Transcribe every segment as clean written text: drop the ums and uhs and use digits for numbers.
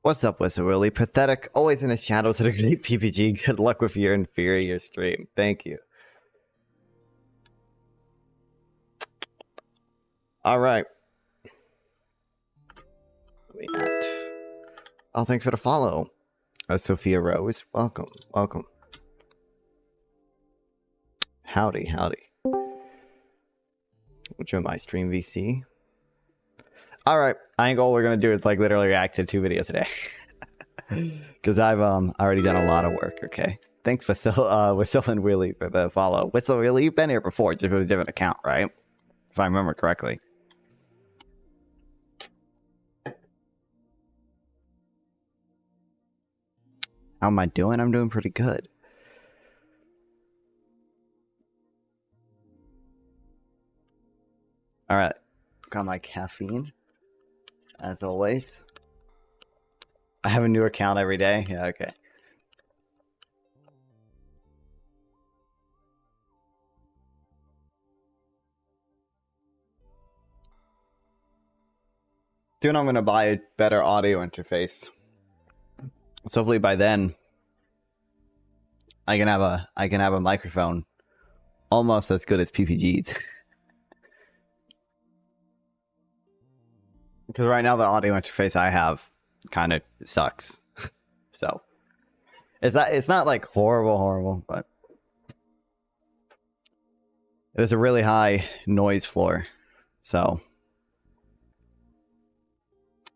What's up, Whistle Willie? Pathetic, always in the shadows of the great PPG. Good luck with your inferior stream. Thank you. Alright. Oh, thanks for the follow. Sophia Rose, welcome, welcome. Howdy, howdy. Which are my stream VC? Alright, I think all we're gonna do is like literally react to 2 videos today. Because I've already done a lot of work, okay? Thanks Whistle and Willie for the follow. Whistle Willie, you've been here before, just with a different account, right? If I remember correctly. How am I doing? I'm doing pretty good. Alright. Got my caffeine. As always. I have a new account every day. Yeah, okay. Soon I'm gonna buy a better audio interface. So hopefully by then I can have a microphone almost as good as PPG's. Because right now the audio interface I have kind of sucks. So it's not like horrible, but it is a really high noise floor. So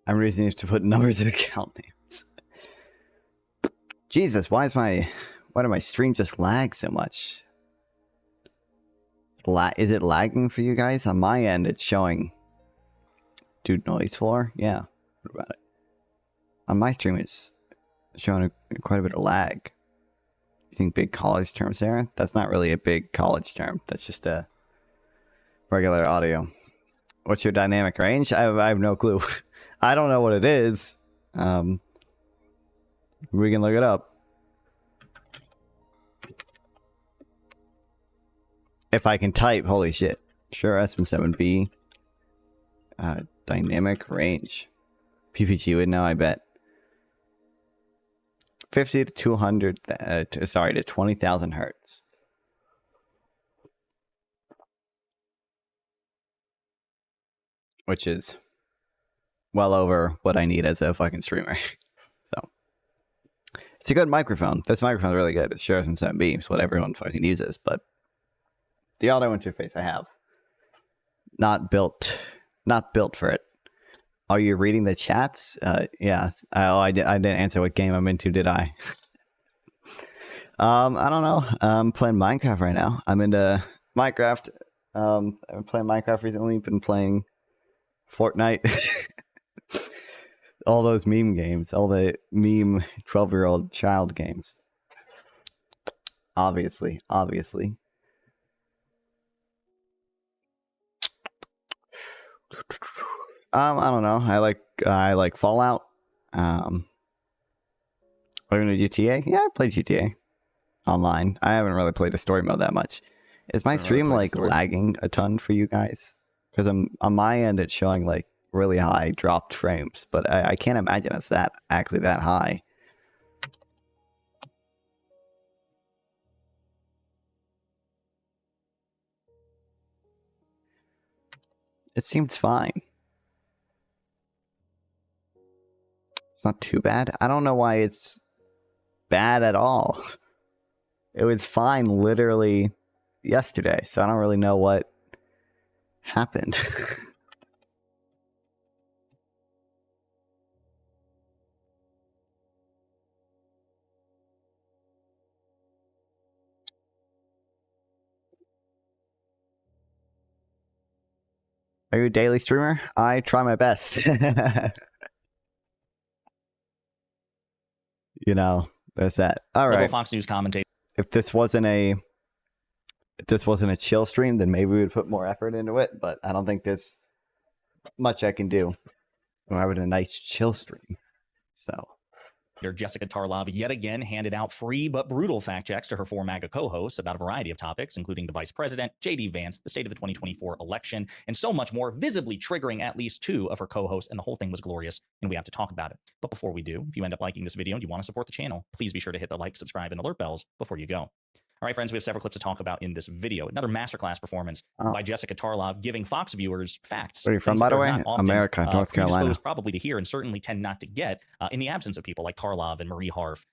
I'm using it to put numbers in account names. Jesus, why do my stream just lag so much? Is it lagging for you guys? On my end, it's showing. Dude, noise floor? Yeah. What about it? On my stream, it's showing quite a bit of lag. You think big college terms there? That's not really a big college term. That's just a regular audio. What's your dynamic range? I have no clue. I don't know what it is. We can look it up. If I can type, holy shit. Sure, SM7B. Dynamic range. PPG would know, I bet. 50 to 200, to 20,000 hertz. Which is well over what I need as a fucking streamer. So it's a good microphone. This microphone's really good. It's Shure SM7B. It's what everyone fucking uses, but the audio interface I have not built for it. Are you reading the chats? Yeah. I didn't answer what game I'm into, did I? I don't know. I'm playing Minecraft right now. I'm into Minecraft. I've been playing Minecraft recently. Been playing Fortnite. All those meme games. All the meme 12-year-old child games. Obviously. I don't know. I like Fallout. Are you into GTA? Yeah, I played GTA online. I haven't really played the story mode that much. Is my stream like lagging a ton for you guys? Because on my end, it's showing like really high dropped frames, but I can't imagine it's actually that high. It seems fine. It's not too bad. I don't know why it's bad at all. It was fine literally yesterday, so I don't really know what happened. Are you a daily streamer? I try my best. You know, there's that. All right. Fox News commentator. If this wasn't a chill stream, then maybe we would put more effort into it. But I don't think there's much I can do. We're having a nice chill stream. So. Jessica Tarlov yet again handed out free but brutal fact checks to her four MAGA co-hosts about a variety of topics, including the vice president, J.D. Vance, the state of the 2024 election, and so much more, visibly triggering at least two of her co-hosts, and the whole thing was glorious, and we have to talk about it. But before we do, if you end up liking this video and you want to support the channel, please be sure to hit the like, subscribe, and alert bells before you go. All right, friends, we have several clips to talk about in this video. Another masterclass performance by Jessica Tarlov, giving Fox viewers facts. Where are you from, by the way? America, North Carolina. Probably to hear and certainly tend not to get in the absence of people like Tarlov and Marie Harf.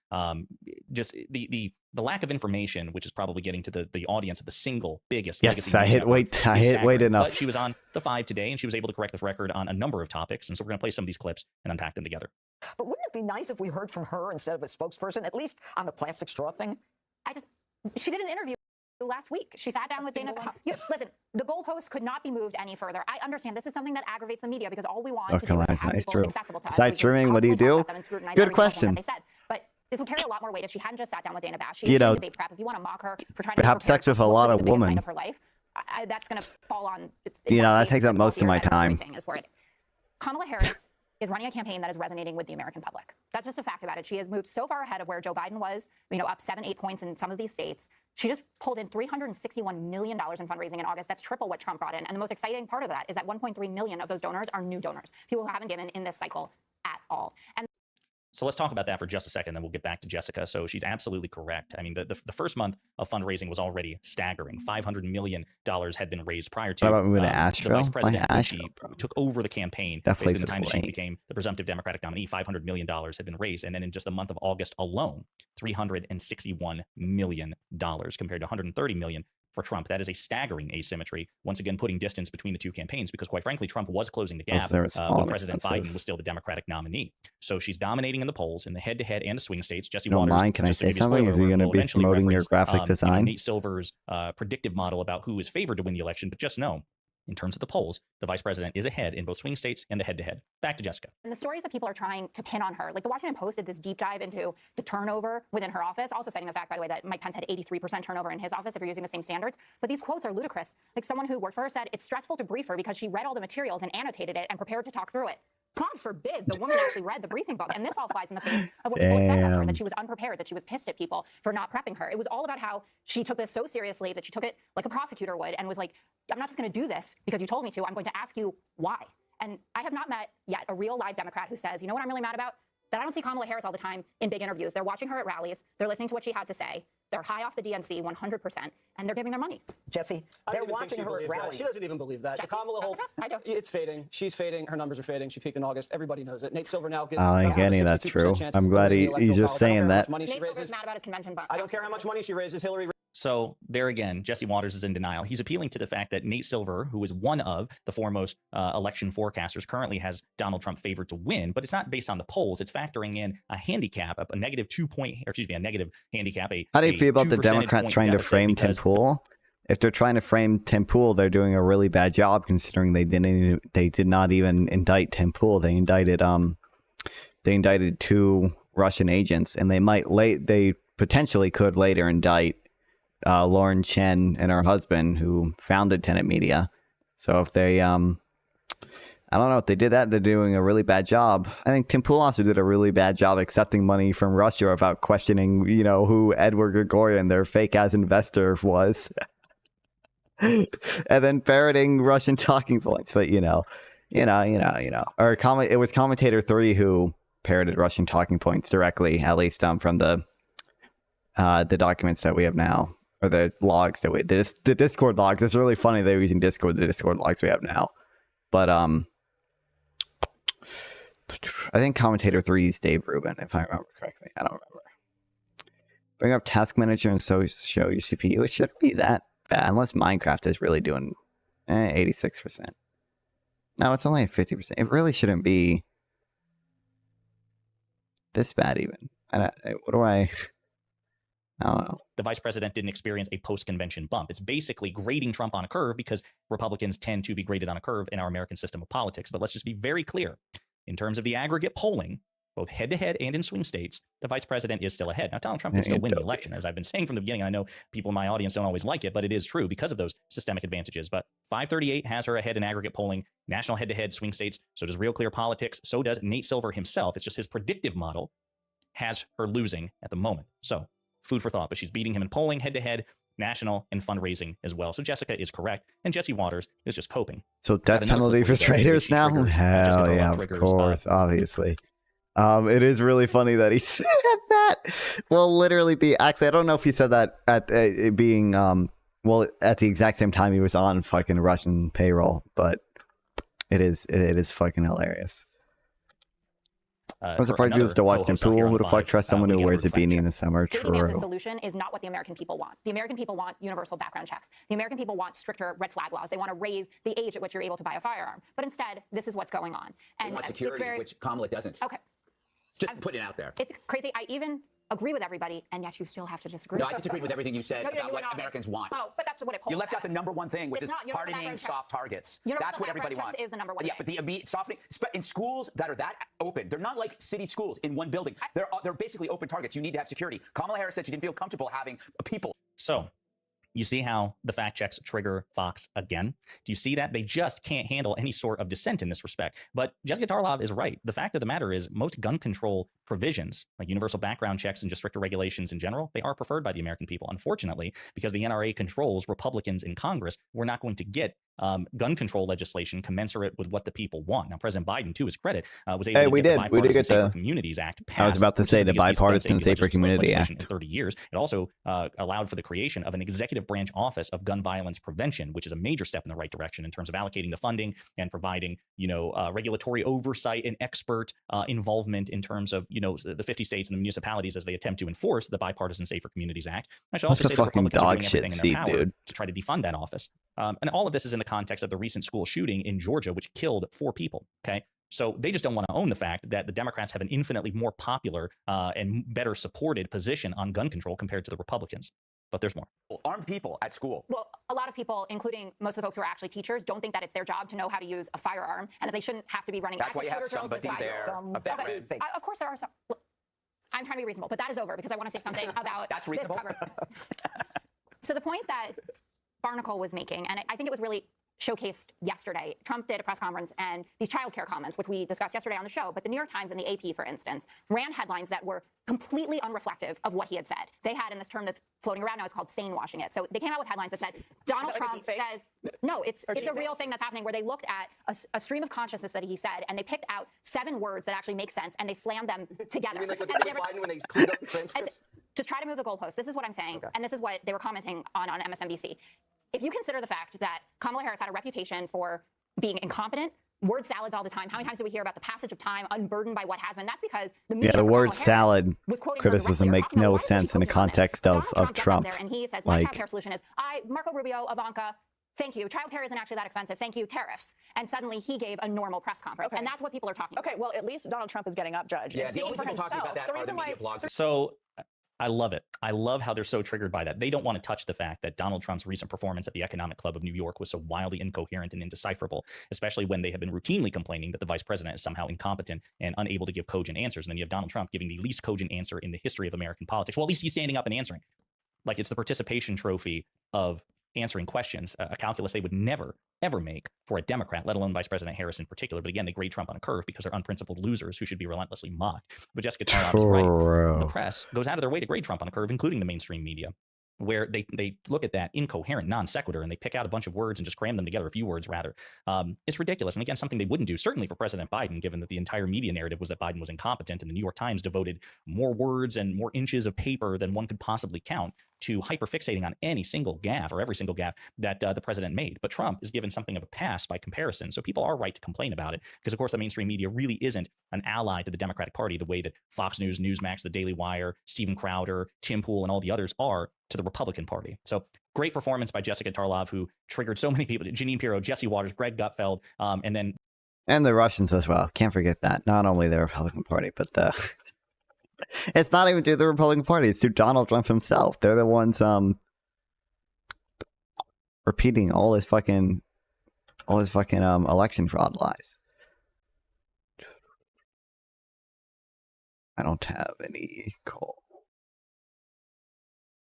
Just the lack of information, which is probably getting to the audience of the single biggest. Yes, I hit weight enough. But she was on The Five today, and she was able to correct the record on a number of topics. And so we're going to play some of these clips and unpack them together. But wouldn't it be nice if we heard from her instead of a spokesperson, at least on the plastic straw thing? She did an interview last week. She sat down with Dana. Listen, the goalposts could not be moved any further. I understand this is something that aggravates the media because all we want to do is have people accessible to us. Besides streaming, what do you do? Good question. They said, but this would carry a lot more weight if she hadn't just sat down with Dana Bash. She debate prep. If you want to mock her for trying to have sex with a lot of women of her life, that's going to fall on. That takes up most of my time. Kamala Harris is running a campaign that is resonating with the American public. That's just a fact about it. She has moved so far ahead of where Joe Biden was, up 7-8 points in some of these states. She just pulled in $361 million in fundraising in August. That's triple what Trump brought in. And the most exciting part of that is that 1.3 million of those donors are new donors, people who haven't given in this cycle at all. And so let's talk about that for just a second, then we'll get back to Jessica. So she's absolutely correct. I mean, the first month of fundraising was already staggering. $500 million had been raised prior to what about moving to Asheville? The vice president. She took over the campaign. That basically the time that she became the presumptive Democratic nominee. $500 million had been raised. And then in just the month of August alone, $361 million compared to $130 million for Trump. That is a staggering asymmetry, once again putting distance between the two campaigns, because quite frankly, Trump was closing the gap when President Biden was still the Democratic nominee. So she's dominating in the polls in the head-to-head and the swing states. Jesse Waters, can I say something? Is he going to be promoting your graphic design? Nate Silver's predictive model about who is favored to win the election, but just know, in terms of the polls, the vice president is ahead in both swing states and the head-to-head. Back to Jessica. And the stories that people are trying to pin on her, like the Washington Post did this deep dive into the turnover within her office, also citing the fact, by the way, that Mike Pence had 83% turnover in his office if you're using the same standards. But these quotes are ludicrous. Like someone who worked for her said, it's stressful to brief her because she read all the materials and annotated it and prepared to talk through it. God forbid the woman actually read the briefing book. And this all flies in the face of what people had said about her, that she was unprepared, that she was pissed at people for not prepping her. It was all about how she took this so seriously that she took it like a prosecutor would and was like, I'm not just going to do this because you told me to. I'm going to ask you why. And I have not met yet a real live Democrat who says, you know what I'm really mad about? That I don't see Kamala Harris all the time in big interviews. They're watching her at rallies. They're listening to what she had to say. They're high off the DNC 100%, and they're giving their money. Jesse, they're watching her at rallies. She doesn't even believe that. Jesse, The Kamala whole, I do. it's fading. She's fading. Her numbers are fading. She peaked in August. Everybody knows it. Nate Silver now gets. I think any of that's true. I'm glad he's just saying that. Nate Silver's mad about his convention, but I don't care how much money she raises. Hillary. So there again, Jesse Waters is in denial. He's appealing to the fact that Nate Silver, who is one of the foremost election forecasters, currently has Donald Trump favored to win, but it's not based on the polls. It's factoring in a handicap, a negative handicap. How do you feel about the Democrats trying to frame Tim Pool? If they're trying to frame Tim Pool, they're doing a really bad job, considering they did not even indict Tim Pool. They indicted two Russian agents, and they potentially could later indict Lauren Chen and her husband, who founded Tenet Media. So if they, I don't know, if they did that, they're doing a really bad job. I think Tim Pool also did a really bad job accepting money from Russia without questioning, who Edward Gregorian, their fake-ass investor, was. And then parroting Russian talking points. But, or it was Commentator 3 who parroted Russian talking points directly, at least from the documents that we have now. Or the logs that the Discord logs. It's really funny they were using Discord, the Discord logs we have now. But I think Commentator 3 is Dave Rubin, if I remember correctly. I don't remember. Bring up Task Manager and so show your CPU. It shouldn't be that bad, unless Minecraft is really doing 86%. No, it's only at 50%. It really shouldn't be this bad even. I don't know. The vice president didn't experience a post-convention bump. It's basically grading Trump on a curve because Republicans tend to be graded on a curve in our American system of politics. But let's just be very clear. In terms of the aggregate polling, both head-to-head and in swing states, the vice president is still ahead. Now, Donald Trump can still win the election, as I've been saying from the beginning. I know people in my audience don't always like it, but it is true because of those systemic advantages. But 538 has her ahead in aggregate polling, national head-to-head swing states. So does Real Clear Politics. So does Nate Silver himself. It's just his predictive model has her losing at the moment. So food for thought, but she's beating him in polling head-to-head, national, and fundraising as well. So Jessica is correct, and Jesse Waters is just coping. So death penalty for traitors now? Hell yeah, of course, obviously. It is really funny that he said that. Will literally be, actually, I don't know if he said that at it being, well, at the exact same time he was on fucking Russian payroll, but it is fucking hilarious. What's the part to Washington Pool? Who the fuck trusts someone who wears a beanie in the summer? True. The solution is not what the American people want. The American people want universal background checks. The American people want stricter red flag laws. They want to raise the age at which you're able to buy a firearm. But instead, this is what's going on. And they want security, which Kamala doesn't. Okay. Just put it out there. It's crazy. I even agree with everybody, and yet you still have to disagree. No, I disagree with everything you said about what Americans want. Oh, but that's what it calls. You left out the number one thing, which is hardening soft targets. That's what everybody wants. Is the number one yeah, but the softening in schools that are that open, they're not like city schools in one building. They're basically open targets. You need to have security. Kamala Harris said she didn't feel comfortable having people. So you see how the fact checks trigger Fox again? Do you see that? They just can't handle any sort of dissent in this respect. But Jessica Tarlov is right. The fact of the matter is most gun control provisions, like universal background checks and just stricter regulations in general, they are preferred by the American people. Unfortunately, because the NRA controls Republicans in Congress, we're not going to get gun control legislation commensurate with what the people want. Now, President Biden, to his credit, was able to get the Bipartisan Safer Communities Act passed. I was about to say the Bipartisan Safer Community Act. In 30 years. It also allowed for the creation of an executive branch office of gun violence prevention, which is a major step in the right direction in terms of allocating the funding and providing, regulatory oversight and expert involvement in terms of, the 50 states and the municipalities as they attempt to enforce the Bipartisan Safer Communities Act. I should also say the Republicans are doing everything in their power to try to defund that office. And all of this is in the context of the recent school shooting in Georgia, which killed 4 people. Okay. So they just don't want to own the fact that the Democrats have an infinitely more popular and better supported position on gun control compared to the Republicans. But there's more. Armed people at school. Well, a lot of people, including most of the folks who are actually teachers, don't think that it's their job to know how to use a firearm and that they shouldn't have to be running. That's why you have somebody there. Of course there are some. Look, I'm trying to be reasonable, but that is over because I want to say something about That's reasonable. So the point that Barnacle was making, and I think it was really showcased yesterday. Trump did a press conference and these childcare comments, which we discussed yesterday on the show, but the New York Times and the AP, for instance, ran headlines that were completely unreflective of what he had said. They had, in this term that's floating around now, it's called sane washing it. So they came out with headlines that said, Donald Trump says, no, it's a real thing that's happening where they looked at a stream of consciousness that he said, and they picked out 7 words that actually make sense, and they slammed them together. You mean like with Biden when they cleaned up the transcripts? To try to move the goalposts. This is what I'm saying, and this is what they were commenting on MSNBC. If you consider the fact that Kamala Harris had a reputation for being incompetent, word salads all the time, how many times do we hear about the passage of time unburdened by what has been? That's because the media the word salad criticism make no sense in the context of Trump. And he says, my child care solution is, Marco Rubio, Ivanka, thank you. Child care isn't actually that expensive. Thank you. Tariffs. And suddenly he gave a normal press conference. And that's what people are talking about. Okay, well, at least Donald Trump is getting up, Judge. Yeah, the only people talking about that are the media blogs. So I love it. I love how they're so triggered by that. They don't want to touch the fact that Donald Trump's recent performance at the Economic Club of New York was so wildly incoherent and indecipherable, especially when they have been routinely complaining that the vice president is somehow incompetent and unable to give cogent answers. And then you have Donald Trump giving the least cogent answer in the history of American politics. Well, at least he's standing up and answering. Like it's the participation trophy of answering questions, a calculus they would never, ever make for a Democrat, let alone Vice President Harris in particular. But again, they grade Trump on a curve because they're unprincipled losers who should be relentlessly mocked. But Jessica Tarlov is right. The press goes out of their way to grade Trump on a curve, including the mainstream media, where they look at that incoherent non sequitur and they pick out a bunch of words and just cram them together, a few words rather. It's ridiculous. And again, something they wouldn't do, certainly for President Biden, given that the entire media narrative was that Biden was incompetent, and the New York Times devoted more words and more inches of paper than one could possibly count to hyperfixating on any single gaffe or every single gaffe that the president made. But Trump is given something of a pass by comparison. So people are right to complain about it because, of course, the mainstream media really isn't an ally to the Democratic Party the way that Fox News, Newsmax, The Daily Wire, Stephen Crowder, Tim Pool, and all the others are to the Republican Party. So great performance by Jessica Tarlov, who triggered so many people. Jeanine Pirro, Jesse Waters, Greg Gutfeld, and the Russians as well. Can't forget that. Not only the Republican Party, but the... It's not even to the Republican Party. It's to Donald Trump himself. They're the ones repeating all his fucking election fraud lies. I don't have any coal.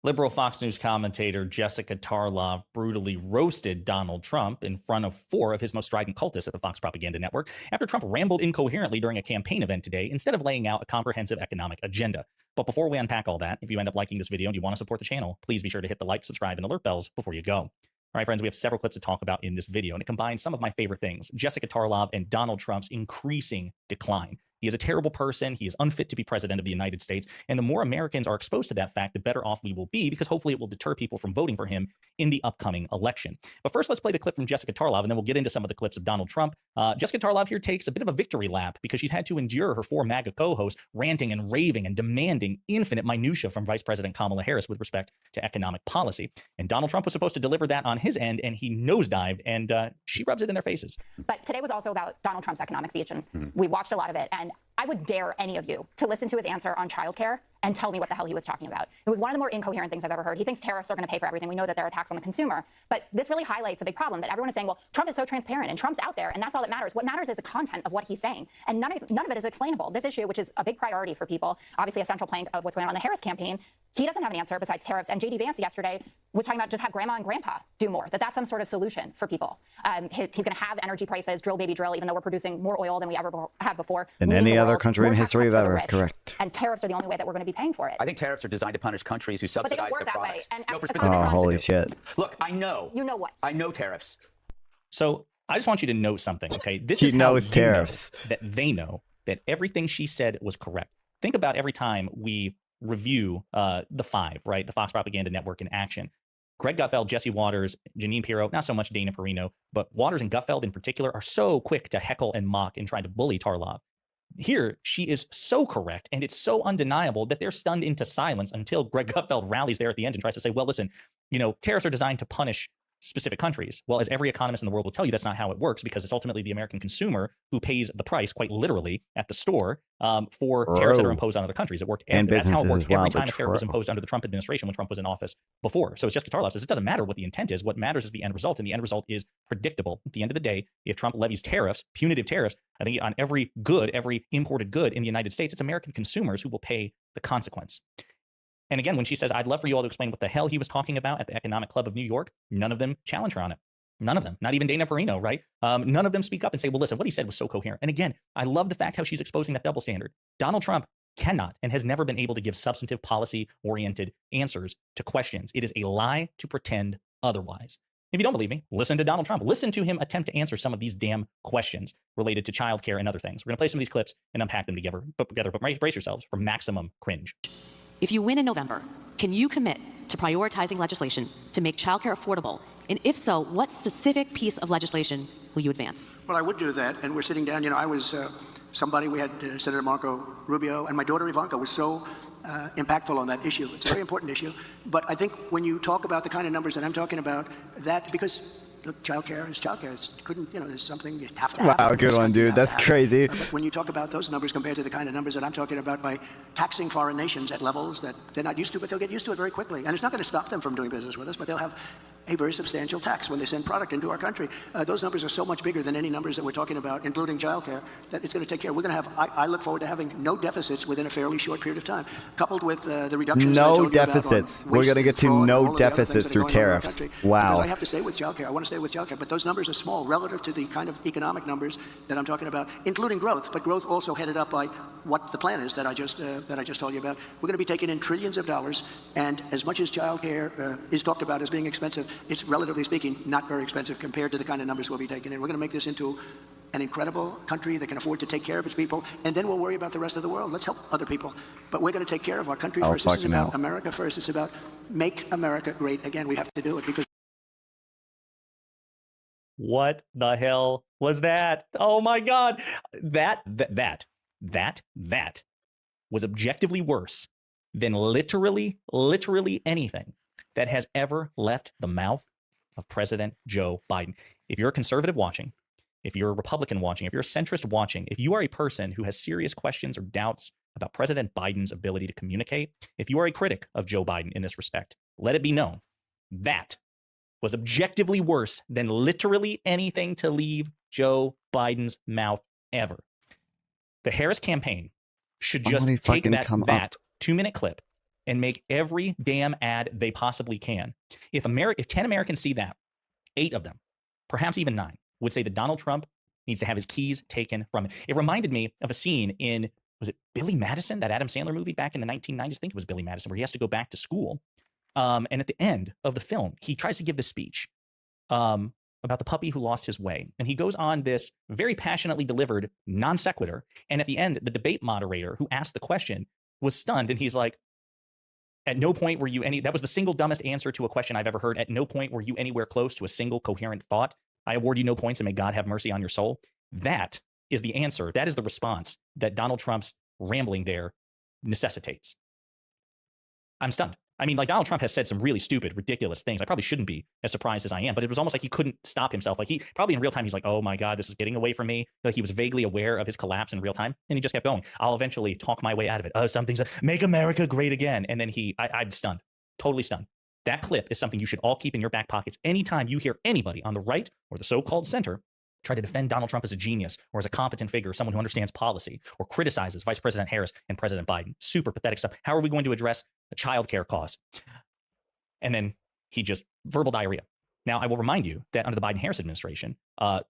Liberal Fox News commentator Jessica Tarlov brutally roasted Donald Trump in front of 4 of his most strident cultists at the Fox Propaganda Network after Trump rambled incoherently during a campaign event today instead of laying out a comprehensive economic agenda. But before we unpack all that, if you end up liking this video and you want to support the channel, please be sure to hit the like, subscribe, and alert bells before you go. All right, friends, we have several clips to talk about in this video, and it combines some of my favorite things: Jessica Tarlov and Donald Trump's increasing decline. He is a terrible person. He is unfit to be president of the United States. And the more Americans are exposed to that fact, the better off we will be, because hopefully it will deter people from voting for him in the upcoming election. But first, let's play the clip from Jessica Tarlov, and then we'll get into some of the clips of Donald Trump. Jessica Tarlov here takes a bit of a victory lap because she's had to endure her 4 MAGA co-hosts ranting and raving and demanding infinite minutia from Vice President Kamala Harris with respect to economic policy. And Donald Trump was supposed to deliver that on his end, and he nosedived, and she rubs it in their faces. But today was also about Donald Trump's economic speech, and we watched a lot of it. And I would dare any of you to listen to his answer on childcare and tell me what the hell he was talking about. It was one of the more incoherent things I've ever heard. He thinks tariffs are going to pay for everything. We know that they're a tax on the consumer. But this really highlights a big problem that everyone is saying, well, Trump is so transparent and Trump's out there, and that's all that matters. What matters is the content of what he's saying. And none of it is explainable. This issue, which is a big priority for people, obviously a central plank of what's going on in the Harris campaign, he doesn't have an answer besides tariffs. And JD Vance yesterday was talking about just have grandma and grandpa do more, that's some sort of solution for people. He's going to have energy prices, drill baby drill, even though we're producing more oil than we ever have before. In any other country in history of ever, correct. And tariffs are the only way that we're going to be paying for it. I think tariffs are designed to punish countries who subsidize their products. And no, for oh, holy shit. Look, I know. You know what? I know tariffs. So I just want you to know something, okay? This He is how knows you tariffs. know that they know that everything she said was correct. Think about every time we review the 5, right? The Fox Propaganda Network in action. Greg Gutfeld, Jesse Waters, Janine Pirro, not so much Dana Perino, but Waters and Gutfeld in particular are so quick to heckle and mock and try to bully Tarlov. Here, she is so correct, and it's so undeniable that they're stunned into silence until Greg Gutfeld rallies there at the end and tries to say, well, listen, you know, tariffs are designed to punish specific countries. Well, as every economist in the world will tell you, that's not how it works, because it's ultimately the American consumer who pays the price, quite literally, at the store for tariffs that are imposed on other countries. It worked, and that's how it worked every time a tariff was imposed under the Trump administration when Trump was in office before. So as Jessica Tarlov says, it doesn't matter what the intent is. What matters is the end result, and the end result is predictable. At the end of the day, if Trump levies tariffs, punitive tariffs, I think on every good, every imported good in the United States, it's American consumers who will pay the consequence. And again, when she says, I'd love for you all to explain what the hell he was talking about at the Economic Club of New York, none of them challenge her on it. None of them, not even Dana Perino, right? None of them speak up and say, well, listen, what he said was so coherent. And again, I love the fact how she's exposing that double standard. Donald Trump cannot and has never been able to give substantive policy-oriented answers to questions. It is a lie to pretend otherwise. If you don't believe me, listen to Donald Trump. Listen to him attempt to answer some of these damn questions related to childcare and other things. We're going to play some of these clips and unpack them together, but brace yourselves for maximum cringe. If you win in November, can you commit to prioritizing legislation to make childcare affordable? And if so, what specific piece of legislation will you advance? Well, I would do that, and we're sitting down. You know, I was we had Senator Marco Rubio, and my daughter Ivanka was so impactful on that issue. It's a very important issue. But I think when you talk about the kind of numbers that I'm talking about, that because look, childcare is childcare. It's there's something you have to have. Wow, good one, dude. That's crazy. But when you talk about those numbers compared to the kind of numbers that I'm talking about by taxing foreign nations at levels that they're not used to, but they'll get used to it very quickly. And it's not going to stop them from doing business with us, but they'll have a very substantial tax when they send product into our country. Those numbers are so much bigger than any numbers that we're talking about, including childcare, that it's going to take care. We're going to have, I look forward to having no deficits within a fairly short period of time, coupled with the reductions. No deficits. We're going to get to no deficits through tariffs. Wow. Because I have to stay with childcare. I want to stay with childcare, but those numbers are small relative to the kind of economic numbers that I'm talking about, including growth, but growth also headed up by what the plan is that I just told you about. We're going to be taking in trillions of dollars, and as much as childcare is talked about as being expensive, it's relatively speaking not very expensive compared to the kind of numbers we'll be taking in. We're going to make this into an incredible country that can afford to take care of its people, and then we'll worry about the rest of the world. Let's help other people. But we're going to take care of our country first. This is about America first. It's about make America great again. We have to do it because. What the hell was that? Oh my God. That was objectively worse than literally anything that has ever left the mouth of President Joe Biden. If you're a conservative watching, if you're a Republican watching, if you're a centrist watching, if you are a person who has serious questions or doubts about President Biden's ability to communicate, if you are a critic of Joe Biden in this respect, let it be known that was objectively worse than literally anything to leave Joe Biden's mouth ever. The Harris campaign should Why just won't he take fucking that come up? 2-minute clip and make every damn ad they possibly can. If 10 Americans see that, 8 of them, perhaps even 9, would say that Donald Trump needs to have his keys taken from him. It reminded me of a scene in, was it Billy Madison, that Adam Sandler movie back in the 1990s? I think it was Billy Madison, where he has to go back to school. And at the end of the film, he tries to give this speech about the puppy who lost his way. And he goes on this very passionately delivered non sequitur. And at the end, the debate moderator who asked the question was stunned. And he's like, at no point were you that was the single dumbest answer to a question I've ever heard. At no point were you anywhere close to a single coherent thought. I award you no points and may God have mercy on your soul. That is the answer. That is the response that Donald Trump's rambling there necessitates. I'm stunned. I mean, like, Donald Trump has said some really stupid, ridiculous things. I probably shouldn't be as surprised as I am, but it was almost like he couldn't stop himself. Like, he probably in real time, he's like, oh my God, this is getting away from me. Like, he was vaguely aware of his collapse in real time, and he just kept going. I'll eventually talk my way out of it. Oh, something's make America great again. And then I'm stunned, totally stunned. That clip is something you should all keep in your back pockets anytime you hear anybody on the right or the so-called center try to defend Donald Trump as a genius or as a competent figure, someone who understands policy, or criticizes Vice President Harris and President Biden. Super pathetic stuff. How are we going to address the child care costs? And then he just verbal diarrhea. Now, I will remind you that under the Biden-Harris administration,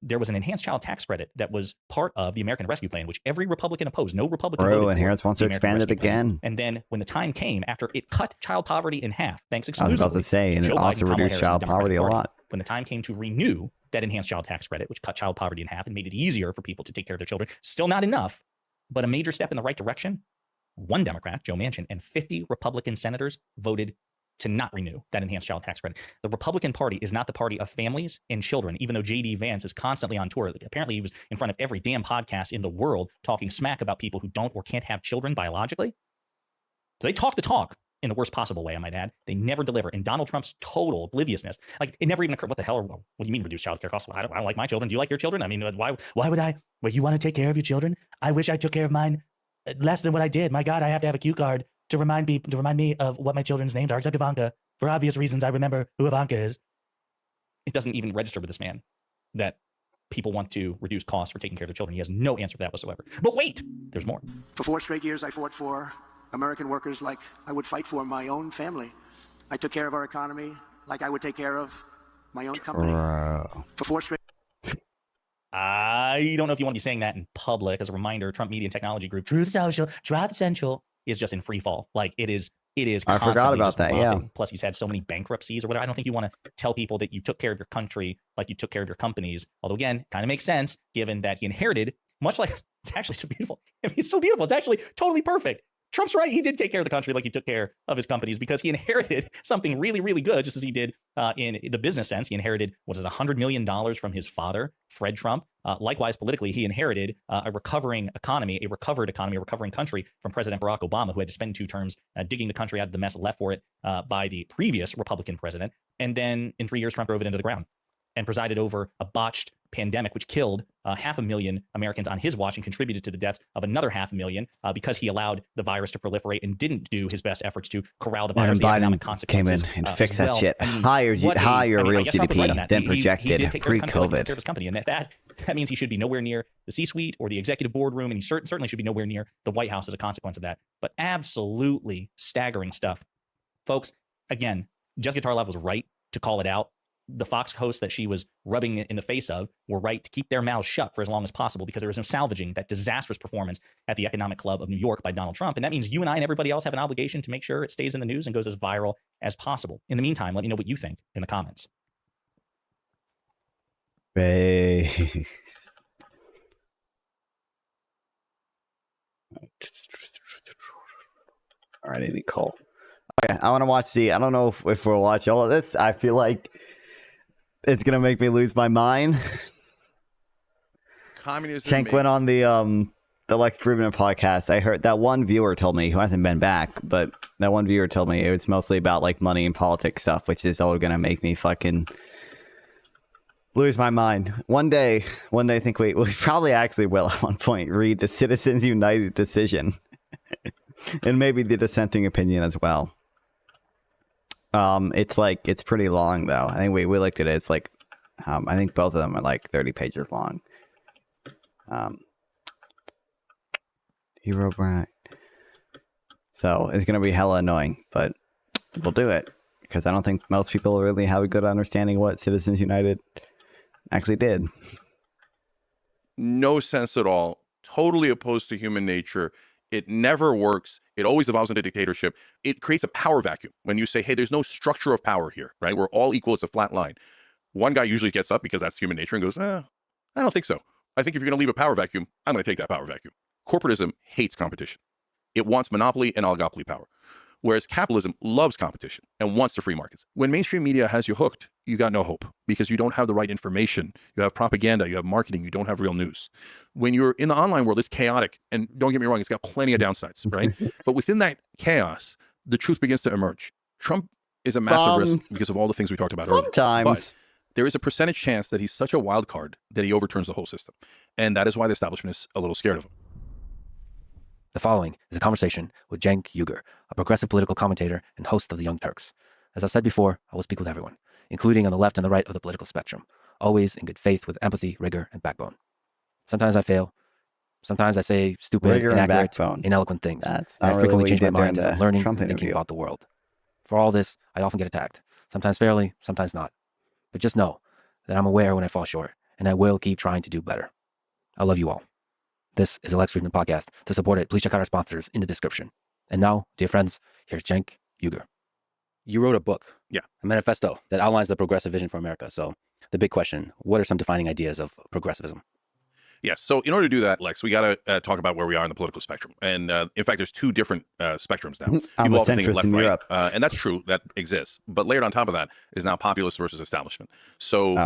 there was an enhanced child tax credit that was part of the American Rescue Plan, which every Republican opposed. No Republican voted for. And Harris wants to expand it again. And then when the time came, after it cut child poverty in half, thanks exclusively, I was about to say, and it also reduced child poverty a lot. When the time came to renew that enhanced child tax credit, which cut child poverty in half and made it easier for people to take care of their children, still not enough, but a major step in the right direction. One Democrat, Joe Manchin, and 50 Republican senators voted to not renew that enhanced child tax credit. The Republican Party is not the party of families and children, even though J.D. Vance is constantly on tour. Apparently, he was in front of every damn podcast in the world talking smack about people who don't or can't have children biologically. So they talk the talk in the worst possible way, I might add. They never deliver. And Donald Trump's total obliviousness, like, it never even occurred. What the hell? What do you mean reduce child care costs? Well, I don't like my children. Do you like your children? I mean, why would I? Well, you want to take care of your children? I wish I took care of mine less than what I did. My God, I have to have a cue card to remind me of what my children's names are, except Ivanka. For obvious reasons, I remember who Ivanka is. It doesn't even register with this man that people want to reduce costs for taking care of their children. He has no answer for that whatsoever. But wait, there's more. For 4 straight years, I fought for American workers like I would fight for my own family. I took care of our economy like I would take care of my own company. For 4 straight... I don't know if you want to be saying that in public. As a reminder, Trump Media and Technology Group, Truth Social, Truth Essential, is just in free fall. Like, it is. I forgot about that, yeah. Plus, he's had so many bankruptcies or whatever. I don't think you want to tell people that you took care of your country like you took care of your companies. Although, again, kind of makes sense given that he inherited, much like, it's actually so beautiful. I mean, it's so beautiful. It's actually totally perfect. Trump's right. He did take care of the country like he took care of his companies because he inherited something really, really good, just as he did in the business sense. He inherited, $100 million from his father, Fred Trump. Likewise, politically, he inherited a recovering economy, a recovering country from President Barack Obama, who had to spend 2 terms digging the country out of the mess left for it by the previous Republican president. And then in 3 years, Trump drove it into the ground and presided over a botched pandemic, which killed 500,000 Americans on his watch and contributed to the deaths of another 500,000 because he allowed the virus to proliferate and didn't do his best efforts to corral the virus. And Biden came in and fixed that shit. Higher real GDP than projected pre-COVID. His company, and that means he should be nowhere near the C-suite or the executive boardroom, and he certainly should be nowhere near the White House as a consequence of that. But absolutely staggering stuff. Folks, again, Jessica Tarlov was right to call it out. The Fox hosts that she was rubbing in the face of were right to keep their mouths shut for as long as possible because there was no salvaging that disastrous performance at the Economic Club of New York by Donald Trump. And that means you and I and everybody else have an obligation to make sure it stays in the news and goes as viral as possible. In the meantime, let me know what you think in the comments. All right, Nicole. Okay, I want to watch I don't know if we'll watch all of this. I feel like it's gonna make me lose my mind. Communism. Cenk went on the Lex Fridman podcast. I heard that one viewer told me, who hasn't been back, but that one viewer told me it was mostly about like money and politics stuff, which is all gonna make me fucking lose my mind. One day, I think we probably actually will at one point read the Citizens United decision, and maybe the dissenting opinion as well. It's pretty long though. I think we looked at it. It's like, I think both of them are like 30 pages long. Hero Bright. So it's going to be hella annoying, but we'll do it because I don't think most people really have a good understanding what Citizens United actually did. No sense at all. Totally opposed to human nature. It never works. It always evolves into dictatorship. It creates a power vacuum. When you say, hey, there's no structure of power here, right? We're all equal. It's a flat line. One guy usually gets up because that's human nature and goes, I don't think so. I think if you're going to leave a power vacuum, I'm going to take that power vacuum. Corporatism hates competition. It wants monopoly and oligopoly power. Whereas capitalism loves competition and wants the free markets. When mainstream media has you hooked, you got no hope because you don't have the right information. You have propaganda, you have marketing, you don't have real news. When you're in the online world, it's chaotic. And don't get me wrong, it's got plenty of downsides, right? But within that chaos, the truth begins to emerge. Trump is a massive risk because of all the things we talked about earlier. Sometimes. But there is a percentage chance that he's such a wild card that he overturns the whole system. And that is why the establishment is a little scared of him. The following is a conversation with Cenk Uygur, a progressive political commentator and host of The Young Turks. As I've said before, I will speak with everyone, including on the left and the right of the political spectrum, always in good faith with empathy, rigor, and backbone. Sometimes I fail. Sometimes I say stupid, inaccurate, ineloquent things. That's and I not frequently really change my mind as during I'm the learning Trump and thinking interview. about the world. For all this, I often get attacked, sometimes fairly, sometimes not. But just know that I'm aware when I fall short, and I will keep trying to do better. I love you all. This is the Lex Fridman podcast. To support it, please check out our sponsors in the description. And now, dear friends, here's Cenk Uygur. You wrote a book, a manifesto that outlines the progressive vision for America. So the big question, what are some defining ideas of progressivism? Yes. So in order to do that, Lex, we got to talk about where we are in the political spectrum. And in fact, there's two different spectrums now. I'm People a often think centrist left, in right. Europe. And that's true. That exists. But layered on top of that is now populist versus establishment. So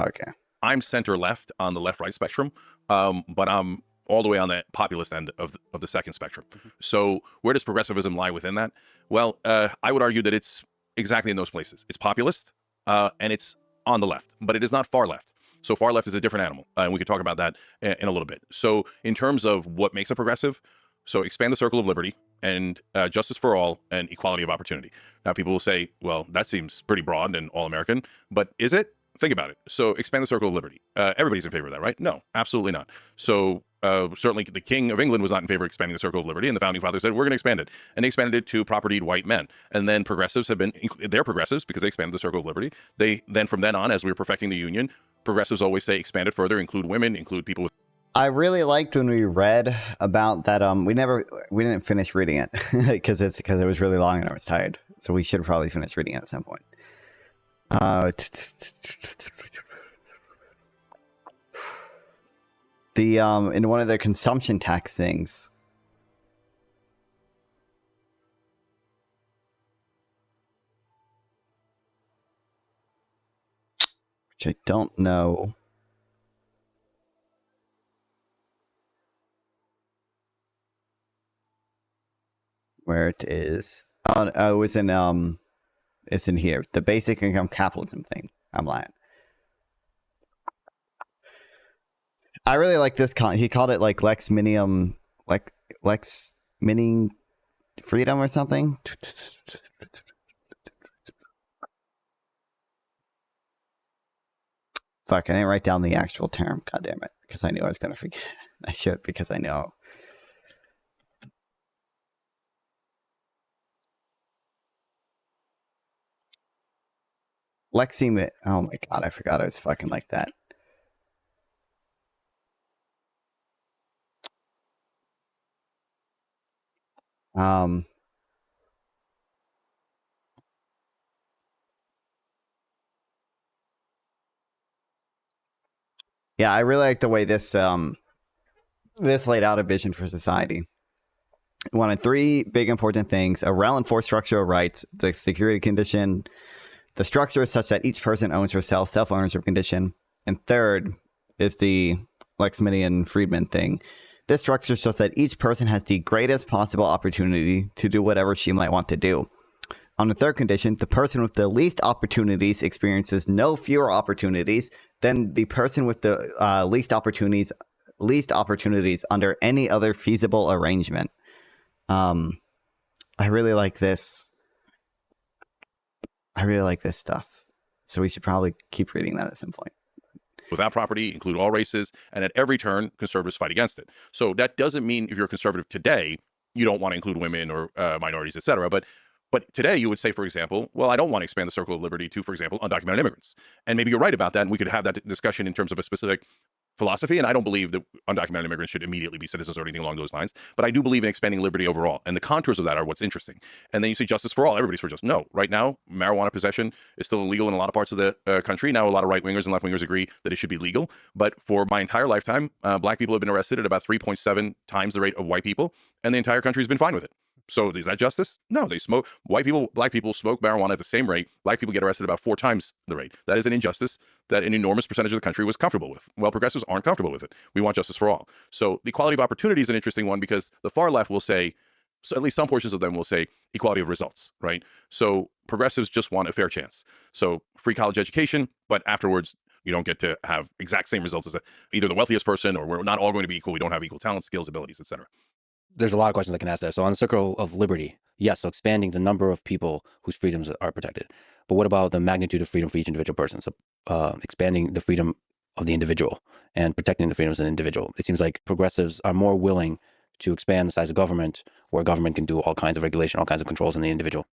I'm center left on the left-right spectrum, but I'm all the way on the populist end of the second spectrum. So where does progressivism lie within that? Well, I would argue that it's exactly in those places. It's populist and it's on the left, but it is not far left. So far left is a different animal, and we could talk about that in a little bit. So in terms of what makes a progressive, so expand the circle of liberty and justice for all and equality of opportunity. Now people will say, well, that seems pretty broad and all-American, but is it? Think about it. So expand the circle of liberty. Everybody's in favor of that, right? No, absolutely not. So certainly the King of England was not in favor of expanding the circle of liberty, and the Founding Fathers said, we're going to expand it. And they expanded it to propertied white men. And then progressives have been, they're progressives because they expanded the circle of liberty. They then, from then on, as we were perfecting the Union, progressives always say expand it further, include women, include people with... I really liked when we read about that. We didn't finish reading it because it was really long and I was tired. So we should have probably finished reading it at some point. In one of the consumption tax things, which I don't know. Where it is. Oh, it was in it's in here. The basic income capitalism thing. I'm lying. I really like this he called it like Lex Minium, like Lex Mini Freedom or something. Fuck, I didn't write down the actual term. God damn it. Because I knew I was going to forget. I should, because I know. Lexi, oh my god, I forgot I was fucking like that. Yeah, I really like the way this laid out a vision for society. It wanted three big important things: a well-enforced structure of rights, the security condition. The structure is such that each person owns herself, self-ownership condition. And third is the Lexminian Friedman thing. This structure is such that each person has the greatest possible opportunity to do whatever she might want to do. On the third condition, the person with the least opportunities experiences no fewer opportunities than the person with the least opportunities under any other feasible arrangement. I really like this. I really like this stuff. So we should probably keep reading that at some point. Without property, include all races, and at every turn, conservatives fight against it. So that doesn't mean if you're a conservative today, you don't want to include women or minorities, etc. But today you would say, for example, well, I don't want to expand the circle of liberty to, for example, undocumented immigrants. And maybe you're right about that, and we could have that discussion in terms of a specific philosophy. And I don't believe that undocumented immigrants should immediately be citizens or anything along those lines. But I do believe in expanding liberty overall. And the contours of that are what's interesting. And then you say justice for all. Everybody's for justice. No, right now, marijuana possession is still illegal in a lot of parts of the country. Now, a lot of right-wingers and left-wingers agree that it should be legal. But for my entire lifetime, black people have been arrested at about 3.7 times the rate of white people. And the entire country has been fine with it. So is that justice? No, they smoke. Black people smoke marijuana at the same rate. Black people get arrested about 4 times the rate. That is an injustice that an enormous percentage of the country was comfortable with. Well, progressives aren't comfortable with it. We want justice for all. So the equality of opportunity is an interesting one because the far left will say, so at least some portions of them will say equality of results, right? So progressives just want a fair chance. So free college education, but afterwards, you don't get to have exact same results as either the wealthiest person, or we're not all going to be equal. We don't have equal talent, skills, abilities, etc. There's a lot of questions I can ask there. So on the circle of liberty, yes, so expanding the number of people whose freedoms are protected. But what about the magnitude of freedom for each individual person? So expanding the freedom of the individual and protecting the freedoms of the individual. It seems like progressives are more willing to expand the size of government, where government can do all kinds of regulation, all kinds of controls on the individual.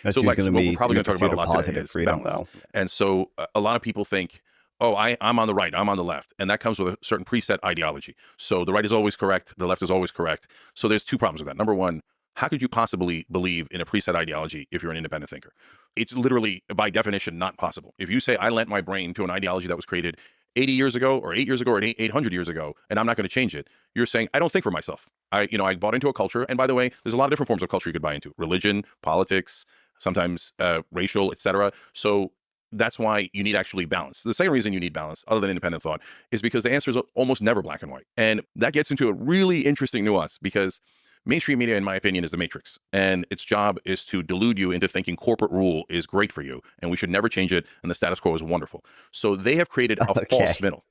So like, we're probably going to talk about a lot today. Freedom, though. And so a lot of people think, oh, I'm on the right, I'm on the left. And that comes with a certain preset ideology. So the right is always correct, the left is always correct. So there's 2 problems with that. Number one, how could you possibly believe in a preset ideology if you're an independent thinker? It's literally, by definition, not possible. If you say, I lent my brain to an ideology that was created 80 years ago or 8 years ago or 800 years ago, and I'm not going to change it, you're saying, I don't think for myself. I bought into a culture. And by the way, there's a lot of different forms of culture you could buy into: religion, politics, sometimes racial, etc. So that's why you need actually balance. The second reason you need balance, other than independent thought, is because the answer is almost never black and white. And that gets into a really interesting nuance, because mainstream media, in my opinion, is the matrix. And its job is to delude you into thinking corporate rule is great for you and we should never change it and the status quo is wonderful. So they have created a false middle.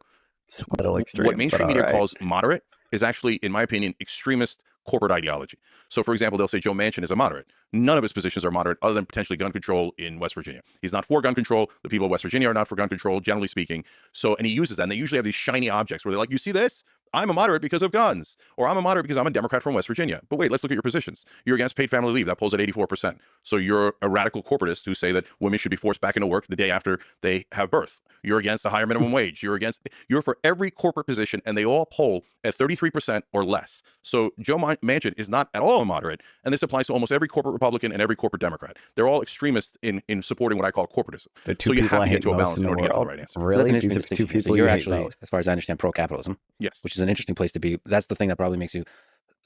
It's a little extreme, what mainstream media calls moderate is actually, in my opinion, extremist corporate ideology. So, for example, they'll say Joe Manchin is a moderate. None of his positions are moderate, other than potentially gun control in West Virginia. He's not for gun control. The people of West Virginia are not for gun control, generally speaking. So, and he uses that. And they usually have these shiny objects where they're like, you see this? I'm a moderate because of guns, or I'm a moderate because I'm a Democrat from West Virginia. But wait, let's look at your positions. You're against paid family leave. That polls at 84%. So you're a radical corporatist who say that women should be forced back into work the day after they have birth. You're against a higher minimum wage. You're for every corporate position, and they all poll at 33% or less. So Joe Manchin is not at all a moderate, and this applies to almost every corporate Republican and every corporate Democrat. They're all extremists in supporting what I call corporatism. So you have to get to a balance in order to get to the right answer. Really? These are 2 people so you're actually, as far as I understand, pro-capitalism. Yes. Which is an interesting place to be. That's the thing that probably makes you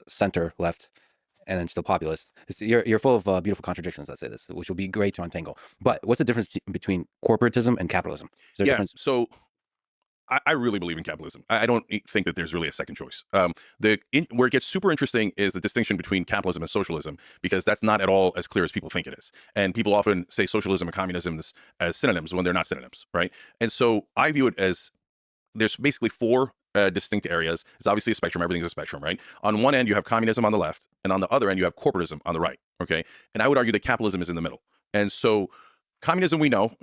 center left and then still populist. You're full of beautiful contradictions, let's say this, which will be great to untangle. But what's the difference between corporatism and capitalism? Is there a difference? So I really believe in capitalism. I don't think that there's really a second choice. Where it gets super interesting is the distinction between capitalism and socialism, because that's not at all as clear as people think it is. And people often say socialism and communism as synonyms when they're not synonyms, right? And so I view it as there's basically 4 distinct areas. It's obviously a spectrum. Everything's a spectrum, right? On one end, you have communism on the left, and on the other end, you have corporatism on the right, okay? And I would argue that capitalism is in the middle. And so communism, we know,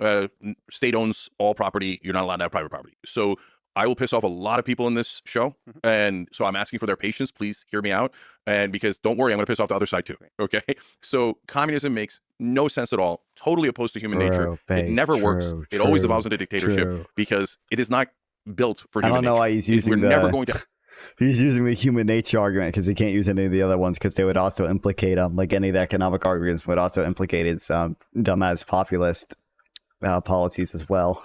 state owns all property. You're not allowed to have private property. So I will piss off a lot of people in this show. And so I'm asking for their patience. Please hear me out. And because don't worry, I'm going to piss off the other side too, okay? So communism makes no sense at all. Totally opposed to human nature. It never works. It always evolves into dictatorship because it is not built for human nature. I don't know why he's using never going to. He's using the human nature argument because he can't use any of the other ones because they would also implicate like any of the economic arguments would also implicate his dumbass populist policies as well.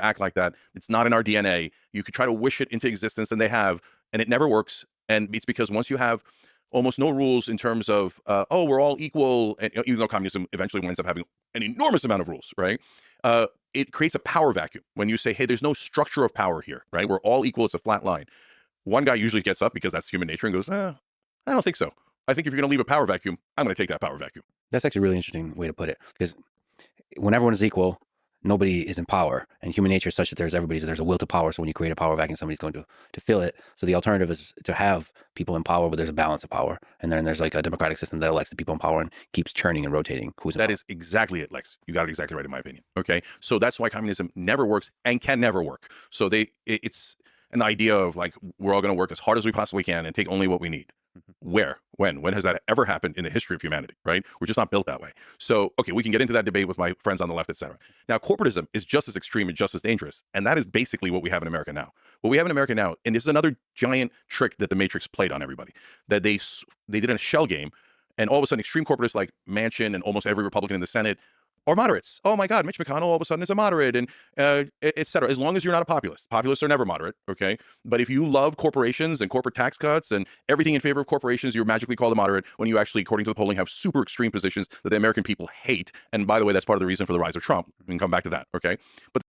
Act like that. It's not in our DNA. You could try to wish it into existence, and they have, and it never works. And it's because once you have almost no rules in terms of, oh, we're all equal, and even though communism eventually winds up having an enormous amount of rules, right? It creates a power vacuum when you say, hey, there's no structure of power here, right? We're all equal. It's a flat line. One guy usually gets up because that's human nature and goes, I don't think so. I think if you're going to leave a power vacuum, I'm going to take that power vacuum. That's actually a really interesting way to put it, because when everyone is equal, nobody is in power, and human nature is such that there's a will to power. So when you create a power vacuum, somebody's going to fill it. So the alternative is to have people in power, but there's a balance of power. And then there's like a democratic system that elects the people in power and keeps churning and rotating who's in power. That is exactly it, Lex. You got it exactly right, in my opinion. Okay. So that's why communism never works and can never work. So it's an idea of like, we're all going to work as hard as we possibly can and take only what we need. Where? When has that ever happened in the history of humanity, right? We're just not built that way. So, okay, we can get into that debate with my friends on the left, etc. Now, corporatism is just as extreme and just as dangerous. And that is basically what we have in America now. What we have in America now, and this is another giant trick that the Matrix played on everybody, that they did in a shell game, and all of a sudden extreme corporatists like Manchin and almost every Republican in the Senate are moderates. Oh my God, Mitch McConnell all of a sudden is a moderate, and et cetera. As long as you're not a populist. Populists are never moderate, okay? But if you love corporations and corporate tax cuts and everything in favor of corporations, you're magically called a moderate when you actually, according to the polling, have super extreme positions that the American people hate. And by the way, that's part of the reason for the rise of Trump. We can come back to that, okay? But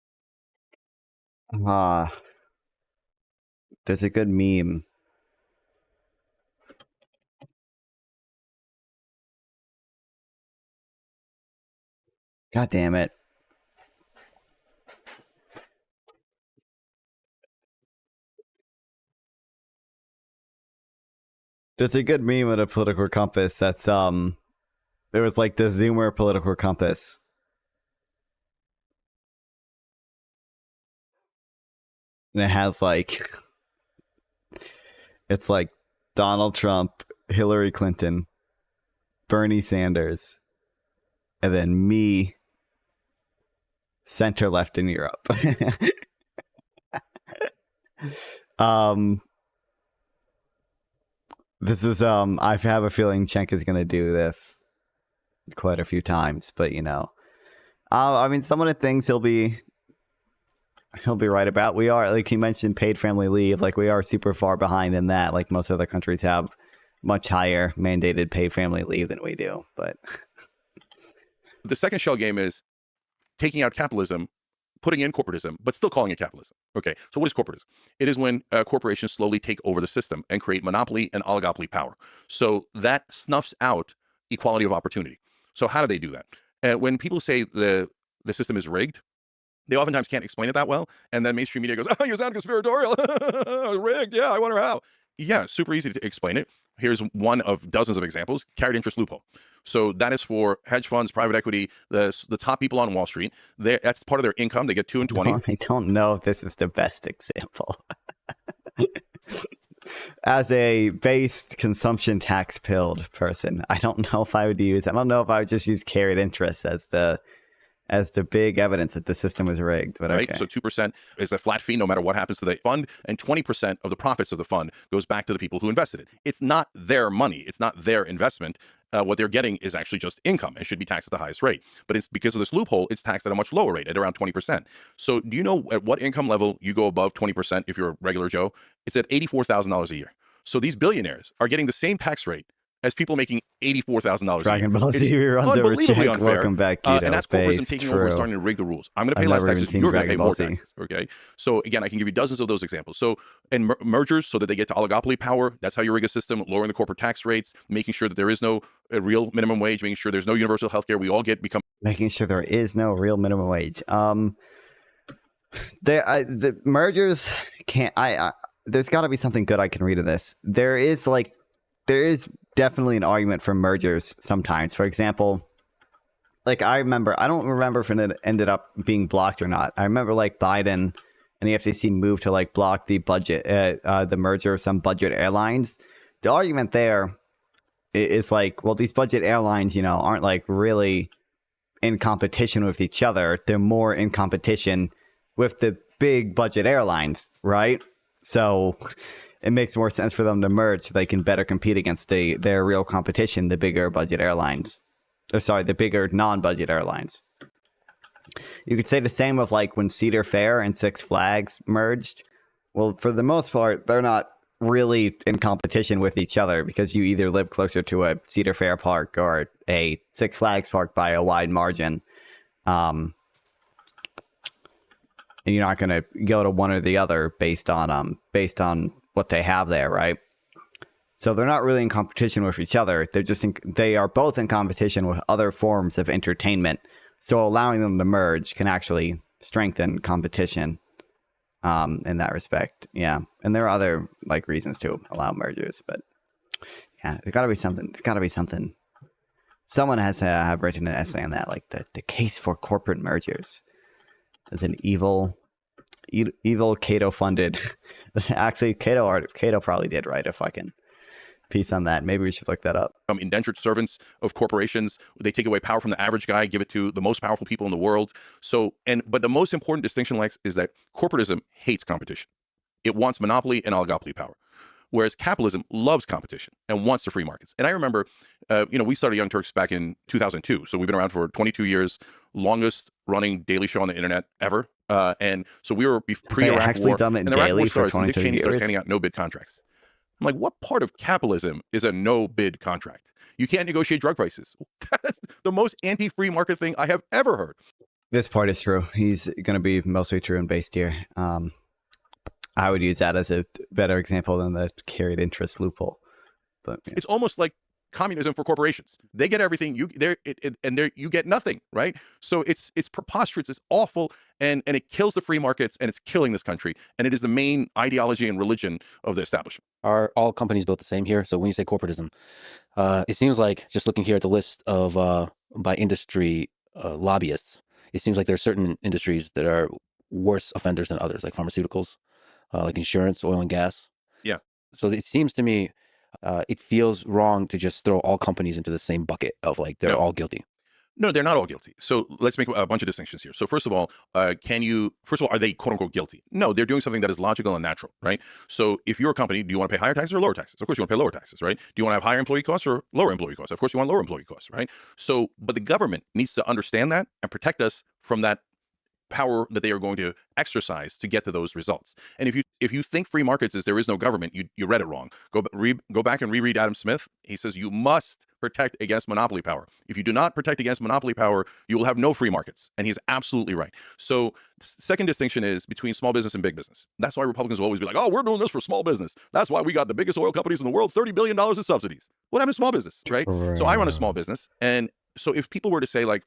there's a good meme. God damn it. There's a good meme of a political compass that's there was like the Zoomer political compass. And it has like it's like Donald Trump, Hillary Clinton, Bernie Sanders, and then me, center left in Europe. This is I have a feeling Cenk is gonna do this quite a few times, but you know, I mean, some of the things he'll be right about. We are, like he mentioned, paid family leave. Like, we are super far behind in that. Like, most other countries have much higher mandated paid family leave than we do. But the second shell game is taking out capitalism, putting in corporatism, but still calling it capitalism. Okay, so what is corporatism? It is when corporations slowly take over the system and create monopoly and oligopoly power. So that snuffs out equality of opportunity. So how do they do that? When people say the system is rigged, they oftentimes can't explain it that well. And then mainstream media goes, oh, you sound conspiratorial. Rigged, yeah, I wonder how. Yeah, super easy to explain it. Here's one of dozens of examples. Carried interest loophole. So that is for hedge funds, private equity, the top people on Wall Street. That's part of their income. They get 2 and 20. I don't know if this is the best example. As a based consumption tax pilled person, I don't know if I would use. I don't know if I would just use carried interest as the big evidence that the system was rigged. But right, okay. So 2% is a flat fee no matter what happens to the fund, and 20% of the profits of the fund goes back to the people who invested it. It's not their money. It's not their investment. What they're getting is actually just income and should be taxed at the highest rate. But it's because of this loophole, it's taxed at a much lower rate, at around 20%. So do you know at what income level you go above 20% if you're a regular Joe? It's at $84,000 a year. So these billionaires are getting the same tax rate as people making $84,000 Dragon Ball Z reruns over Cenk. Welcome back, Keto. And that's corporatism taking over and starting to rig the rules. I'm going to pay less taxes. You're going to pay more taxes. Okay. So again, I can give you dozens of those examples. So, and mergers so that they get to oligopoly power. That's how you rig a system, lowering the corporate tax rates, making sure that there is no real minimum wage, making sure there's no universal health care. We all making sure there is no real minimum wage. The mergers can't. There's got to be something good I can read of this. There is definitely an argument for mergers sometimes. For example, like I don't remember if it ended up being blocked or not. I remember like Biden and the FCC moved to like block the the merger of some budget airlines. The argument there is like, well, these budget airlines, aren't like really in competition with each other. They're more in competition with the big budget airlines, right? So it makes more sense for them to merge so they can better compete against their real competition, the bigger budget airlines. The bigger non-budget airlines. You could say the same of like when Cedar Fair and Six Flags merged. Well, for the most part, they're not really in competition with each other because you either live closer to a Cedar Fair park or a Six Flags park by a wide margin. And you're not going to go to one or the other based on what they have there, right? So they're not really in competition with each other. They are both in competition with other forms of entertainment. So allowing them to merge can actually strengthen competition in that respect. Yeah, and there are other like reasons to allow mergers, but yeah, there's got to be something. There's got to be something. Someone has to have written an essay on that, like the case for corporate mergers. It's an evil Cato funded. Actually, Cato probably did write a fucking piece on that. Maybe we should look that up. Indentured servants of corporations. They take away power from the average guy, give it to the most powerful people in the world. But the most important distinction, Lex, is that corporatism hates competition. It wants monopoly and oligopoly power. Whereas capitalism loves competition and wants the free markets. And I remember, we started Young Turks back in 2002. So we've been around for 22 years, longest running daily show on the internet ever. And so we were pre-Iraq War. Done it and the Iraq War daily starts, for and Dick 22 Cheney starts years? handing out no-bid contracts. I'm like, what part of capitalism is a no-bid contract? You can't negotiate drug prices. That's the most anti-free market thing I have ever heard. This part is true. He's going to be mostly true and based here. I would use that as a better example than the carried interest loophole. But yeah. It's almost like communism for corporations. They get everything, you get nothing, right? So it's preposterous, it's awful, and it kills the free markets, and it's killing this country. And it is the main ideology and religion of the establishment. Are all companies built the same here? So when you say corporatism, it seems like, just looking here at the list of by industry lobbyists, it seems like there are certain industries that are worse offenders than others, like pharmaceuticals, like insurance, oil and gas. Yeah. So it seems to me, it feels wrong to just throw all companies into the same bucket of like, they're all guilty. No, they're not all guilty. So let's make a bunch of distinctions here. So first of all, are they quote unquote guilty? No, they're doing something that is logical and natural, right? So if you're a company, do you want to pay higher taxes or lower taxes? Of course you want to pay lower taxes, right? Do you want to have higher employee costs or lower employee costs? Of course you want lower employee costs, right? So, but the government needs to understand that and protect us from that power that they are going to exercise to get to those results. And if you think free markets is there is no government, you read it wrong. Go back and reread Adam Smith. He says you must protect against monopoly power. If you do not protect against monopoly power, you will have no free markets. And he's absolutely right. So second distinction is between small business and big business. That's why Republicans will always be like, oh, we're doing this for small business. That's why we got the biggest oil companies in the world, $30 billion in subsidies. What happened to small business, right? So I run a small business. And so if people were to say like,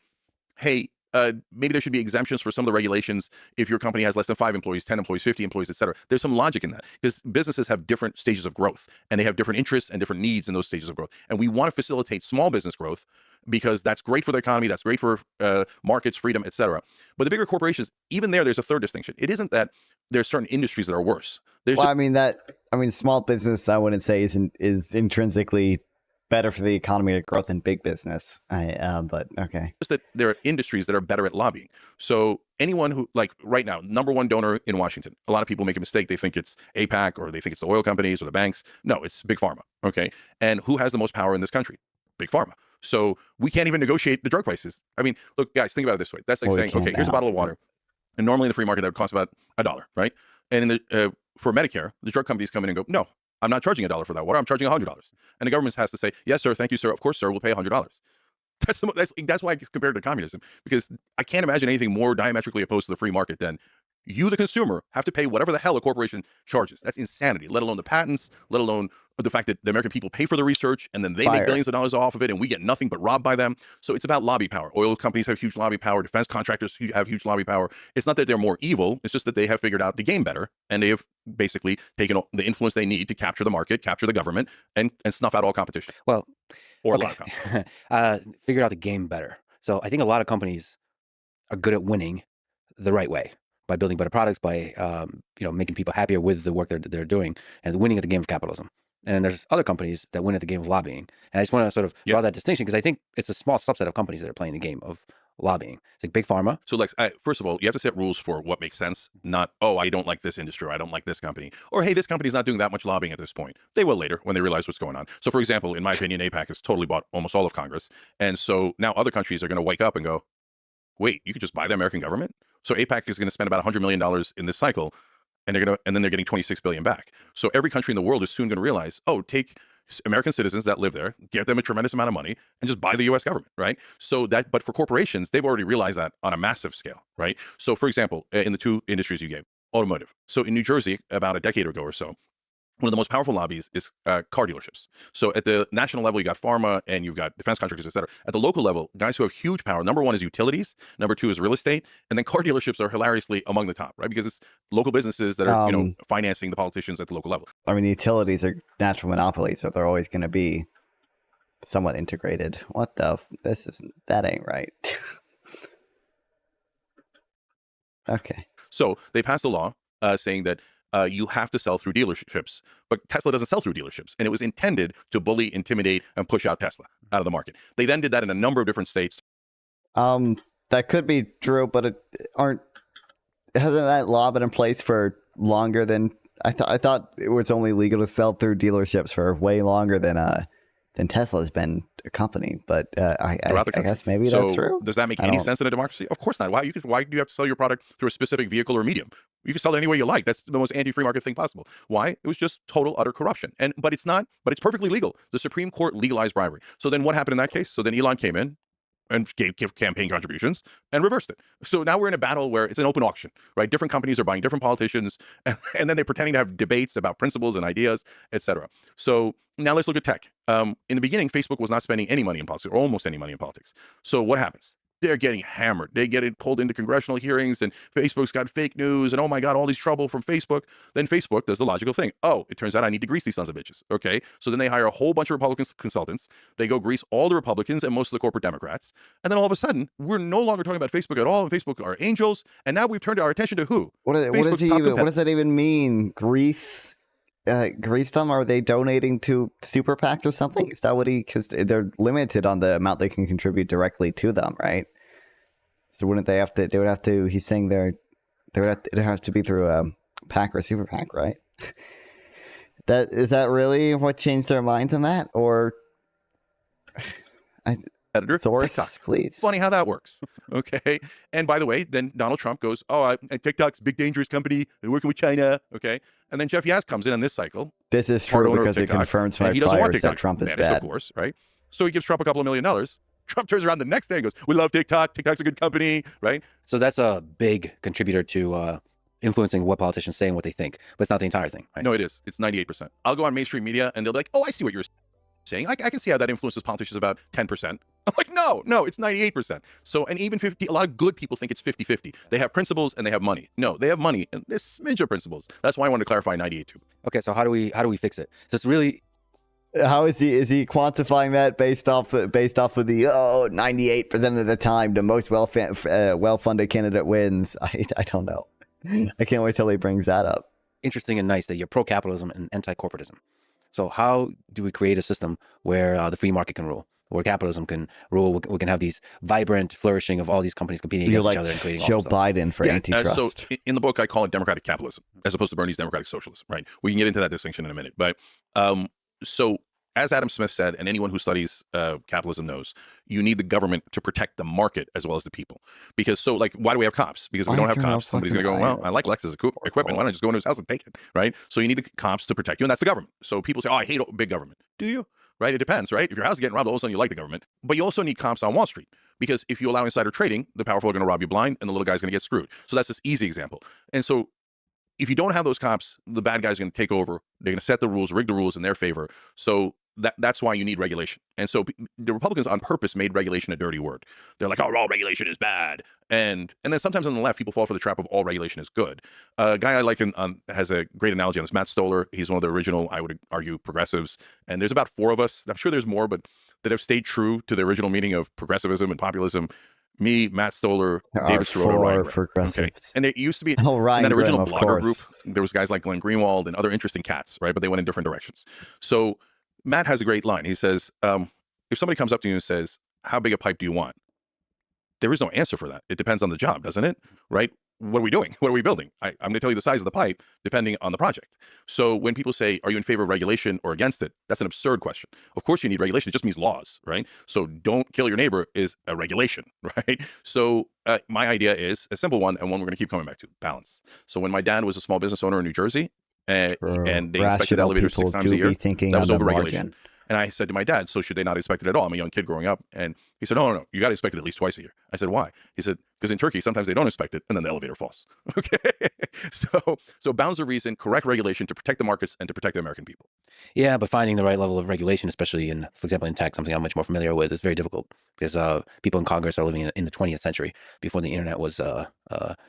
hey, maybe there should be exemptions for some of the regulations if your company has less than 5 employees, 10 employees, 50 employees, et cetera. There's some logic in that because businesses have different stages of growth and they have different interests and different needs in those stages of growth. And we want to facilitate small business growth because that's great for the economy, that's great for markets, freedom, et cetera. But the bigger corporations, even there's a third distinction. It isn't that there's certain industries that are worse. Small business, I wouldn't say is intrinsically better for the economy or growth in big business. But okay. Just that there are industries that are better at lobbying. So anyone who, like right now, number one donor in Washington, a lot of people make a mistake. They think it's AIPAC or they think it's the oil companies or the banks. No, it's Big Pharma. Okay. And who has the most power in this country? Big Pharma. So we can't even negotiate the drug prices. I mean, look, guys, think about it this way. That's like saying, okay, here's a bottle of water. And normally in the free market, that would cost about $1, right? And in the for Medicare, the drug companies come in and go, no, I'm not charging $1 for that water. I'm charging $100. And the government has to say, yes, sir. Thank you, sir. Of course, sir. We'll pay $100. That's why I compare it to communism, because I can't imagine anything more diametrically opposed to the free market than you, the consumer, have to pay whatever the hell a corporation charges. That's insanity, let alone the patents, let alone the fact that the American people pay for the research and then they make billions of dollars off of it and we get nothing but robbed by them. So it's about lobby power. Oil companies have huge lobby power. Defense contractors have huge lobby power. It's not that they're more evil. It's just that they have figured out the game better and they have basically taken the influence they need to capture the market, capture the government, and snuff out all competition. Well, or a lot of competition. Figured out the game better. So I think a lot of companies are good at winning the right way by building better products, by making people happier with the work they're doing, and winning at the game of capitalism. And there's other companies that win at the game of lobbying. And I just want to sort of draw that distinction because I think it's a small subset of companies that are playing the game of lobbying. It's like Big Pharma. So Lex, first of all, you have to set rules for what makes sense, not, oh, I don't like this industry, or I don't like this company, or hey, this company's not doing that much lobbying at this point. They will later when they realize what's going on. So for example, in my opinion, AIPAC has totally bought almost all of Congress. And so now other countries are going to wake up and go, wait, you could just buy the American government? So AIPAC is going to spend about $100 million in this cycle, and then they're getting $26 billion back. So every country in the world is soon going to realize, oh, take American citizens that live there, give them a tremendous amount of money, and just buy the U.S. government, right? But for corporations, they've already realized that on a massive scale, right? So for example, in the two industries you gave, automotive. So in New Jersey, about a decade ago or so, one of the most powerful lobbies is car dealerships. So at the national level, you got pharma and you've got defense contractors, et cetera. At the local level, guys who have huge power, number one is utilities, number two is real estate, and then car dealerships are hilariously among the top, right? Because it's local businesses that are financing the politicians at the local level. I mean, utilities are natural monopolies, so they're always going to be somewhat integrated. What the? That ain't right. Okay. So they passed a law saying that you have to sell through dealerships. But Tesla doesn't sell through dealerships. And it was intended to bully, intimidate, and push out Tesla out of the market. They then did that in a number of different states. That could be true, but hasn't that law been in place for longer than I thought it was only legal to sell through dealerships for way longer than Tesla's been a company, but I guess maybe that's true. Does that make any sense in a democracy? Of course not. Why do you have to sell your product through a specific vehicle or medium? You can sell it any way you like. That's the most anti-free market thing possible. Why? It was just total, utter corruption. But it's not. But it's perfectly legal. The Supreme Court legalized bribery. So then what happened in that case? So then Elon came in and gave campaign contributions and reversed it. So now we're in a battle where it's an open auction, right? Different companies are buying different politicians, and then they're pretending to have debates about principles and ideas, etc. So now let's look at tech. In the beginning, Facebook was not spending any money in politics, or almost any money in politics. So what happens? They're getting hammered. They get pulled into congressional hearings, and Facebook's got fake news, and oh my God, all these trouble from Facebook. Then Facebook does the logical thing. Oh, it turns out I need to grease these sons of bitches. Okay. So then they hire a whole bunch of Republican consultants. They go grease all the Republicans and most of the corporate Democrats. And then all of a sudden, we're no longer talking about Facebook at all. And Facebook are angels. And now we've turned our attention to who? What does that even mean? Grease them? Are they donating to super PAC or something? Is that what because they're limited on the amount they can contribute directly to them, right? So wouldn't they would have to, he's saying it would have to be through a PAC or super PAC, right? Is that really what changed their minds on that? Or editor source, TikTok. Please. Funny how that works. Okay. And by the way, then Donald Trump goes, TikTok's a big dangerous company. They're working with China. Okay. And then Jeff Yazd comes in on this cycle. This is true because it confirms my priors that Trump is bad. Of course, right? So he gives Trump a couple of $1 million. Trump turns around the next day and goes, we love TikTok. TikTok's a good company, right? So that's a big contributor to influencing what politicians say and what they think. But it's not the entire thing, right? No, it is. It's 98%. I'll go on mainstream media and they'll be like, oh, I see what you're saying. I can see how that influences politicians about 10%. I'm like, no, it's 98%. So, and even 50, a lot of good people think it's 50-50. They have principles and they have money. No, they have money and there's smidge of principles. That's why I wanted to clarify 98 too. Okay, so how do we fix it? So it's really... How is he quantifying that based off of the 98% of the time the most well-funded candidate wins? I don't know. I can't wait till he brings that up. Interesting and nice that you're pro-capitalism and anti-corporatism. So how do we create a system where the free market can rule, where capitalism can rule? We can have these vibrant flourishing of all these companies competing against each other and creating Joe Biden for antitrust. So in the book, I call it democratic capitalism as opposed to Bernie's democratic socialism, right? We can get into that distinction in a minute. But so as Adam Smith said, and anyone who studies capitalism knows, you need the government to protect the market as well as the people. Because why do we have cops? Because if we don't have cops, somebody's going to go, well, I like Lex's equipment. Why don't I just go into his house and take it, right? So you need the cops to protect you, and that's the government. So people say, oh, I hate big government. Do you? Right? It depends, right? If your house is getting robbed, all of a sudden you like the government. But you also need cops on Wall Street. Because if you allow insider trading, the powerful are going to rob you blind, and the little guy's going to get screwed. So that's this easy example. And so if you don't have those cops, the bad guys are going to take over. They're going to set the rules, rig the rules in their favor. So that's why you need regulation. And so the Republicans on purpose made regulation a dirty word. They're like, oh, all regulation is bad. And then sometimes on the left, people fall for the trap of all regulation is good. A guy I like has a great analogy on this, Matt Stoller. He's one of the original, I would argue, progressives. And there's about 4 of us, I'm sure there's more, but that have stayed true to the original meaning of progressivism and populism. Me, Matt Stoller, David Sirota, Ryan Progressives. Okay. And it used to be in that original blogger group, there was guys like Glenn Greenwald and other interesting cats, right? But they went in different directions. So Matt has a great line. He says, if somebody comes up to you and says, how big a pipe do you want? There is no answer for that. It depends on the job, doesn't it? Right? What are we doing? What are we building? I'm going to tell you the size of the pipe depending on the project. So when people say, are you in favor of regulation or against it? That's an absurd question. Of course you need regulation. It just means laws, right? So don't kill your neighbor is a regulation, right? So my idea is a simple one and one we're going to keep coming back to, balance. So when my dad was a small business owner in New Jersey, and they inspected elevators 6 times a year, that was overregulation. And I said to my dad, so should they not inspect it at all? I'm a young kid growing up. And he said, no, you got to inspect it at least twice a year. I said, why? He said, because in Turkey, sometimes they don't inspect it and then the elevator falls. Okay. So bounds of reason, correct regulation to protect the markets and to protect the American people. Yeah, but finding the right level of regulation, especially for example, in tech, something I'm much more familiar with, is very difficult because people in Congress are living in the 20th century before the internet was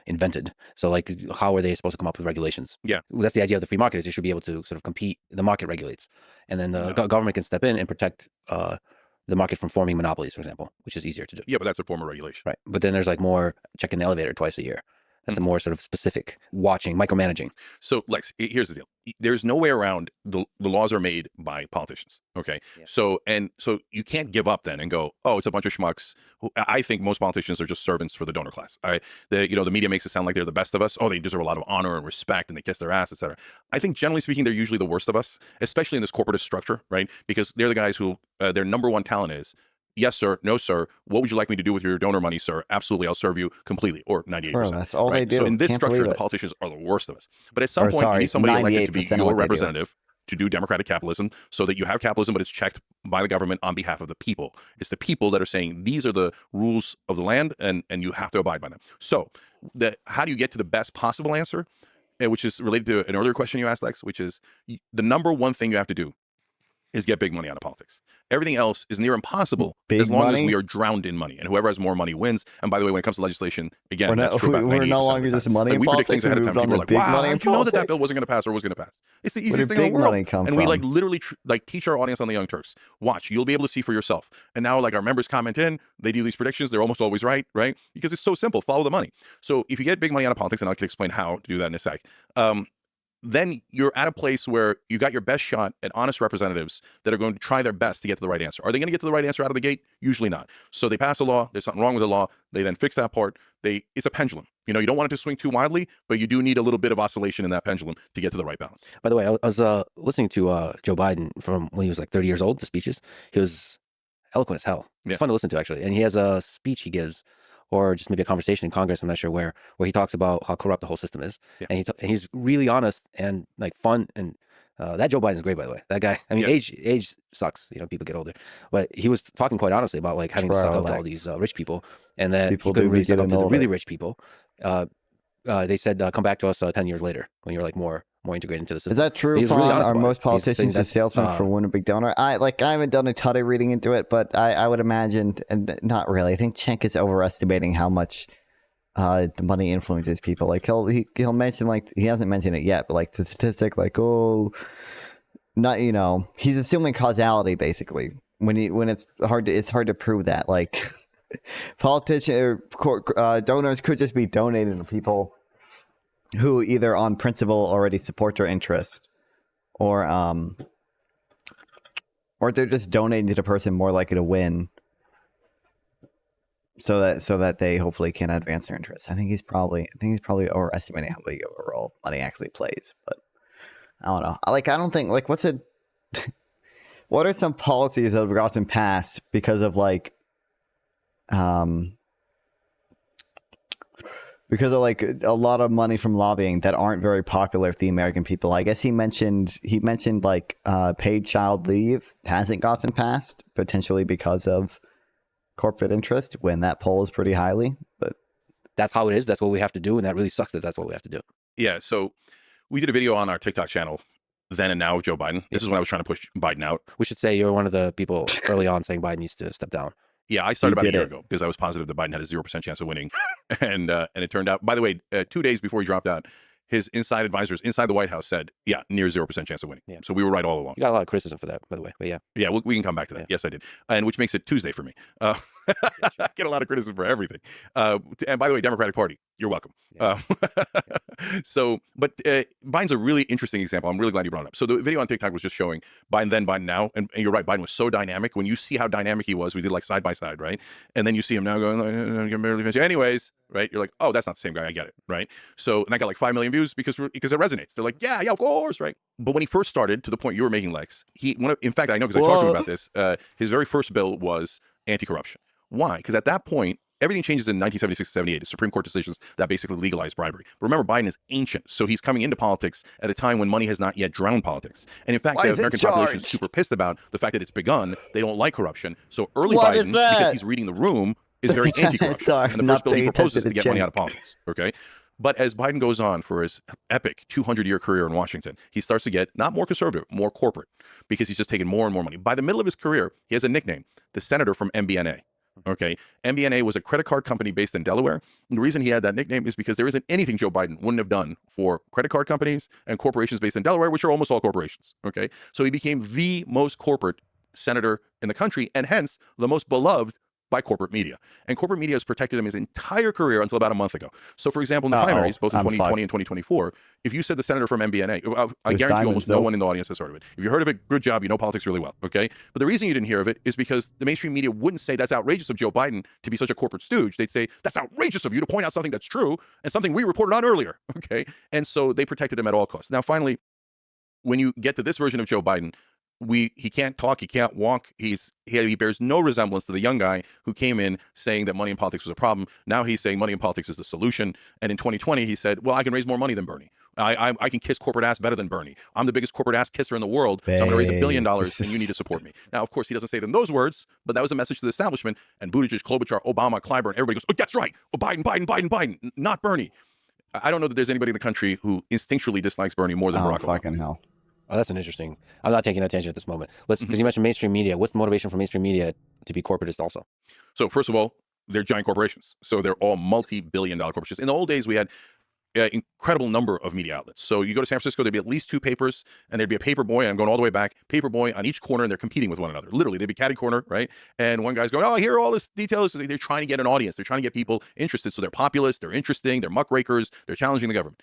invented. So how are they supposed to come up with regulations? Yeah. That's the idea of the free market, is you should be able to sort of compete. The market regulates. And then the government can step in and protect the market from forming monopolies, for example, which is easier to do. Yeah, but that's a form of regulation. Right. But then there's more checking the elevator twice a year. That's a more sort of specific watching, micromanaging. So, Lex, here's the deal. There's no way around the laws are made by politicians. Okay. Yeah. So you can't give up then and go, oh, it's a bunch of schmucks. I think most politicians are just servants for the donor class. The media makes it sound like they're the best of us. Oh, they deserve a lot of honor and respect and they kiss their ass, etc. I think generally speaking, they're usually the worst of us, especially in this corporatist structure, right? Because they're the guys who their number one talent is, yes, sir. No, sir. What would you like me to do with your donor money, sir? Absolutely. I'll serve you completely, or 98%. Bro, that's all they do. So in this Can't structure, believe the it. politicians are the worst of us. But at some point, you need somebody elected to be your representative to do democratic capitalism, so that you have capitalism, but it's checked by the government on behalf of the people. It's the people that are saying, these are the rules of the land, and you have to abide by them. So how do you get to the best possible answer, which is related to an earlier question you asked, Lex, which is the number one thing you have to do is get big money out of politics. Everything else is near impossible as long as we are drowned in money, and whoever has more money wins. And by the way, when it comes to legislation, again, that's true about 98% we're no longer just money in we predict politics. things ahead of time. People are like, wow, how did you know that bill wasn't going to pass or was going to pass? It's the easiest thing in the world. And we literally teach our audience on the Young Turks. Watch, you'll be able to see for yourself. And now our members comment in, they do these predictions. They're almost always right? Because it's so simple. Follow the money. So if you get big money out of politics, and I can explain how to do that in a sec, then you're at a place where you got your best shot at honest representatives that are going to try their best to get to the right answer. Are they going to get to the right answer out of the gate? Usually not. So they pass a law. There's something wrong with the law. They then fix that part. It's a pendulum. You don't want it to swing too wildly, but you do need a little bit of oscillation in that pendulum to get to the right balance. By the way, I was listening to Joe Biden from when he was 30 years old, the speeches. He was eloquent as hell. It's fun to listen to, actually. And he has a speech he gives, or just maybe a conversation in Congress, I'm not sure where he talks about how corrupt the whole system is. Yeah. And he's really honest and fun. And that Joe Biden's great, by the way. That guy, I mean, age sucks. People get older. But he was talking quite honestly about having to suck up to all these rich people, and that people he couldn't really suck up to the really rich people. They said, come back to us 10 years later when you're more integrated into the system. Is that true? Really are most politicians a salesman for one big donor? I haven't done a ton of reading into it, but I would imagine, and not really. I think Cenk is overestimating how much the money influences people. He'll mention he hasn't mentioned it yet, but the statistic he's assuming causality basically when it's hard to prove that politicians or donors could just be donating to people who either on principle already support their interest, or they're just donating to the person more likely to win, so that they hopefully can advance their interests. I think he's probably overestimating how big of a role money actually plays. But I don't know. I don't think what are some policies that have gotten passed because of a lot of money from lobbying that aren't very popular with the American people? I guess he mentioned paid child leave hasn't gotten passed, potentially because of corporate interest, when that poll is pretty highly. But that's how it is. That's what we have to do, and that really sucks that that's what we have to do. Yeah. So we did a video on our TikTok channel, Then and Now, with Joe Biden. This is when I was trying to push Biden out. We should say you're one of the people early on saying Biden needs to step down. Yeah, I started about a year ago because I was positive that Biden had a 0% chance of winning. And it turned out, by the way, 2 days before he dropped out, his inside advisors inside the White House said, near 0% chance of winning. Yeah. So we were right all along. You got a lot of criticism for that, by the way. But yeah. Yeah, we can come back to that. Yes, I did. And which makes it Tuesday for me. I get a lot of criticism for everything. And by the way, Democratic Party, you're welcome. Yeah. But Biden's a really interesting example. I'm really glad you brought it up. So the video on TikTok was just showing Biden then, Biden now. And you're right, Biden was so dynamic. When you see how dynamic he was, we did side by side, right? And then you see him now going, anyways, right? You're like, oh, that's not the same guy. I get it, right? So, and I got 5 million views because it resonates. They're like, yeah, of course, right? But when he first started, to the point you were making, Lex, in fact, I know because I talked to him about this, his very first bill was anti-corruption. Why? Because at that point, everything changes in 1976 to 78. The Supreme Court decisions that basically legalized bribery. But remember, Biden is ancient. So he's coming into politics at a time when money has not yet drowned politics. And in fact, the American population is super pissed about the fact that it's begun. They don't like corruption. So early Biden, because he's reading the room, is very anti-corruption. And the first bill he proposes is to get money out of politics. Okay? But as Biden goes on for his epic 200-year career in Washington, he starts to get not more conservative, more corporate, because he's just taking more and more money. By the middle of his career, he has a nickname, the senator from MBNA. Okay, MBNA was a credit card company based in Delaware. And the reason he had that nickname is because there isn't anything Joe Biden wouldn't have done for credit card companies and corporations based in Delaware, which are almost all corporations. Okay, so he became the most corporate senator in the country, and hence the most beloved by corporate media. And corporate media has protected him his entire career until about a month ago. So, for example, in the primaries, both in 2020 and 2024, if you said the senator from MBNA, I guarantee you almost no one in the audience has heard of it. If you heard of it, good job. You know politics really well, okay? But the reason you didn't hear of it is because the mainstream media wouldn't say that's outrageous of Joe Biden to be such a corporate stooge. They'd say, that's outrageous of you to point out something that's true and something we reported on earlier, okay? And so they protected him at all costs. Now, finally, when you get to this version of Joe Biden, he can't talk, he can't walk. He bears no resemblance to the young guy who came in saying that money in politics was a problem. Now he's saying money in politics is the solution. And in 2020, he said, well, I can raise more money than Bernie. I can kiss corporate ass better than Bernie. I'm the biggest corporate ass kisser in the world. So I'm going to raise $1 billion and you need to support me. Now, of course, he doesn't say it in those words, but that was a message to the establishment. And Buttigieg, Klobuchar, Obama, Clyburn, everybody goes, oh, that's right. Oh, Biden, not Bernie. I don't know that there's anybody in the country who instinctually dislikes Bernie more than Barack Obama. Fucking hell. Oh, that's an interesting. I'm not taking attention at this moment. Because you mentioned mainstream media. What's the motivation for mainstream media to be corporatist also? So first of all, they're giant corporations. So they're all multi-billion-dollar corporations. In the old days, we had an incredible number of media outlets. So you go to San Francisco, there'd be at least 2 papers, and there'd be a paper boy, and I'm going all the way back, paper boy on each corner, and they're competing with one another. Literally, they'd be catty corner, right? And one guy's going, oh, here are all this details. So they're trying to get an audience. They're trying to get people interested. So they're populist, they're interesting, they're muckrakers, they're challenging the government.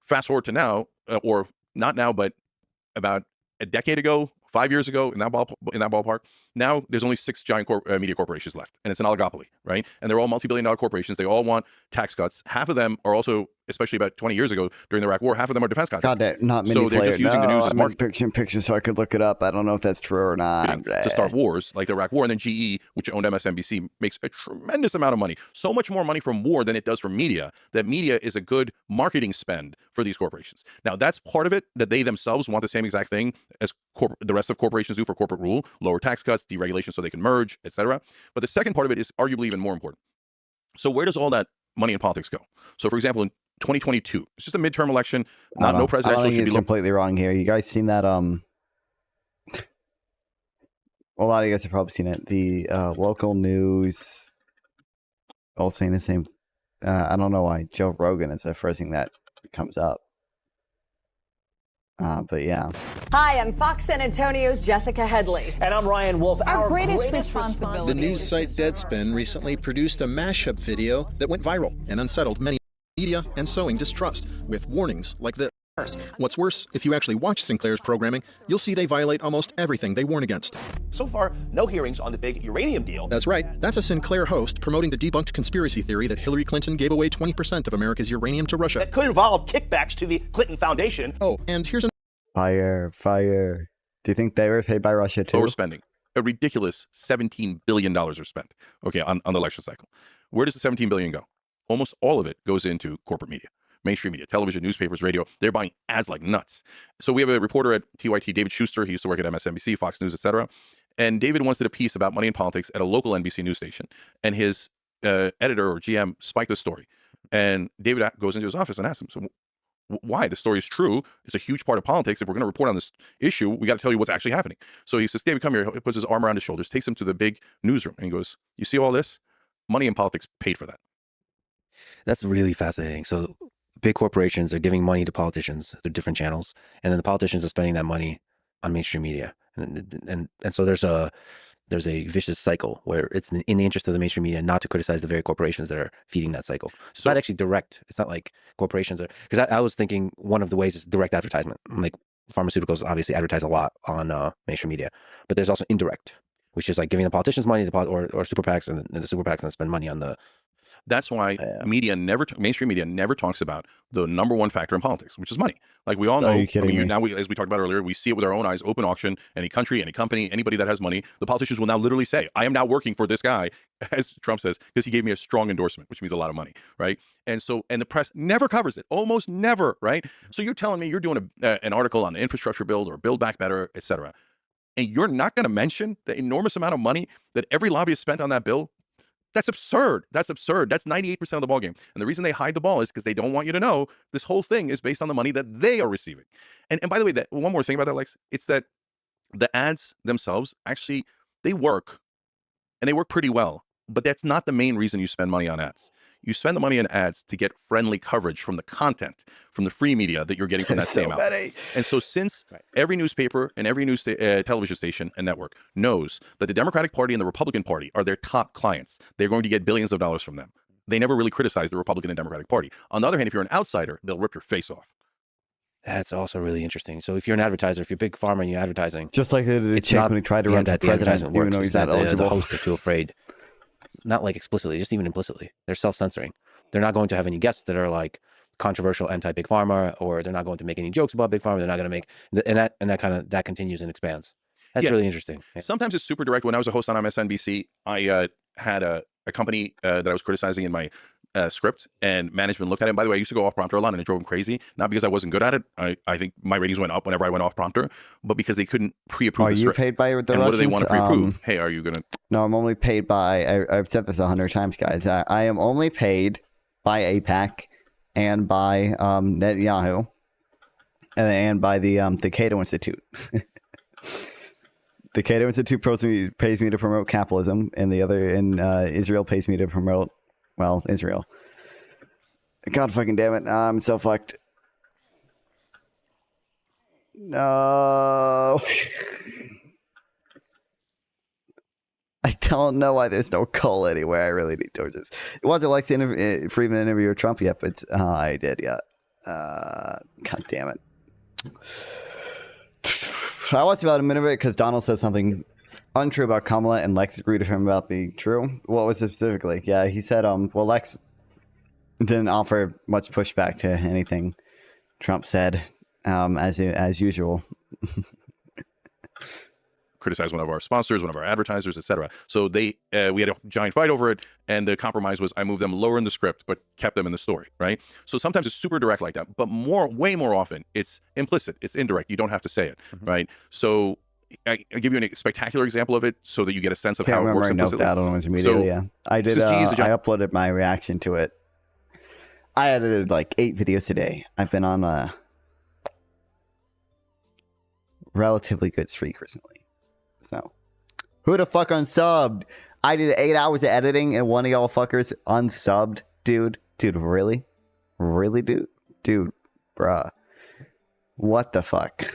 Fast forward to now, or not now, but about a decade ago, 5 years ago, in that ballpark, now there's only 6 giant media corporations left, and it's an oligopoly, right? And they're all multi-billion-dollar corporations. They all want tax cuts. Half of them are also, especially about 20 years ago during the Iraq War, half of them are defense contractors. God, not many so they're just using the news as marketing picture so I could look it up. I don't know if that's true or not. To start wars like the Iraq War, and then GE, which owned MSNBC, makes a tremendous amount of money. So much more money from war than it does from media. That media is a good marketing spend for these corporations. Now, that's part of it, that they themselves want the same exact thing as the rest of corporations do for corporate rule: lower tax cuts, deregulation so they can merge, etc. But the second part of it is arguably even more important. So where does all that money in politics go? So, for example, in 2022, it's just a midterm election, no presidential. I think he's completely wrong here. You guys seen that? Well, a lot of you guys have probably seen it. The local news all saying the same. I don't know why Joe Rogan is the first thing that comes up. But yeah. Hi, I'm Fox San Antonio's Jessica Headley. And I'm Ryan Wolf. Our greatest responsibility. The news site Deadspin recently produced a mashup video that went viral and unsettled many media and sowing distrust with warnings like this. What's worse, if you actually watch Sinclair's programming, you'll see they violate almost everything they warn against. So far, no hearings on the big uranium deal. That's right. That's a Sinclair host promoting the debunked conspiracy theory that Hillary Clinton gave away 20% of America's uranium to Russia. That could involve kickbacks to the Clinton Foundation. Oh, and here's Fire. Do you think they were paid by Russia too? Overspending. A ridiculous $17 billion are spent, okay, on the election cycle. Where does the $17 billion go? Almost all of it goes into corporate media. Mainstream media, television, newspapers, radio. They're buying ads like nuts. So we have a reporter at TYT, David Schuster. He used to work at MSNBC, Fox News, etc. And David once did a piece about money in politics at a local NBC news station. And his editor or GM spiked the story. And David goes into his office and asks him, so why? The story is true. It's a huge part of politics. If we're going to report on this issue, we got to tell you what's actually happening. So he says, David, come here. He puts his arm around his shoulders, takes him to the big newsroom, and he goes, you see all this? Money in politics paid for that. That's really fascinating. So big corporations are giving money to politicians through different channels, and then the politicians are spending that money on mainstream media. And so there's a vicious cycle where it's in the interest of the mainstream media not to criticize the very corporations that are feeding that cycle. It's not actually direct. It's not like corporations are, because I was thinking one of the ways is direct advertisement. Like pharmaceuticals obviously advertise a lot on mainstream media, but there's also indirect, which is like giving the politicians money or super PACs, and the super PACs and spend money on the. That's why mainstream media never talks about the number one factor in politics, which is money. Like we all know, as we talked about earlier, we see it with our own eyes, open auction, any country, any company, anybody that has money, the politicians will now literally say, I am now working for this guy, as Trump says, because he gave me a strong endorsement, which means a lot of money, right? And the press never covers it, almost never, right? So you're telling me you're doing an article on an infrastructure bill or Build Back Better, et cetera, and you're not going to mention the enormous amount of money that every lobbyist spent on that bill? That's absurd. That's 98% of the ballgame. And the reason they hide the ball is because they don't want you to know this whole thing is based on the money that they are receiving. And by the way, one more thing about that, Lex, it's that the ads themselves, actually, they work. And they work pretty well. But that's not the main reason you spend money on ads. You spend the money in ads to get friendly coverage from the content, from the free media that you're getting from that same outlet. And so since every newspaper and every news television station and network knows that the Democratic Party and the Republican Party are their top clients, they're going to get billions of dollars from them. They never really criticize the Republican and Democratic Party. On the other hand, if you're an outsider, they'll rip your face off. That's also really interesting. So if you're an advertiser, if you're a big pharma and you're advertising, just like the chick when he tried to run for president, even though he's not eligible. The hosts are too afraid. Not like explicitly, just even implicitly. They're self-censoring. They're not going to have any guests that are like controversial anti-big pharma, or they're not going to make any jokes about big pharma. They're not going to make, and that continues and expands. That's really interesting. Yeah. Sometimes it's super direct. When I was a host on MSNBC, I had a company that I was criticizing in my script, and management looked at it. And by the way, I used to go off prompter a lot, and it drove them crazy. Not because I wasn't good at it. I think my ratings went up whenever I went off prompter, but because they couldn't pre-approve the script. Are you paid by the and Russians? What do they want to pre-approve? Hey, are you going to... No, I'm only paid by... I've said this 100 times, guys. I am only paid by AIPAC and by Netanyahu and by the Cato Institute. The Cato Institute pays me to promote capitalism, and the other in Israel pays me to promote, well, Israel. God fucking damn it. I'm so fucked. No. I don't know why there's no coal anywhere. I really need torches. You want to Lex Fridman interview with Trump? Yep, it's I did, yeah. God damn it. I watched about a minute of it because Donald said something untrue about Kamala, and Lex agreed with him about being true. What was it specifically? Yeah, he said, well, Lex didn't offer much pushback to anything Trump said, as usual. Criticize one of our sponsors, one of our advertisers, etc. So we had a giant fight over it, and the compromise was I moved them lower in the script but kept them in the story, right? So sometimes it's super direct like that, but way more often it's implicit, it's indirect. You don't have to say it, right? So I'll give you a spectacular example of it so that you get a sense of how it works implicitly. I don't know immediately. So, yeah, I did. I uploaded my reaction to it. I edited like 8 videos today. I've been on a relatively good streak recently. So, who the fuck unsubbed? I did 8 hours of editing and one of y'all fuckers unsubbed, dude. Dude, really? Really, dude? Dude, bruh. What the fuck?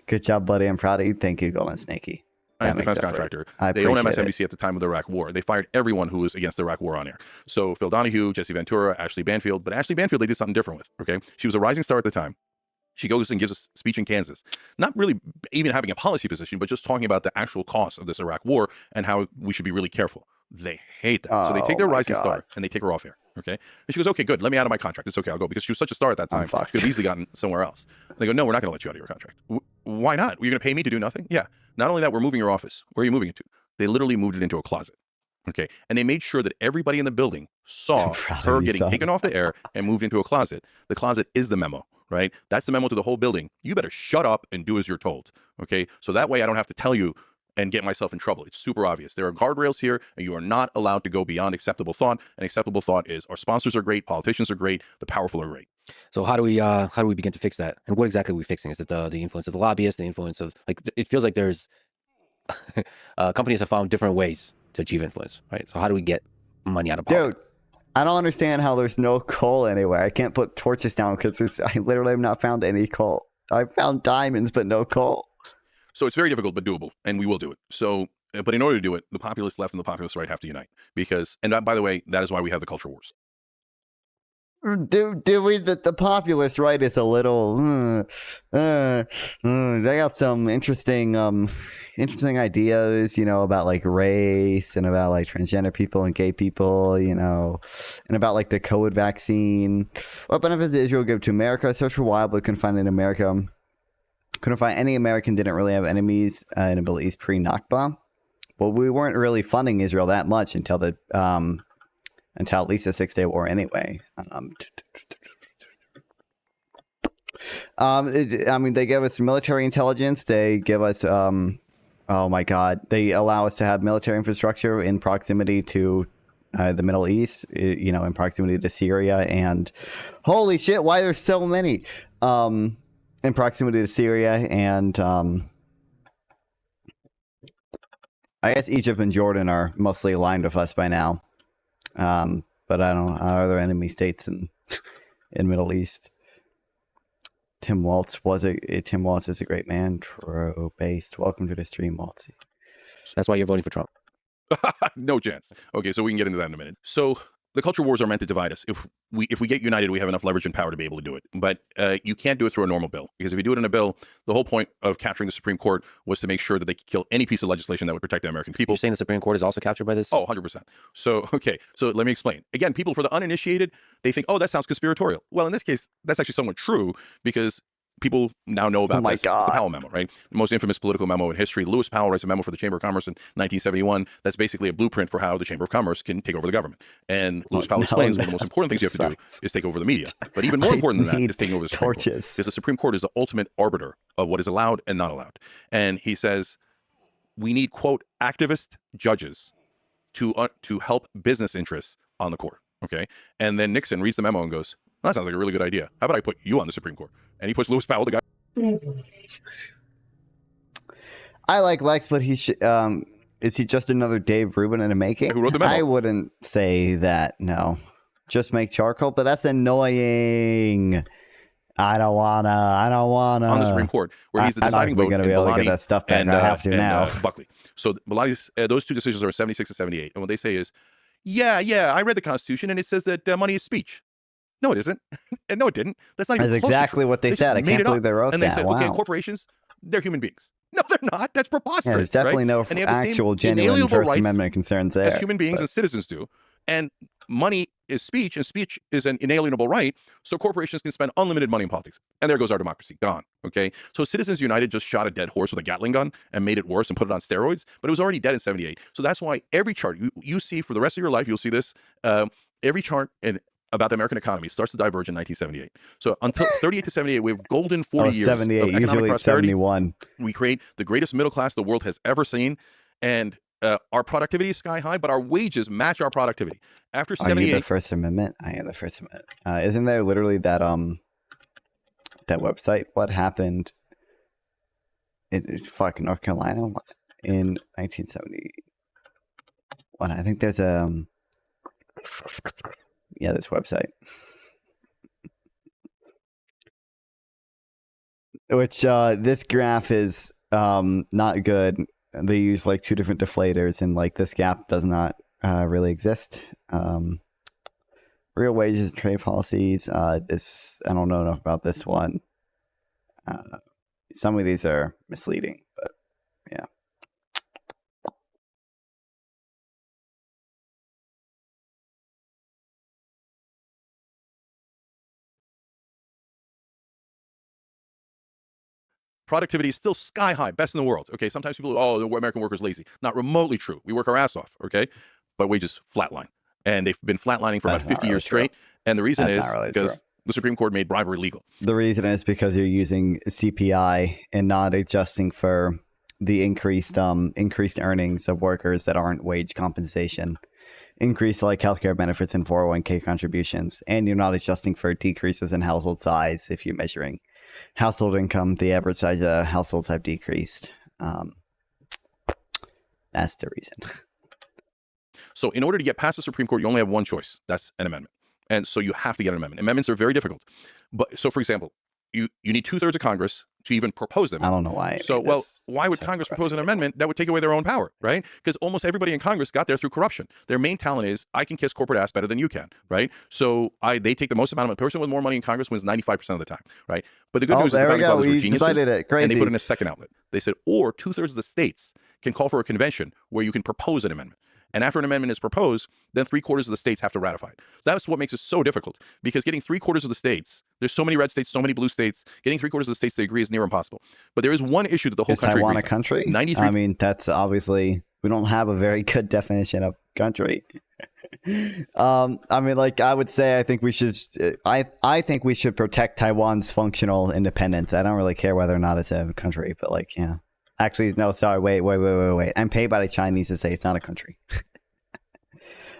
Good job, buddy. I'm proud of you. Thank you, Golden Snakey. I'm a defense contractor. They own MSNBC at the time of the Iraq War. They fired everyone who was against the Iraq War on air. So Phil Donahue, Jesse Ventura, Ashley Banfield. But Ashley Banfield, they did something different with, okay? She was a rising star at the time. She goes and gives a speech in Kansas, not really even having a policy position, but just talking about the actual cost of this Iraq war and how we should be really careful. They hate that. So they take their rising star and they take her off air. Okay. And she goes, okay, good. Let me out of my contract. It's okay. I'll go. Because she was such a star at that time. She could have easily gotten somewhere else. And they go, no, we're not going to let you out of your contract. Why not? You're going to pay me to do nothing? Yeah. Not only that, we're moving your office. Where are you moving it to? They literally moved it into a closet. Okay. And they made sure that everybody in the building saw her getting taken off the air and moved into a closet. The closet is the memo, right? That's the memo to the whole building. You better shut up and do as you're told. Okay. So that way I don't have to tell you and get myself in trouble. It's super obvious. There are guardrails here, and you are not allowed to go beyond acceptable thought. And acceptable thought is our sponsors are great, politicians are great, the powerful are great. So how do we begin to fix that? And what exactly are we fixing? Is it the influence of the lobbyists, the influence of, like, it feels like there's companies have found different ways to achieve influence, right? So how do we get money out of politics? Dude, I don't understand how there's no coal anywhere. I can't put torches down because I literally have not found any coal. I found diamonds, but no coal. So it's very difficult, but doable, and we will do it. So, but in order to do it, the populist left and the populist right have to unite. Because, and by the way, that is why we have the culture wars. The populist right is a little. They got some interesting ideas, about like race and about like transgender people and gay people, and about like the COVID vaccine. What benefits did Israel give to America? Searched for a while, but couldn't find it in America. Couldn't find any American didn't really have enemies in the Middle East pre-Nakba. Well, we weren't really funding Israel that much until at least the 6-Day War anyway. They give us military intelligence. They give us, oh my God, they allow us to have military infrastructure in proximity to the Middle East, in proximity to Syria. And holy shit, why there's so many? In proximity to Syria and I guess Egypt and Jordan are mostly aligned with us by now. but I don't know. Are there enemy states in Middle East? Tim Waltz Tim Waltz is a great man. True based. Welcome to the stream, Waltz. That's why you're voting for Trump. No chance. Okay, so we can get into that in a minute. So the culture wars are meant to divide us. If we get united, we have enough leverage and power to be able to do it. But you can't do it through a normal bill, because if you do it in a bill, the whole point of capturing the Supreme Court was to make sure that they could kill any piece of legislation that would protect the American people. You're saying the Supreme Court is also captured by this? Oh, 100%. So, okay, so let me explain. Again, people, for the uninitiated, they think, oh, that sounds conspiratorial. Well, in this case, that's actually somewhat true, because people now know about this. It's the Powell memo, right? The most infamous political memo in history. Lewis Powell writes a memo for the Chamber of Commerce in 1971. That's basically a blueprint for how the Chamber of Commerce can take over the government. And Lewis Powell explains one of the most important things you have to do is take over the media. But even more important than that is taking over the Supreme Court. Because the Supreme Court is the ultimate arbiter of what is allowed and not allowed. And he says, we need, quote, activist judges to help business interests on the court. Okay. And then Nixon reads the memo and goes, well, that sounds like a really good idea. How about I put you on the Supreme Court? And he puts Lewis Powell, the guy. I like Lex, but is he just another Dave Rubin in the making? Who wrote the memo? I wouldn't say that, no. Just make charcoal, but that's annoying. I don't wanna. On the Supreme Court, where he's the deciding vote. We're going to be able to get that stuff back. I have to now. Buckley. So Bellatti's, those two decisions are 76 to 78. And what they say is, yeah, I read the Constitution, and it says that money is speech. No, it isn't. And no, it didn't. That's not even That's exactly what they said. I can't believe they wrote that. And they said, wow. okay, corporations, they're human beings. No, they're not. That's preposterous. Yeah, there's definitely no actual genuine First Amendment concerns there. As human beings and citizens do. And money is speech, and speech is an inalienable right. So corporations can spend unlimited money in politics. And there goes our democracy. Gone. Okay. So Citizens United just shot a dead horse with a Gatling gun and made it worse and put it on steroids. But it was already dead in 78. So that's why every chart you see for the rest of your life, you'll see this. Every chart about the American economy starts to diverge in 1978. So until 38 to 78, we have golden 40 years 78, of economic usually prosperity. 71. We create the greatest middle class the world has ever seen. And our productivity is sky high, but our wages match our productivity. After 78... Are you the First Amendment? I am the First Amendment. Isn't there literally that that website? What happened in fucking North Carolina in 1970? What I think there's this website, which this graph is not good. They use like two different deflators, and like this gap does not really exist. Real wages, trade policies. This I don't know enough about this one. Some of these are misleading, but yeah. Productivity is still sky high, best in the world. Okay, sometimes people, the American worker's lazy. Not remotely true. We work our ass off. Okay, but wages flatline, and they've been flatlining for about 50 years straight. And the reason is because the Supreme Court made bribery legal. The reason is because you're using CPI and not adjusting for the increased earnings of workers that aren't wage compensation, increased like healthcare benefits and 401k contributions, and you're not adjusting for decreases in household size if you're measuring household income. The average size of households have decreased. That's the reason. So in order to get past the Supreme Court, you only have one choice. That's an amendment. And so you have to get an amendment. Amendments are very difficult. But so, for example, you need 2/3 of Congress to even propose them. I don't know why. So, why would Congress propose an amendment that would take away their own power, right? Because almost everybody in Congress got there through corruption. Their main talent is, I can kiss corporate ass better than you can, right? So they take the most amount of the person with more money in Congress wins 95% of the time, right? But the good news is the founding fathers were geniuses, and they put in a second outlet. They said, or 2/3 of the states can call for a convention where you can propose an amendment. And after an amendment is proposed, then 3/4 of the states have to ratify it. So that's what makes it so difficult, because getting 3/4 of the states, there's so many red states, so many blue states, getting 3/4 of the states to agree is near impossible. But there is one issue that the whole country Taiwan agrees a country? 93. I mean, that's obviously, we don't have a very good definition of country. I mean, like, I would say, I think we should protect Taiwan's functional independence. I don't really care whether or not it's a country, but like, yeah. Actually, no, sorry, wait. I'm paid by the Chinese to say it's not a country.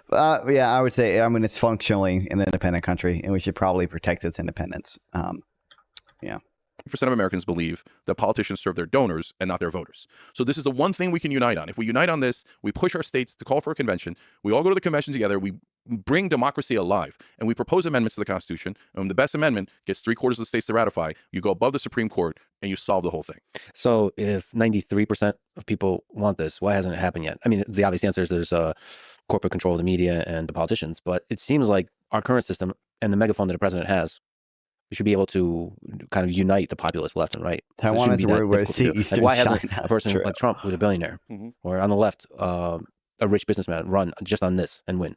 Yeah, I would say, I mean, it's functionally an independent country, and we should probably protect its independence. Yeah. 50% of Americans believe that politicians serve their donors and not their voters. So this is the one thing we can unite on. If we unite on this, we push our states to call for a convention. We all go to the convention together. We bring democracy alive. And we propose amendments to the Constitution, and the best amendment gets 3/4 of the states to ratify. You go above the Supreme Court, and you solve the whole thing. So if 93% of people want this, why hasn't it happened yet? I mean, the obvious answer is there's corporate control of the media and the politicians, but it seems like our current system and the megaphone that the president has, we should be able to kind of unite the populace left and right. Taiwan is a weird way to see Eastern why China. hasn't a person like Trump, who's a billionaire, or on the left, a rich businessman, run just on this and win?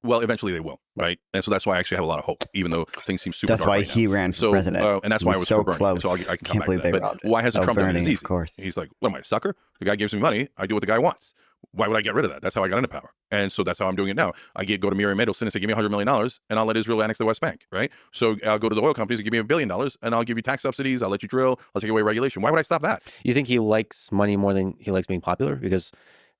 Well, eventually they will, right? And so that's why I actually have a lot of hope, even though things seem super That's dark why right he now. ran for president. And that's why I was so for Bernie. close. So I can come Can't believe back to they that. robbed But it. why hasn't Trump done it? Bernie, It's easy. of course. He's like, what am I, a sucker? The guy gives me money. I do what the guy wants. Why would I get rid of that? That's how I got into power. And so that's how I'm doing it now. I go to Miriam Adelson and say, give me $100 million and I'll let Israel annex the West Bank, right? So I'll go to the oil companies and give me $1 billion and I'll give you tax subsidies. I'll let you drill. I'll take away regulation. Why would I stop that? You think he likes money more than he likes being popular? Because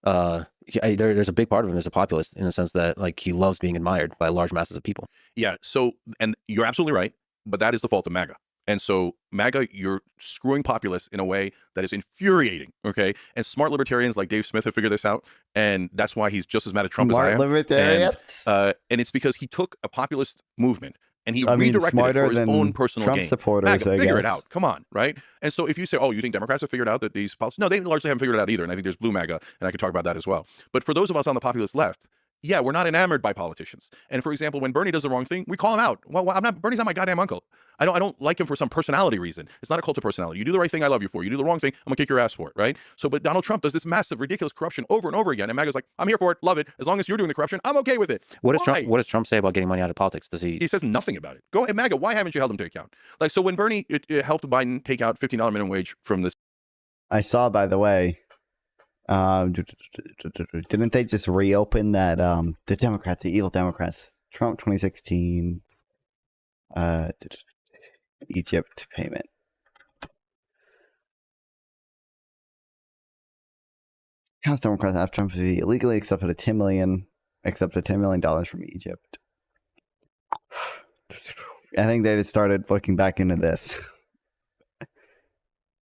there's a big part of him as a populist in the sense that like he loves being admired by large masses of people. Yeah. So, and you're absolutely right, but that is the fault of MAGA. And so MAGA, you're screwing populists in a way that is infuriating, okay? And smart libertarians like Dave Smith have figured this out, and that's why he's just as mad at Trump as I am. Libertarians? And it's because he took a populist movement and he redirected it for his own personal Trump gain. supporters, MAGA, I figure it guess. out. Come on, right? And so if you say, oh, you think Democrats have figured out that these policies... No, they largely haven't figured it out either, and I think there's blue MAGA, and I could talk about that as well. But for those of us on the populist left, yeah, we're not enamored by politicians. And for example, when Bernie does the wrong thing, we call him out. Well, Bernie's not my goddamn uncle. I don't like him for some personality reason. It's not a cult of personality. You do the right thing, I love you for. You do the wrong thing, I'm gonna kick your ass for it, right? So, but Donald Trump does this massive, ridiculous corruption over and over again, and MAGA's like, I'm here for it, love it. As long as you're doing the corruption, I'm okay with it. What does Trump say about getting money out of politics? Does he? He says nothing about it. Go ahead, MAGA. Why haven't you held him to account? Like, so when Bernie it helped Biden take out $15 minimum wage from this, I saw, by the way, didn't they just reopen that the Democrats, the evil Democrats, Trump 2016 Egypt payment? House Democrats after Trump illegally accepted $10 million from Egypt. I think they just started looking back into this.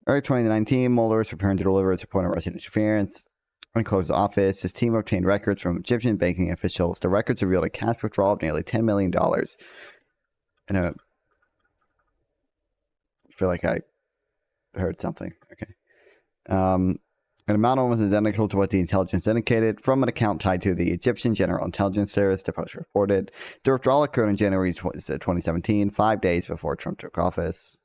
Early 2019, Mueller was preparing to deliver its report on Russian interference. When he closed the office, his team obtained records from Egyptian banking officials. The records revealed a cash withdrawal of nearly $10 million. And I feel like I heard something. Okay. An amount almost identical to what the intelligence indicated from an account tied to the Egyptian General Intelligence Service, the Post reported. The withdrawal occurred in January 2017, 5 days before Trump took office.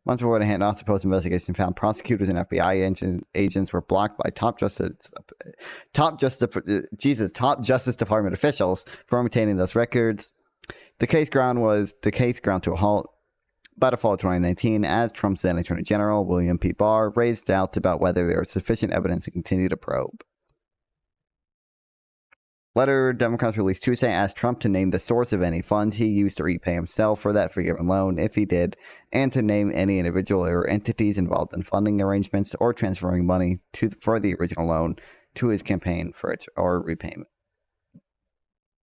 Months before the handoff, the Post investigation found prosecutors and FBI agents were blocked by top Justice Department officials from obtaining those records. The case ground to a halt by the fall of 2019 as Trump's then Attorney General, William P. Barr, raised doubts about whether there was sufficient evidence to continue to probe. Letter Democrats released Tuesday asked Trump to name the source of any funds he used to repay himself for that forgiven loan, if he did, and to name any individual or entities involved in funding arrangements or transferring money for the original loan to his campaign for its or repayment.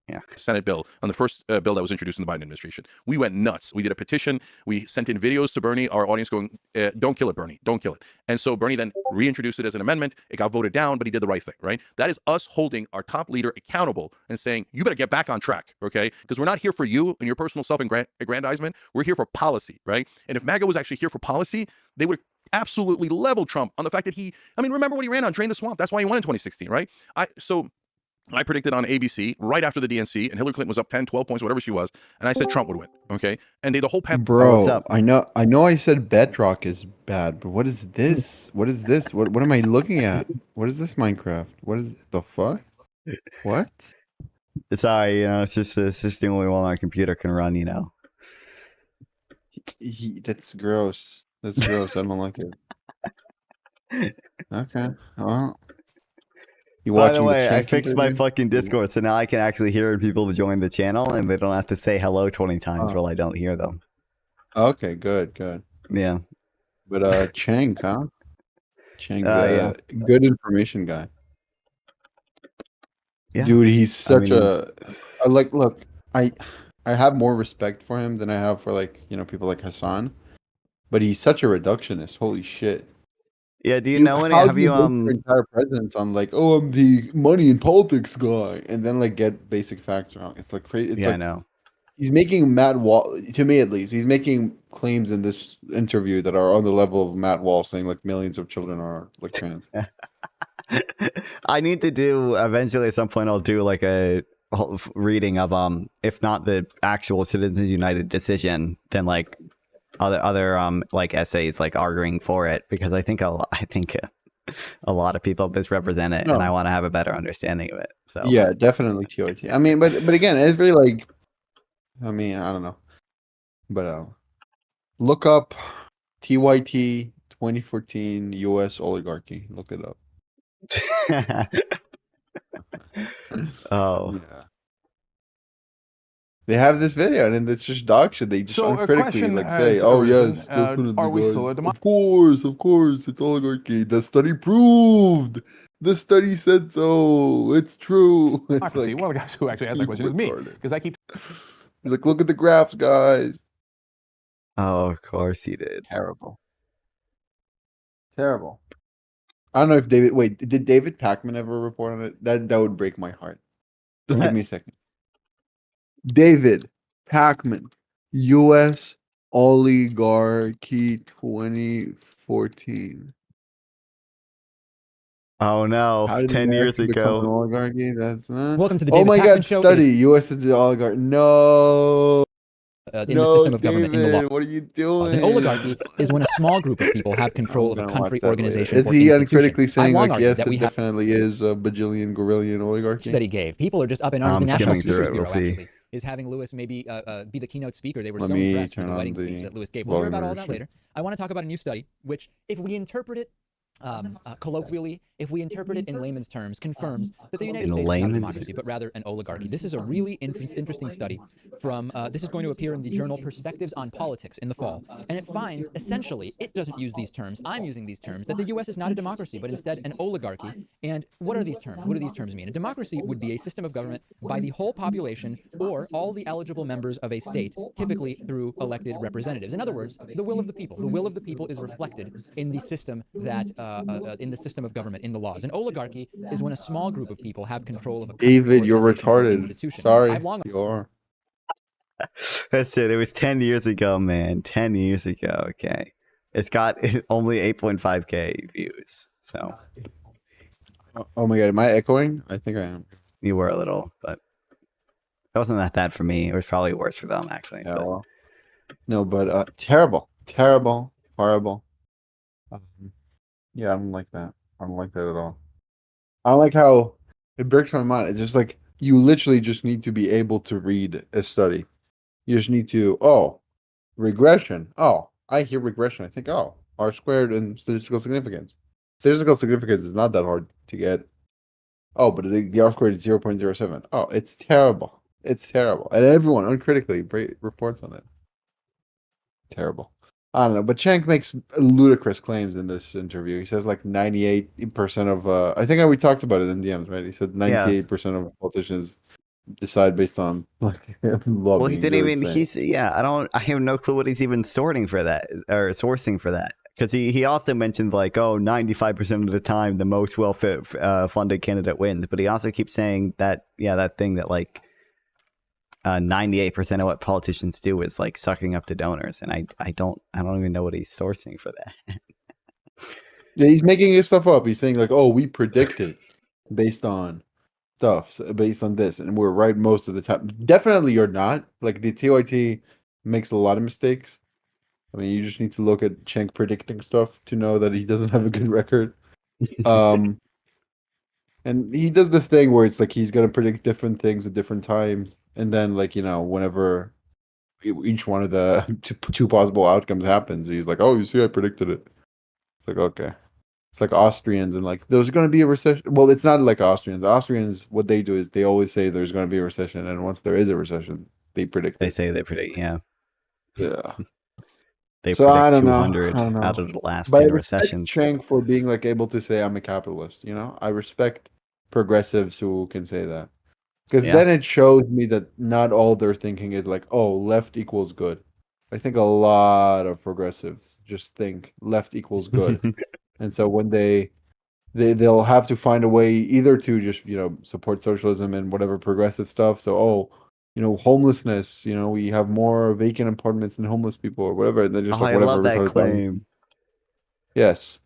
Yeah. Senate bill on the first bill that was introduced in the Biden administration. We went nuts. We did a petition. We sent in videos to Bernie, our audience going, don't kill it, Bernie, don't kill it. And so Bernie then reintroduced it as an amendment. It got voted down, but he did the right thing, right? That is us holding our top leader accountable and saying, you better get back on track, okay? Because we're not here for you and your personal self-aggrandizement. We're here for policy, right? And if MAGA was actually here for policy, they would absolutely level Trump on the fact that remember when he ran on Drain the Swamp? That's why he won in 2016, right? I predicted on ABC right after the DNC, and Hillary Clinton was up 10, 12 points, whatever she was, and I said Trump would win, okay? And the whole Bro, I know I said Bedrock is bad, but what is this? What is this? What am I looking at? What is this Minecraft? What is the fuck? What? It's it's just the only one my computer can run, That's gross. That's gross. I don't like it. Okay. Well. By the way, I fixed my fucking Discord, so now I can actually hear people join the channel, and they don't have to say hello 20 times while I don't hear them. Okay, good. Yeah. But Cenk, huh? Cenk, good information guy. Yeah. Dude, he's such look, I have more respect for him than I have for people like Hassan, but he's such a reductionist. Holy shit. Yeah, do you know any? How Have do you you base your entire presence on like, oh, I'm the money and politics guy, and then like get basic facts wrong? It's like crazy. It's Yeah, I like know. he's making Matt Wall, to me at least, he's making claims in this interview that are on the level of Matt Wall saying like millions of children are like trans. I need to do eventually at some point. I'll do like a whole reading of if not the actual Citizens United decision, then like other like essays like arguing for it, because I think a lot of people misrepresent it, and I No. want to have a better understanding of it. So Yeah, definitely TYT. I mean, but again, it's very like, I mean, I don't know, but look up TYT 2014 U.S. oligarchy. Look it up. Oh. Yeah. They have this video, and it's just dog shit. They just uncritically like say, "Oh yes, definitely, are we guys. still a Of course, it's oligarchy. The study proved. The study said so. It's true." It's democracy? like, One of the guys who actually asked that question is me, because I keep. he's like, "Look at the graphs, guys." Oh, of course he did. Terrible. Terrible. I don't know if David. Wait, did David Pacman ever report on it? That would break my heart. Give me a second. David Pacman, U.S. oligarchy 2014. Oh no! How did 10 years America become an ago. oligarchy? That's Welcome to the Oh David my Pacman God! Show. Study U.S. is the oligarchy. No. In the system of government, in the law. David, what are you doing? An oligarchy is when a small group of people have control of a country, organization, Is or he institution. uncritically saying I've long like, argued yes, that it we have definitely is a bajillion gorillion oligarchy? that he gave. People are just up in arms. I'm The National skimming through Speakers it. Bureau We'll see. actually is having Lewis maybe be the keynote speaker. They were Let so me impressed with turn the on wedding the speech that Lewis gave. We'll hear about all that volume later. I want to talk about a new study, which, if we interpret it colloquially, if we interpret it in layman's terms, confirms that the United States is not a democracy, but rather an oligarchy. This is a really interesting study from, this is going to appear in the journal Perspectives on Politics in the fall. And it finds, essentially, it doesn't use these terms, I'm using these terms, that the U.S. is not a democracy, but instead an oligarchy. And what are these terms? What do these terms mean? A democracy would be a system of government by the whole population or all the eligible members of a state, typically through elected representatives. In other words, the will of the people. The will of the people is reflected in the system that, in the system of government, in the laws. An oligarchy is when a small group of people have control of a country, David, you're organization, or retarded. institution. Sorry, I've long you are. That's it. It was 10 years ago, man. 10 years ago. Okay. It's got only 8.5K views. So. Oh my God, am I echoing? I think I am. You were a little, but it wasn't that bad for me. It was probably worse for them, actually. Yeah, but. well, no, but terrible, horrible. Yeah, I don't like that. I don't like that at all. I don't like how it breaks my mind. It's just like you literally just need to be able to read a study. You just need to, regression. Oh, I hear regression. I think, R squared and statistical significance. Statistical significance is not that hard to get. Oh, but the R squared is 0.07. Oh, it's terrible. It's terrible. And everyone uncritically reports on it. Terrible. I don't know, but Cenk makes ludicrous claims in this interview. He says like 98% of, I think we talked about it in DMs, right? He said 98% of politicians decide based on like lobbying. Well, he didn't even, I have no clue what he's even sorting for that or sourcing for that. Because he also mentioned like, 95% of the time the most funded candidate wins. But he also keeps saying that, that thing that like 98% of what politicians do is like sucking up to donors. And I don't even know what he's sourcing for that. Yeah, he's making his stuff up. He's saying like, we predicted based on stuff, based on this. And we're right most of the time. Definitely you're not. Like the TYT makes a lot of mistakes. I mean, you just need to look at Cenk predicting stuff to know that he doesn't have a good record. And he does this thing where it's like he's going to predict different things at different times. And then, like, whenever each one of the two possible outcomes happens, he's like, you see, I predicted it. It's like, okay. It's like Austrians and like, there's going to be a recession. Well, it's not like Austrians. Austrians, what they do is they always say there's going to be a recession. And once there is a recession, they predict They it. say they predict, yeah. Yeah. They so predict I don't 200 know. out of the last but 10 I respect recessions. Cenk for being like able to say I'm a capitalist. I respect progressives who can say that, because then it shows me that not all their thinking is like, left equals good. I think a lot of progressives just think left equals good, And so when they'll have to find a way either to just support socialism and whatever progressive stuff. So homelessness. We have more vacant apartments than homeless people or whatever. And then just I whatever love that retarded claim. Yes,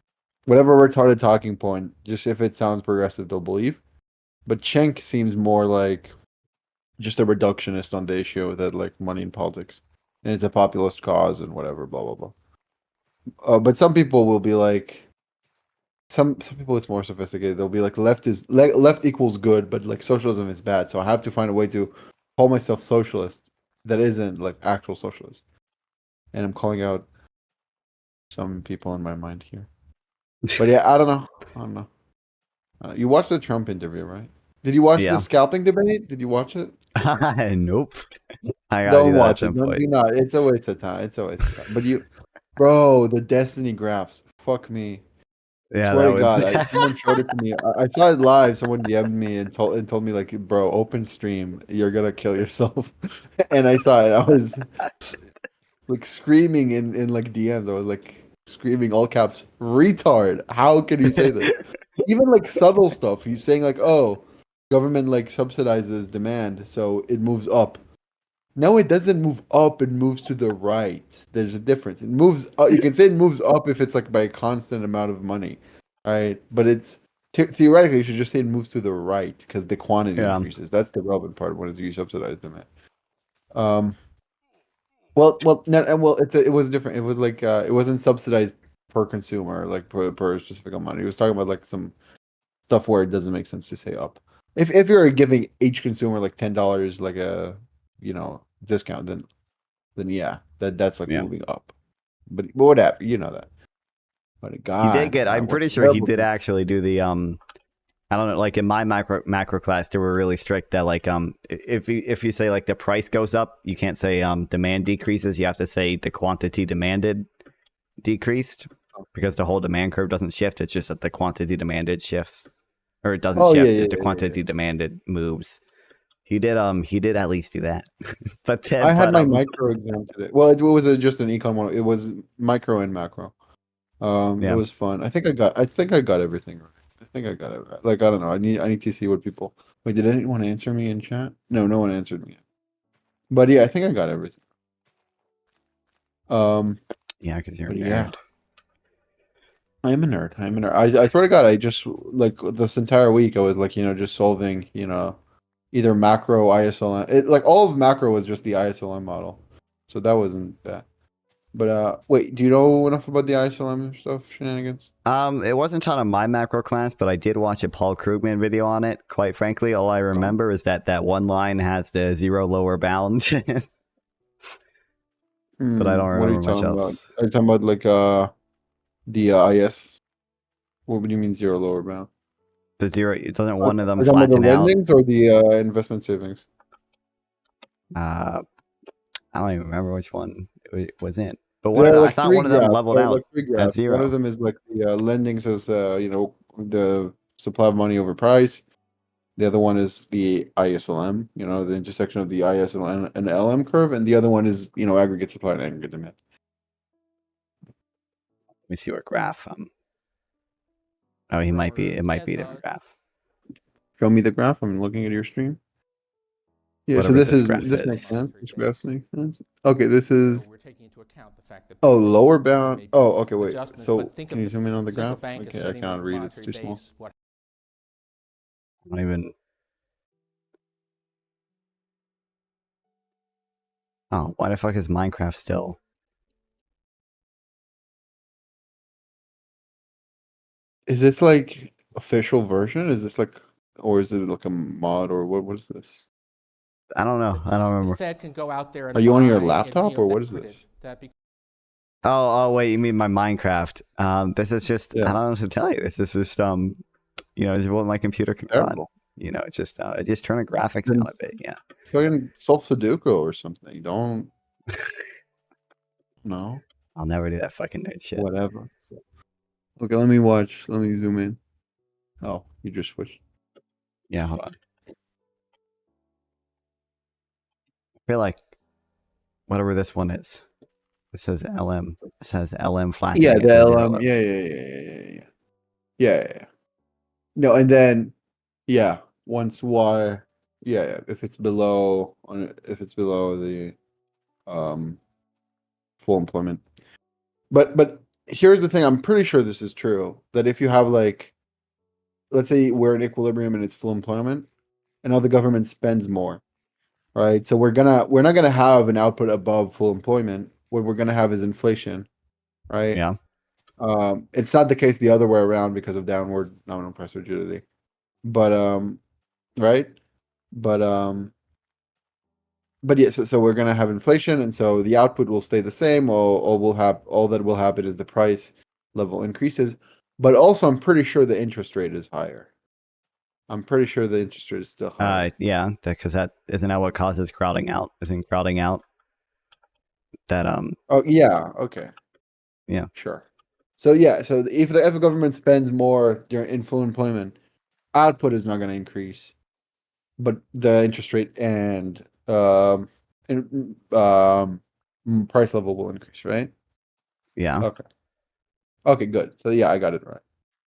whatever retarded talking point. Just if it sounds progressive, they'll believe. But Cenk seems more like just a reductionist on the issue that like money in politics, and it's a populist cause and whatever, blah blah blah. But some people will be like, some people it's more sophisticated. They'll be like, left equals good, but like socialism is bad. So I have to find a way to call myself socialist that isn't like actual socialist. And I'm calling out some people in my mind here. But yeah, I don't know. I don't know. You watched the Trump interview, right? Did you watch the scalping debate? Did you watch it? Nope. I gotta do Don't that watch at it. some point. Do not. It's a waste of time. It's a waste of time. But bro, the Destiny graphs. Fuck me. I Yeah, swear that to was. God, someone showed it to me. I saw it live. Someone DM'd me and told me like, bro, open stream. You're gonna kill yourself. And I saw it. I was like screaming in like DMs. I was like screaming all caps, retard. How can you say this? Even like subtle stuff. He's saying like, oh, government like subsidizes demand, so it moves up. No, it doesn't move up. It moves to the right. There's a difference. It moves. You can say it moves up if it's like by a constant amount of money, right? But it's theoretically you should just say it moves to the right because the quantity increases. That's the relevant part when you subsidize demand. It was different. It was like it wasn't subsidized per consumer, like per specific amount. He was talking about like some stuff where it doesn't make sense to say up. If you're giving each consumer like $10 like a discount, then yeah, that's like moving up. But whatever, you know that. But God, He did get. I'm what pretty a sure he terrible did thing. actually do the I don't know, like in my macro class, they were really strict that like if you say like the price goes up, you can't say demand decreases. You have to say the quantity demanded decreased because the whole demand curve doesn't shift. It's just that the quantity demanded shifts, or it doesn't shift. The quantity demanded moves. He did at least do that. But then I had my micro exam today. Well, it was just an econ one. It was micro and macro. It was fun. I think I got everything right. I think I got it right. Like I don't know. I need to see what people. Wait, did anyone answer me in chat? No, no one answered me. But yeah, I think I got everything. Yeah, because you're a nerd. Yeah. I am a nerd. I'm a nerd. I swear to God, I just like this entire week I was like, just solving, either macro ISLM. Like all of macro was just the ISLM model. So that wasn't bad. But wait, do you know enough about the ISLM stuff, shenanigans? It wasn't taught in my macro class, but I did watch a Paul Krugman video on it. Quite frankly, all I remember is that one line has the zero lower bound. But I don't remember much else. Are you talking about like the IS? What do you mean zero lower bound? The zero, doesn't one of them flatten out? The lendings or the investment savings? I don't even remember which one it was in. But I thought one of them leveled out like three graphs. at zero. One of them is like the lending says, the supply of money over price. The other one is the ISLM, the intersection of the ISLM and LM curve. And the other one is, aggregate supply and aggregate demand. Let me see what graph. Oh, it might be a different graph. Show me the graph. I'm looking at your stream. Yeah, Whatever so this makes sense. This graph makes sense. Okay, this is. We're taking into account the fact that lower bound. Oh, okay, wait. So can you zoom in on the graph? Okay, I can't read. It's too small. I don't even. Oh, why the fuck is Minecraft still? Is this like official version? Is this like, or is it like a mod or what is this? I don't know. I don't remember. The Fed can go out there and Are you on your laptop or what is this? Oh, wait, you mean my Minecraft. This is just, I don't know what to tell you. This is just, this is what my computer can run. It's just, I just turn the graphics down a bit, yeah. Fucking solve Sudoku or something. Don't. No. I'll never do that fucking nerd shit. Whatever. Okay, let me watch. Let me zoom in. Oh, you just switched. Yeah, hold on. I feel like whatever this one is. It says LM. It says LM flat. Yeah, the LM. Yeah. Yeah. No, and then once Y, if it's below the full employment. But here's the thing, I'm pretty sure this is true, that if you have like, let's say we're in equilibrium and it's full employment, and now the government spends more, right? So we're not gonna have an output above full employment. What we're gonna have is inflation, right? Yeah. It's not the case the other way around because of downward nominal price rigidity. But right? But yes, so we're gonna have inflation, and so the output will stay the same. All that will happen is the price level increases. But also, I'm pretty sure the interest rate is higher. I'm pretty sure the interest rate is still higher. Yeah, because that isn't that what causes crowding out? Isn't crowding out that Oh yeah, okay. Yeah. Sure. So so if the government spends more in full employment, output is not going to increase, but the interest rate and price level will increase, right? Yeah. Okay. Okay, good. So I got it right.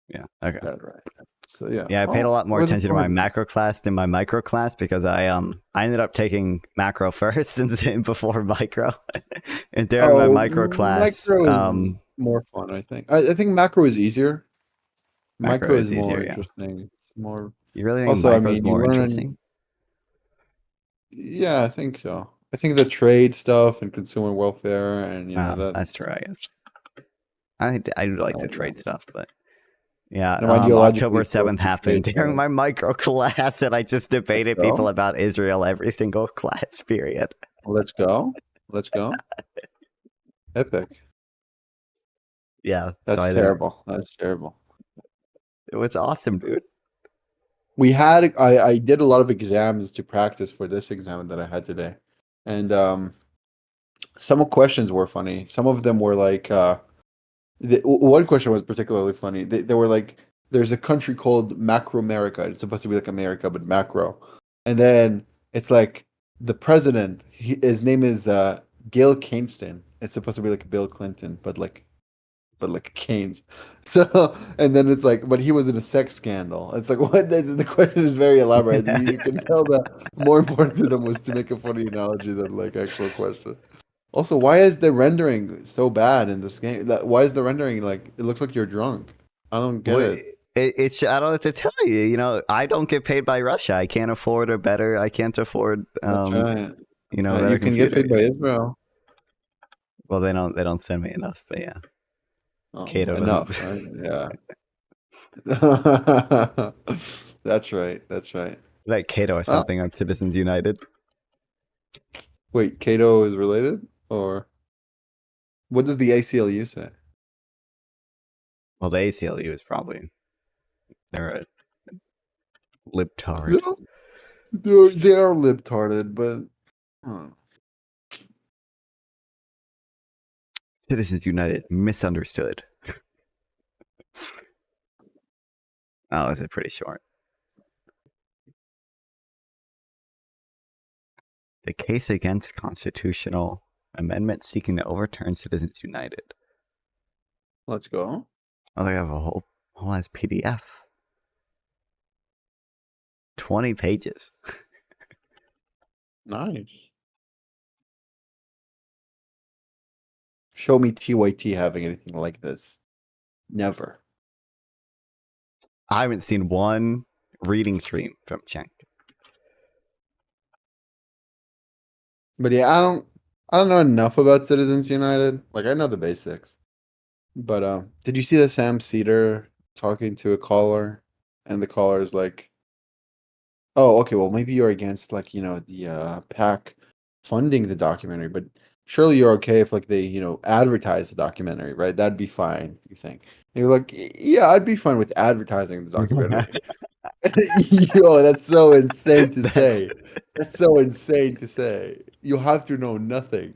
Yeah. Okay. Got it right. So yeah. Yeah, I paid a lot more attention to my macro class than my micro class because I ended up taking macro first and before micro. And during my micro class, micro is more fun, I think. I think macro is easier. Micro is more interesting. It's more. You really think micro is more interesting? Yeah, I think so. I think the trade stuff and consumer welfare and that's true, I guess. I do like the trade stuff, but yeah, October 7th happened during my micro class, and I just debated people about Israel every single class period. Let's go. Epic. Yeah, that's terrible. That's terrible. It was awesome, dude. We had I did a lot of exams to practice for this exam that I had today, and some questions were funny. Some of them were like one question was particularly funny. They were like, there's a country called Macro America. It's supposed to be like America, but macro. And then it's like the president, his name is Gil Caneston. It's supposed to be like Bill Clinton, but like Keynes. So, and then it's like, but he was in a sex scandal. It's like, what? The question is very elaborate. You can tell that more important to them was to make a funny analogy than like actual question. Also, why is the rendering so bad in this game? Why is the rendering like it looks like you're drunk? I don't get it. It's I don't know what to tell you. You know, I don't get paid by Russia. I can't afford I can't afford. Right. You know, you can get paid by Israel. Well, they don't send me enough, but yeah. Cato enough, right? Yeah. That's right. Like Cato or something on Citizens United. Wait, Cato is related? Or what does the ACLU say? Well, the ACLU is probably they're a libtard. They are libtarded, but Citizens United misunderstood. Oh, is it pretty short? The case against constitutional amendment seeking to overturn Citizens United. Let's go. Oh, they have a whole ass PDF. 20 pages. Nice. Show me TYT having anything like this. Never. I haven't seen one reading stream from Cenk. But yeah, I don't know enough about Citizens United. Like I know the basics. But did you see the Sam Cedar talking to a caller, and the caller is like, "Oh, okay, well maybe you're against like the PAC funding the documentary, but surely you're okay if like they advertise the documentary, right? That'd be fine, you think?" And you're like, "Yeah, I'd be fine with advertising the documentary." Yo, that's so insane to say. That's so insane to say. You have to know nothing.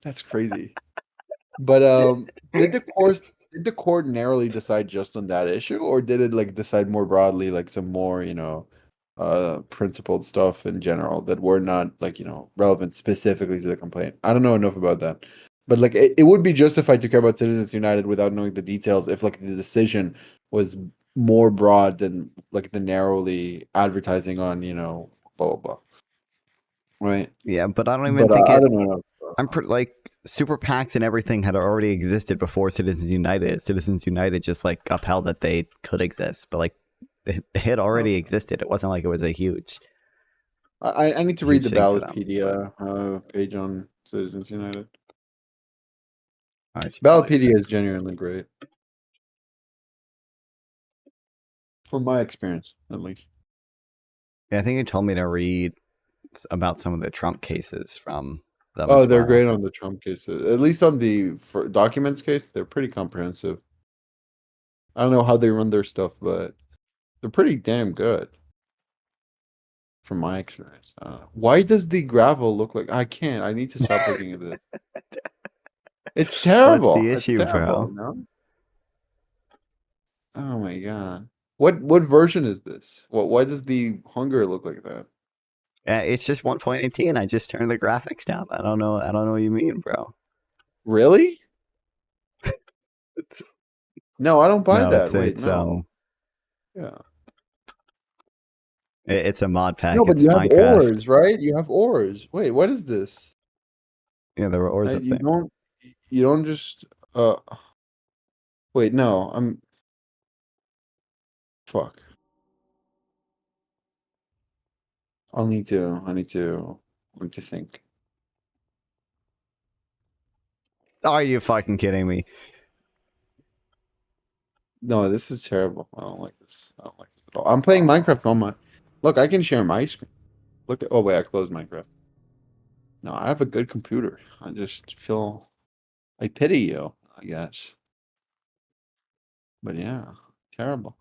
That's crazy. But did the court narrowly decide just on that issue, or did it like decide more broadly, like some more principled stuff in general that were not like relevant specifically to the complaint? I don't know enough about that, but like it would be justified to care about Citizens United without knowing the details if like the decision was more broad than like the narrowly advertising on blah blah blah. Right. Yeah, but I don't even But think I it. don't know. I'm like super PACs and everything had already existed before Citizens United. Citizens United just like upheld that they could exist, but like it had already existed. It wasn't like it was a huge. I need to read the thing for them, Ballotpedia page on Citizens United. Right, Ballotpedia is genuinely great. From my experience, at least. Yeah, I think you told me to read about some of the Trump cases from them. Oh, as they're well. great on the Trump cases. At least on the documents case, they're pretty comprehensive. I don't know how they run their stuff, but they're pretty damn good. From my experience. Why does the gravel look like... I can't. I need to stop looking at this. It's terrible. What's the issue, it's terrible, bro? no? Oh my god. What version is this? Why does the hunger look like that? It's just 1.18. I just turned the graphics down. I don't know what you mean, bro. Really? No, I don't buy No, that. it's Wait, no. Yeah. It's a mod pack. No, but it's you have Minecraft. ores, right? You have ores. Wait, what is this? Yeah, there were ores up You there. don't just wait, no, fuck. I need to think. Are you fucking kidding me? No, this is terrible. I don't like this. I don't like this at all. I'm playing Minecraft on my... Look, I can share my screen. Look at... Oh, wait, I closed Minecraft. No, I have a good computer. I just feel... I pity you, I guess. But yeah, terrible.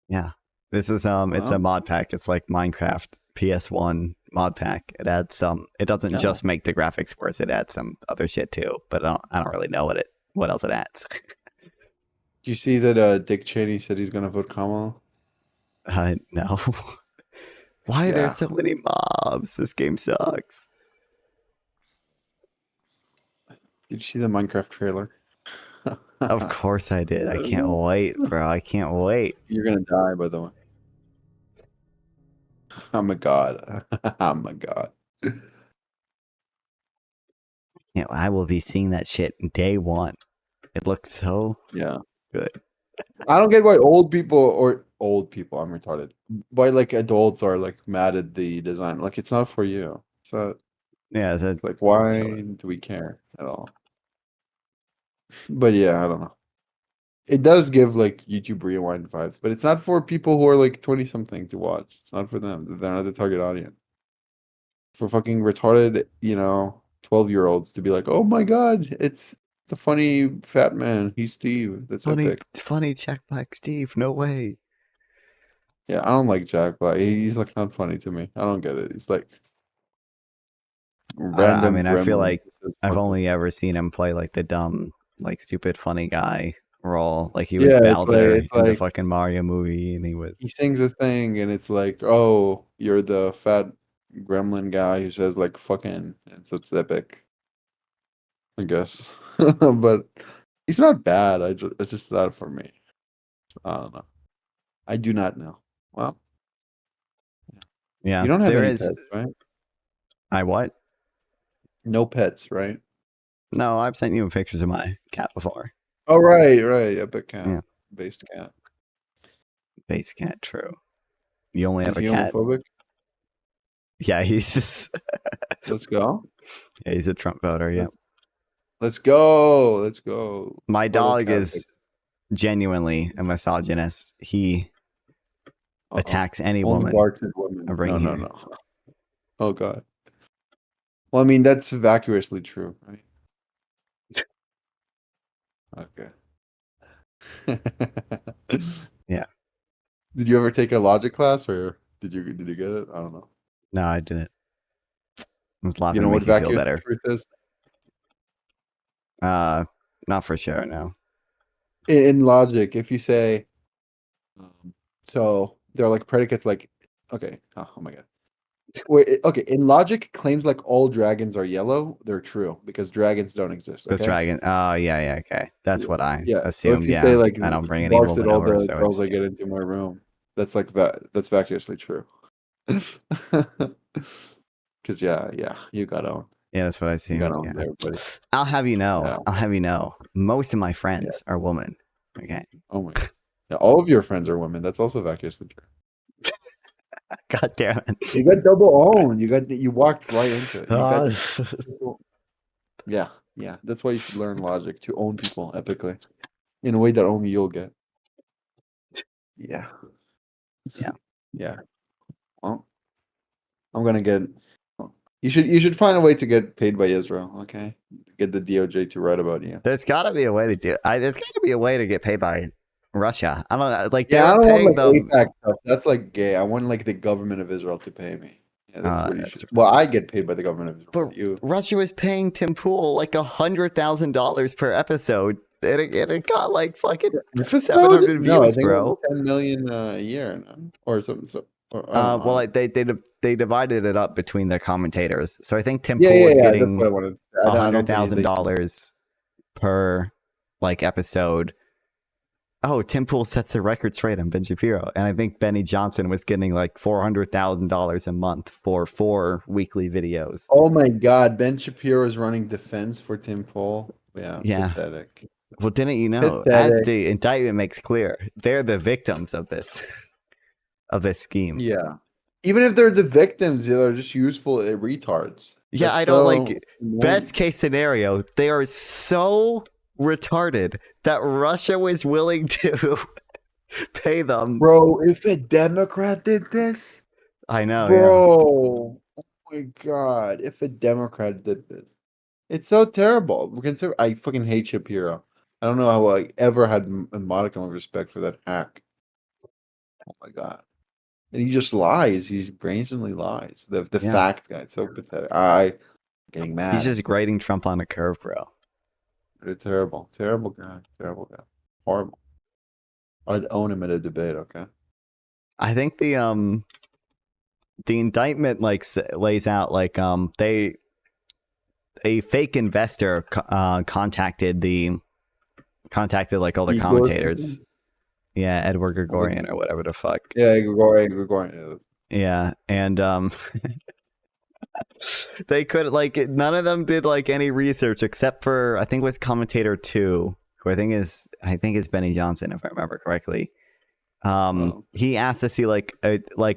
Yeah. This is it's a mod pack. It's like Minecraft PS1 mod pack. It adds some... It doesn't Yeah. just make the graphics worse. It adds some other shit too. But I don't really know what else it adds. Do you see that Dick Cheney said he's gonna vote Kamala? No. Why are there Yeah. so many mobs? This game sucks. Did you see the Minecraft trailer? Of course I did. I can't wait, bro. I can't wait. You're gonna die, by the way. I'm a god. I'm a god. Yeah, I will be seeing that shit day one. It looks so good. I don't get why old people, I'm retarded. Why like adults are like mad at the design. Like it's not for you. It's not, Yeah, it's like why do we care at all? But yeah, I don't know. It does give like YouTube Rewind vibes, but it's not for people who are like 20 something to watch. It's not for them. They're not the target audience. For fucking retarded, 12-year-olds to be like, oh my god, it's the funny fat man. He's Steve. That's epic. Funny Jack Black Steve. No way. Yeah, I don't like Jack Black. He's like not funny to me. I don't get it. He's like random. I mean, I feel gremlin like who says I've fuck only ever seen him play like the dumb, like stupid funny guy role. Like he was Yeah, Bowser it's in the like fucking Mario movie, and he he was sings a thing, and it's like, oh, you're the fat gremlin guy who says like fucking, and so it's epic. I guess, but he's not bad. It's just not for me. I don't know. I do not know. Well, yeah. you don't have There any is. pets, right? I what? No pets, right? No, I've sent you pictures of my cat before. Oh, right. Epic cat, Yeah. based cat. Base cat, true. You only Is have a he cat. homophobic? Yeah, he's just... Let's go. Yeah, he's a Trump voter. Yeah. Let's go. Let's go. My Total dog cat is genuinely a misogynist. He attacks any Only woman. barks at women. I bring No, here. no. Oh god. Well, I mean that's vacuously true, right? Okay. Yeah. Did you ever take a logic class, or did you get it? I don't know. No, I didn't. I was laughing You to know what make you feel vacuous better. truth is? Not for sure. No. In logic, if you say, so there are like predicates like, okay, oh my god. Wait, okay. In logic, claims like all dragons are yellow, they're true because dragons don't exist. This Okay? dragon. Oh, yeah, okay. That's what I Yeah. So if assumed. you Yeah, say like I don't bring any barks at woman all over, the so girls it's that get into my room, that's like that's vacuously true. Because yeah, you got on. yeah, that's what I You got assumed. on Yeah. there, buddy. I'll have you know. Yeah. I'll have you know. Most of my friends are women. Okay. Oh my. Yeah, all of your friends are women. That's also vacuously true. God damn it. You got double owned. You walked right into it. Yeah. That's why you should learn logic to own people epically, in a way that only you'll get. Yeah. Yeah. Well, I'm gonna get. You should find a way to get paid by Israel. Okay. Get the DOJ to write about you. There's got to be a way to do it. There's got to be a way to get paid by Russia. I don't know. Like, Yeah, I they were don't paying want like them. APAC stuff. That's like gay. I want like the government of Israel to pay me. Yeah, that's what you That's should. Well, I get paid by the government of Israel. But You. Russia was paying Tim Pool like $100,000 per episode. It got like fucking 700 No, I views, think it bro. was 10 million a year, no? Or something. So, or, I don't know. Well, like they divided it up between the commentators. So I think Tim Yeah, Pool was that's getting what I wanted to say. I don't think they- $100,000 per like episode. Oh, Tim Pool sets the record straight on Ben Shapiro, and I think Benny Johnson was getting like $400,000 a month for 4 weekly videos. Oh my God, Ben Shapiro is running defense for Tim Pool. Yeah. Pathetic. Well, didn't you know? As the indictment makes clear, they're the victims of this scheme. Yeah. Even if they're the victims, they're just useful retards. Yeah, That's I don't so like. annoying. Best case scenario, they are so retarded that Russia was willing to pay them. Bro, if a Democrat did this, I know, bro. Oh my God, if a Democrat did this, it's so terrible. I fucking hate Shapiro. I don't know how I ever had a modicum of respect for that hack. Oh my God. And he just lies. He brazenly lies. The facts guy. It's so pathetic. Getting mad. He's just grading Trump on a curve, bro. They're terrible. Terrible guy. Terrible guy. Horrible. I'd own him at a debate, okay? I think the indictment like lays out like a fake investor contacted like all the commentators. Yeah, Edward Gregorian or whatever the fuck. Yeah, Gregorian. Yeah, and they could like none of them did like any research except for I think it was commentator 2, who I think is Benny Johnson if I remember correctly. He asked to see like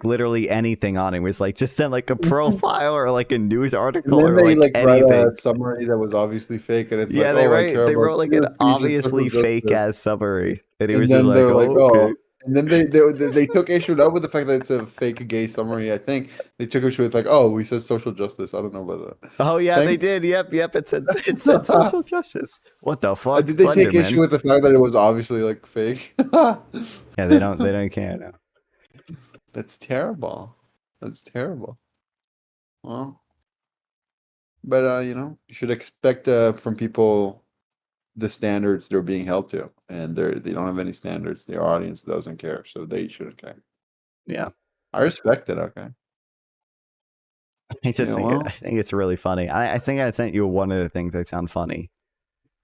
literally anything on him. He was like just send like a profile or like a news article And then or they like write anything. a summary that was obviously fake, and it's Yeah, like, they wrote like an obviously fake ass summary, and he was then just they're like, like, okay. And then they took issue not with the fact that it's a fake gay summary. I think they took issue with like, oh, we said social justice. I don't know about that. Oh yeah, they did. Yep. It said social justice. What the fuck? Did they take issue with the fact that it was obviously like fake? Yeah, they don't care now. That's terrible. That's terrible. Well, but you should expect from people the standards they're being held to, and they don't have any standards. Their audience doesn't care, so they shouldn't care. Yeah, I respect it. Okay. I think it's really funny. I think I sent you one of the things I found funny.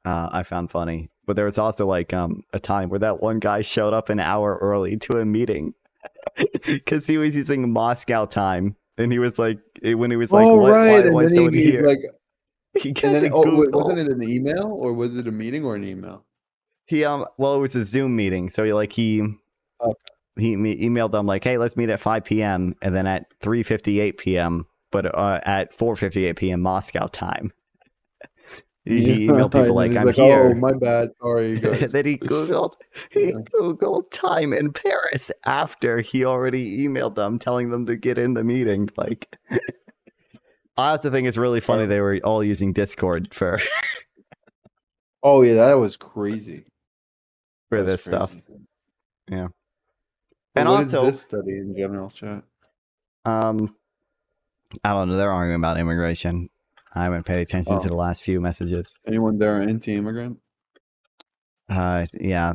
But there was also like a time where that one guy showed up an hour early to a meeting because he was using Moscow time, and he was like, when he was like, why someone here? Like, he and then Google. wasn't it an email or was it a meeting or an email? He well, it was a Zoom meeting, so he emailed them like, hey, let's meet at 5 p.m. and then at 3:58 p.m. but at 4:58 p.m. Moscow time. He emailed people like, I'm here. Oh, my bad. Sorry, guys. Then he Googled time in Paris after he already emailed them telling them to get in the meeting. Like, I also think it's really funny they were all using Discord for Oh yeah, that was crazy. For this stuff. Yeah. And And what also is this study in general, chat? I don't know, they're arguing about immigration. I haven't paid attention to the last few messages. Anyone there anti-immigrant? Yeah.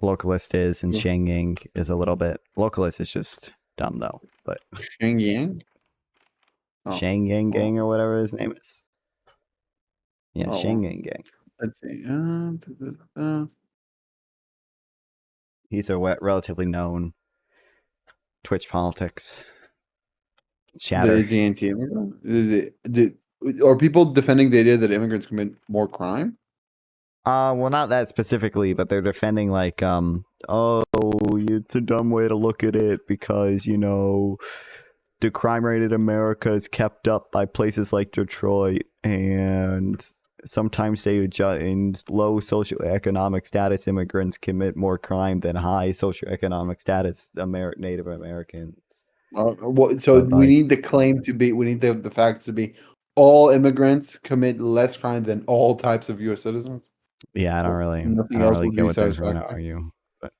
Localist is, and Shengying is a little bit. Localist is just dumb though. But Shengying? Shang Yang Gang or whatever his name is. Yeah, Oh, Shang Yang Gang. Let's see. He's a relatively known Twitch politics chatter. Is he anti-immigrant? Are people defending the idea that immigrants commit more crime? Well, not that specifically, but they're defending like, oh, it's a dumb way to look at it because the crime rate in America is kept up by places like Detroit, and sometimes they adjust. In low socioeconomic status immigrants commit more crime than high socioeconomic status Native Americans. So we need the claim to be. We need the facts to be. All immigrants commit less crime than all types of U.S. citizens. Yeah, I don't really get what they're trying to argue. But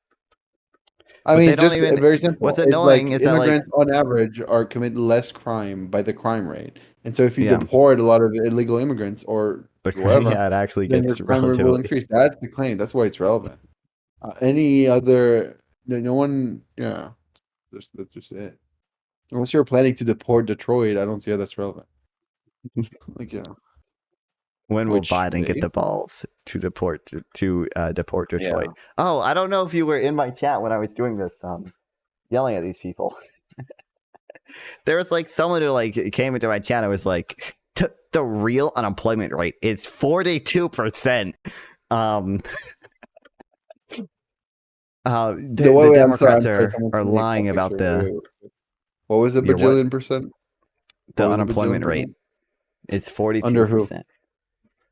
I mean, it's just very simple. What's annoying is that immigrants on average commit less crime by the crime rate, and so if you deport a lot of illegal immigrants or whoever, it actually then gets your crime rate will increase. That's the claim. That's why it's relevant. Any other? No one. Yeah, that's just it. Unless you're planning to deport Detroit, I don't see how that's relevant. When will Biden get the balls to deport deport Detroit? Yeah. Oh, I don't know if you were in my chat when I was doing this, yelling at these people. There was like someone who like came into my chat and was like, the real unemployment rate is 42%. The Democrats are lying about what was the bajillion percent? The unemployment rate is 42%. Under who?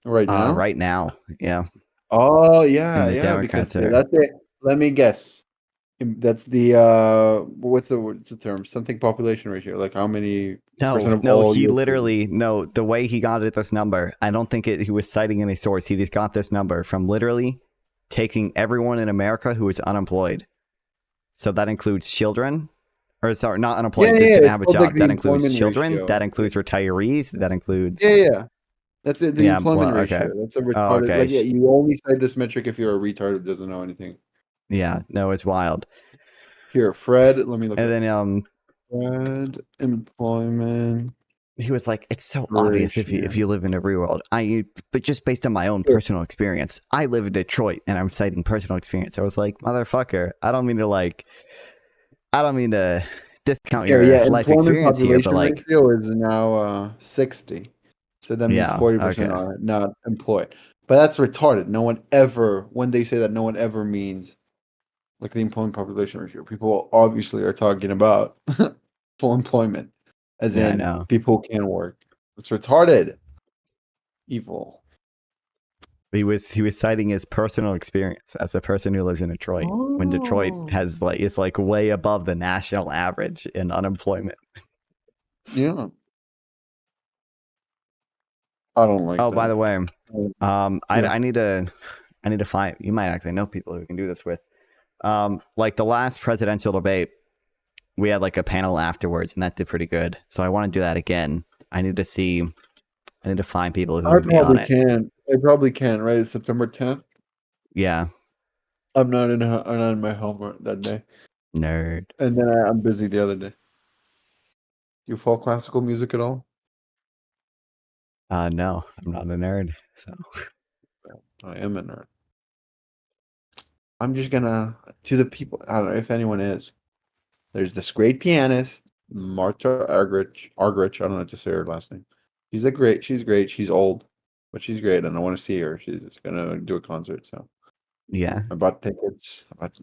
Right now? Right now, yeah. Oh, yeah, because that's it. Let me guess. That's the what's the term? Something population ratio. Like how many percent of all he literally the way he got at this number, I don't think he was citing any source. He just got this number from literally taking everyone in America who is unemployed. So that includes children. Or sorry, not unemployed, doesn't have a job. Like that includes children, ratio. that includes retirees, that includes That's it. The employment ratio. That's a retarded. Like, you only cite this metric if you're a retard who doesn't know anything. Yeah, no, it's wild. Here, Fred. Let me look. And then Fred employment. He was like, "It's so obvious if you live in a real world." But just based on my own personal experience, I live in Detroit, and I'm citing personal experience. I was like, "Motherfucker, I don't mean to discount your life experience here, but like, ratio is now 60, so that means 40% are not employed. But that's retarded. No one ever, when they say that, no one ever means like the employment population ratio. People obviously are talking about full employment, as in people who can work. It's retarded. Evil. He was citing his personal experience as a person who lives in Detroit, when Detroit has is way above the national average in unemployment. Yeah. I don't like. Oh, by the way, I need to find. You might actually know people who can do this with. Like the last presidential debate, we had like a panel afterwards, and that did pretty good. So I want to do that again. I need to find people who I probably can. Right, it's September 10th. Yeah. I'm not in my home that day. Nerd. And then I'm busy the other day. You follow classical music at all? No, I'm not a nerd. So I am a nerd. I'm just gonna to the people. I don't know if anyone is. There's this great pianist, Marta Argerich. I don't know how to say her last name. She's great. She's old, but she's great, and I want to see her. She's gonna do a concert. So yeah, I bought tickets. Got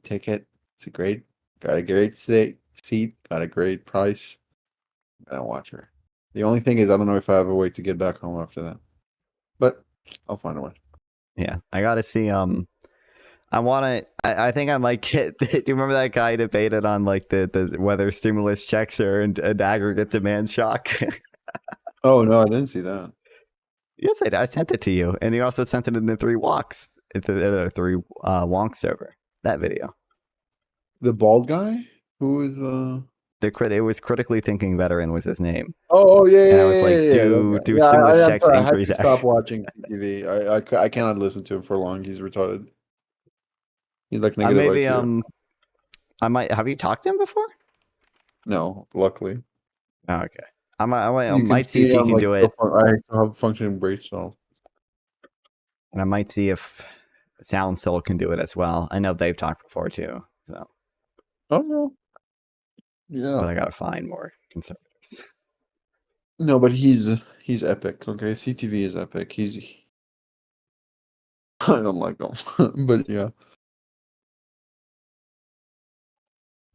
a great seat. Got a great price. I don't watch her. The only thing is, I don't know if I have a way to get back home after that, but I'll find a way. Yeah, I gotta see. I think I might get. Do you remember that guy debated on like the whether stimulus checks are an aggregate demand shock? Oh no, I didn't see that. Yes, I sent it to you, and you also sent it in the 3 walks. It's the 3 wonk server. That video. The bald guy who was it was critically thinking veteran was his name. Oh yeah, and I was like, do stimulus checks increase? I had to stop watching TV. I cannot listen to him for long. He's retarded. He's like negative. Maybe I might have you talked to him before? No, luckily. Oh, okay. I You can might see if see he I'm can like do it, I still have functioning brain cells. and I might see if Sound Soul can do it as well. I know they've talked before too, so. Oh no. Yeah. But I gotta find more conservatives. No, but he's epic. Okay, CTV is epic. He's I don't like him, but yeah.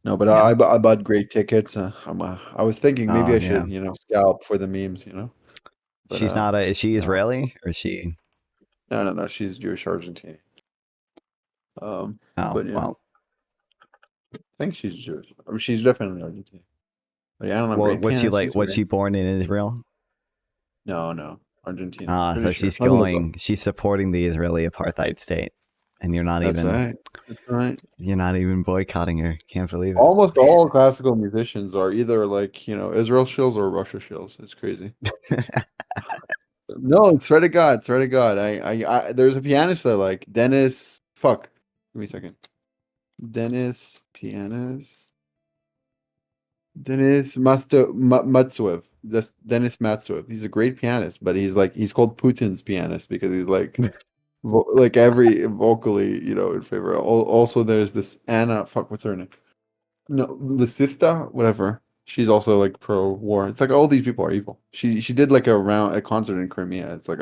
No, but Yeah. I bought great tickets. I was thinking maybe Oh I yeah. should scalp for the memes. But She's not is she Israeli or is she? no. She's Jewish Argentine. Oh But yeah, well. I think she's Jewish. I mean, she's definitely Argentine. But yeah, I don't know. Well, Great pianist. She's was great. she born in Israel? No, Argentina. Ah, Pretty so sure. she's supporting the Israeli apartheid state, and you're not That's even. right. That's right. You're not even boycotting her. Can't believe it. Almost all classical musicians are either like Israel shills or Russia shills. It's crazy. No, swear to God, swear to God. There's a pianist I like, Dennis. Fuck, give me a second. Dennis Matsuev. This Dennis Matsuev. He's a great pianist, but he's called Putin's pianist because he's like like every vocally, in favor. Also, there's this Anna. Fuck, what's her name? No, Lysista, whatever. She's also like pro-war. It's like all these people are evil. She did like a concert in Crimea. It's like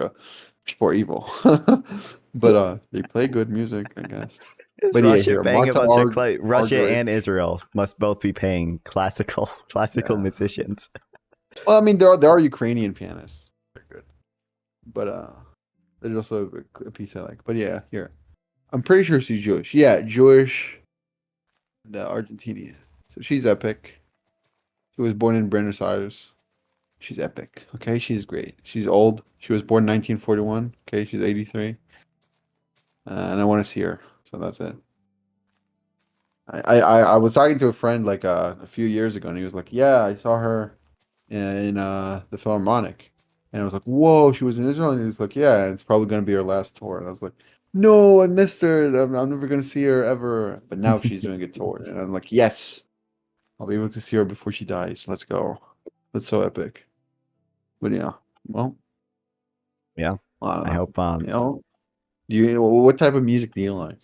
people are evil, but they play good music, I guess. Is But yeah, Russia here paying a Marta bunch of Russia Argerich. and Israel must both be paying classical musicians. Well, I mean, there are Ukrainian pianists. They're good, but there's also a piece I like. But yeah, here, I'm pretty sure she's Jewish. Yeah, Jewish, and Argentinian. So she's epic. She was born in Buenos Aires. She's epic. Okay, she's great. She's old. She was born 1941. Okay, she's 83. And I want to see her. So that's it. I was talking to a friend like a few years ago, and he was like, "Yeah, I saw her in the Philharmonic," and I was like, "Whoa, she was in Israel," and he was like, "Yeah, it's probably gonna be her last tour," and I was like, "No, I missed her. I'm never gonna see her ever." But now she's doing a tour, and I'm like, "Yes, I'll be able to see her before she dies. Let's go." That's so epic. But yeah, well, Yeah, I don't I know. hope. What type of music do you like?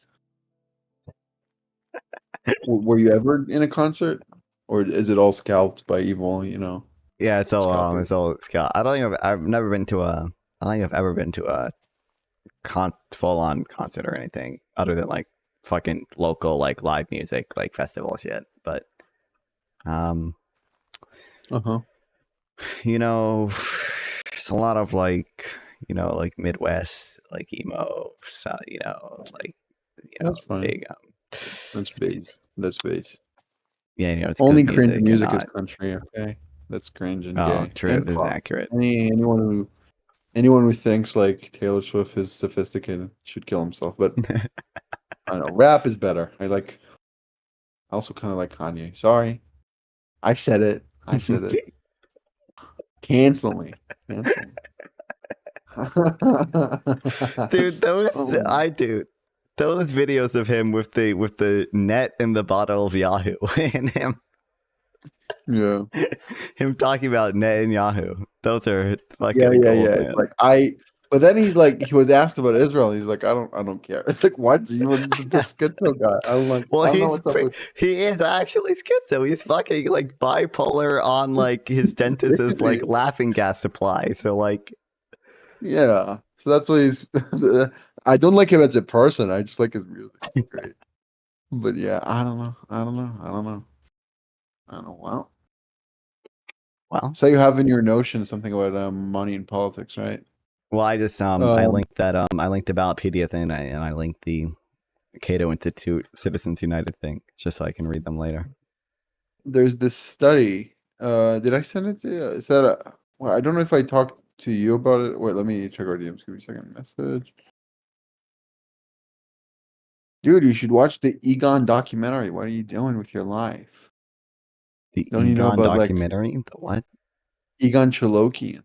Were you ever in a concert, or is it all scalped by evil? Yeah, it's Scalping. Scott. I don't think I've never been to a. I don't think I've ever been to a full on concert or anything other than like fucking local like live music like festival shit. But Uh-huh. It's a lot of like like Midwest like emo, That's fine. big That's bass. That's bass. yeah, it's Only good cringe music is not. country. Okay, that's cringe and Oh, gay. true. And This is pop. accurate. Anyone who thinks like Taylor Swift is sophisticated should kill himself. But I don't know. Rap is better. I also kind of like Kanye. Sorry, I said it. Cancel me. Cancel me. Dude, those videos of him with the net and the bottle of Yahoo and him him talking about Netanyahu. Those are fucking gold, man. Like but then he was asked about Israel. And he's like, I don't care. It's like, what? You were the schizo guy. I'm like, well, I don't know what's up with. He is actually schizo. He's fucking like bipolar on like his dentist's like laughing gas supply. So like, yeah. So that's why he's. I don't like him as a person. I just like his music. It's great. But yeah, I don't know. Well. So you have in your notion something about money and politics, right? Well, I just I linked that I linked the Ballotpedia thing and I linked the Cato Institute Citizens United thing just so I can read them later. There's this study. Did I send it to you? Is that well, I don't know if I talked to you about it. Wait, let me check our DMs. Give me a second. Message. Dude, you should watch the Egon documentary. What are you doing with your life? The Don't Egon you know about documentary? The what? Egon Chalokian.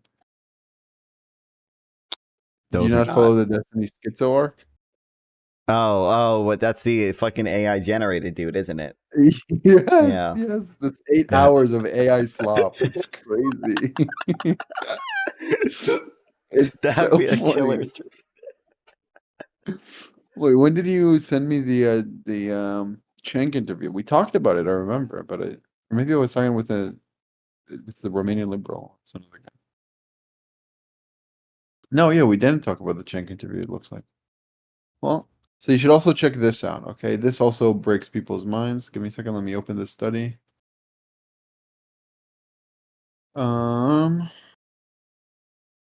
Do you not follow the Destiny Schizo arc? But that's the fucking AI generated dude, isn't it? Yes, Yeah. yes. That's 8 hours of AI slop. It's crazy. It's That'd so be a funny. killer stream. Wait, when did you send me the Cenk interview? We talked about it, I remember, but maybe I was talking with the Romanian liberal. It's another guy. No, yeah, we didn't talk about the Cenk interview, it looks like. Well, so you should also check this out, okay? This also breaks people's minds. Give me a second, let me open this study.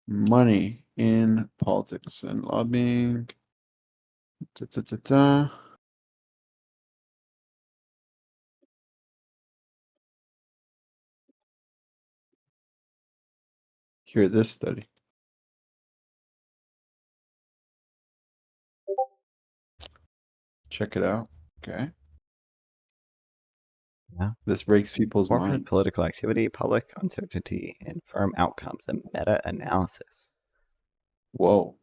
Money in politics and lobbying. Here, this study. Check it out. Okay. Yeah. This breaks people's Corporate minds. political activity, public uncertainty, and firm outcomes, and meta-analysis. Whoa.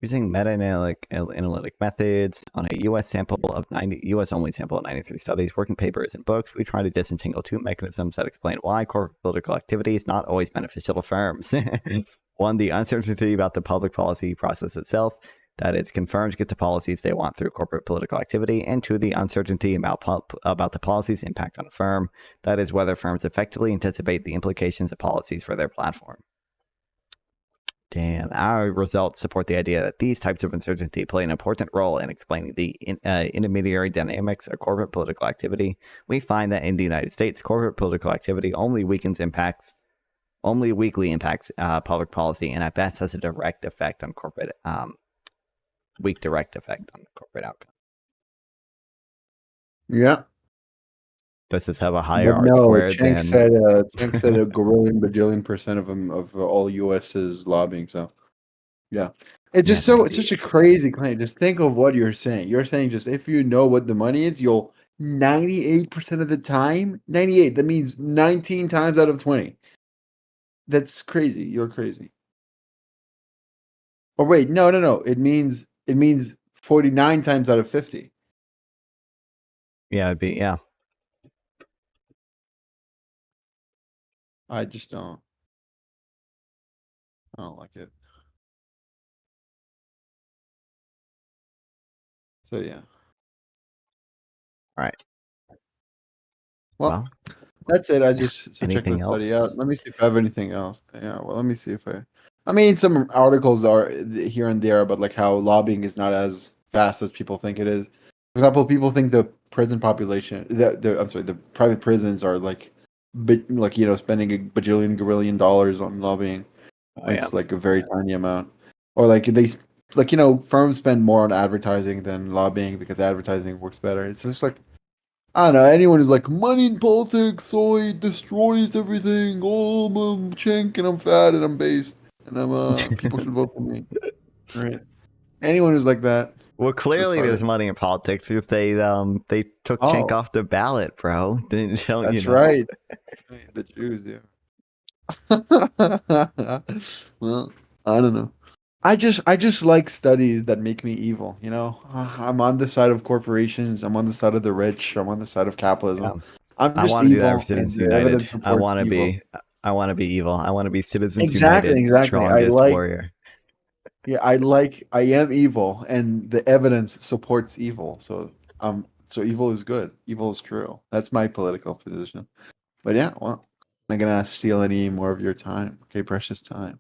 Using meta-analytic methods on a U.S. sample of 90 U.S.-only sample of 93 studies, working papers, and books, we try to disentangle two mechanisms that explain why corporate political activity is not always beneficial to firms. One, the uncertainty about the public policy process itself, that is, can firms get the policies they want through corporate political activity, and two, the uncertainty about the policy's impact on a firm, that is, whether firms effectively anticipate the implications of policies for their platform. Damn, our results support the idea that these types of uncertainty play an important role in explaining the intermediary dynamics of corporate political activity. We find that in the United States, corporate political activity only weekly impacts public policy, and at best has a direct effect on corporate weak direct effect on corporate outcome. Yeah. Does this have a higher But R no, squared Cenk than? said a bajillion percent of all U.S.'s lobbying. So, yeah, it's just it's such a crazy claim. Just think of what you're saying. You're saying just if you know what the money is, you'll 98% of the time, 98. That means 19 times out of 20. That's crazy. You're crazy. Oh wait, no. It means 49 times out of 50. Yeah, it'd be I just don't. I don't like it. So yeah. All right. Well, that's it. I just check the anything study else? out. Let me see if I have anything else. Yeah, well, let me see if I mean, some articles are here and there about like how lobbying is not as fast as people think it is. For example, people think the prison population, the private prisons are like, spending a bajillion dollars on lobbying. It's like a very tiny amount, or like firms spend more on advertising than lobbying because advertising works better. It's just like, I don't know. Anyone who's like, money in politics, so it destroys everything. Oh, I'm Cenk and I'm fat and I'm based and people should vote for me. Right? Anyone who's like that. Well, clearly there's money in politics because they took Cenk off the ballot, bro. That's right. The Jews, yeah. Well, I don't know. I just like studies that make me evil, you know? I'm on the side of corporations, I'm on the side of the rich, I'm on the side of capitalism. I'm I just want to do that for evil, and Citizens the United. evidence supports evil. I want to be evil. I want to be Citizens United, Exactly. strongest warrior. Yeah, I am evil, and the evidence supports evil. So evil is good. Evil is true. That's my political position. But yeah, well, I'm not gonna steal any more of your time. Okay, precious time.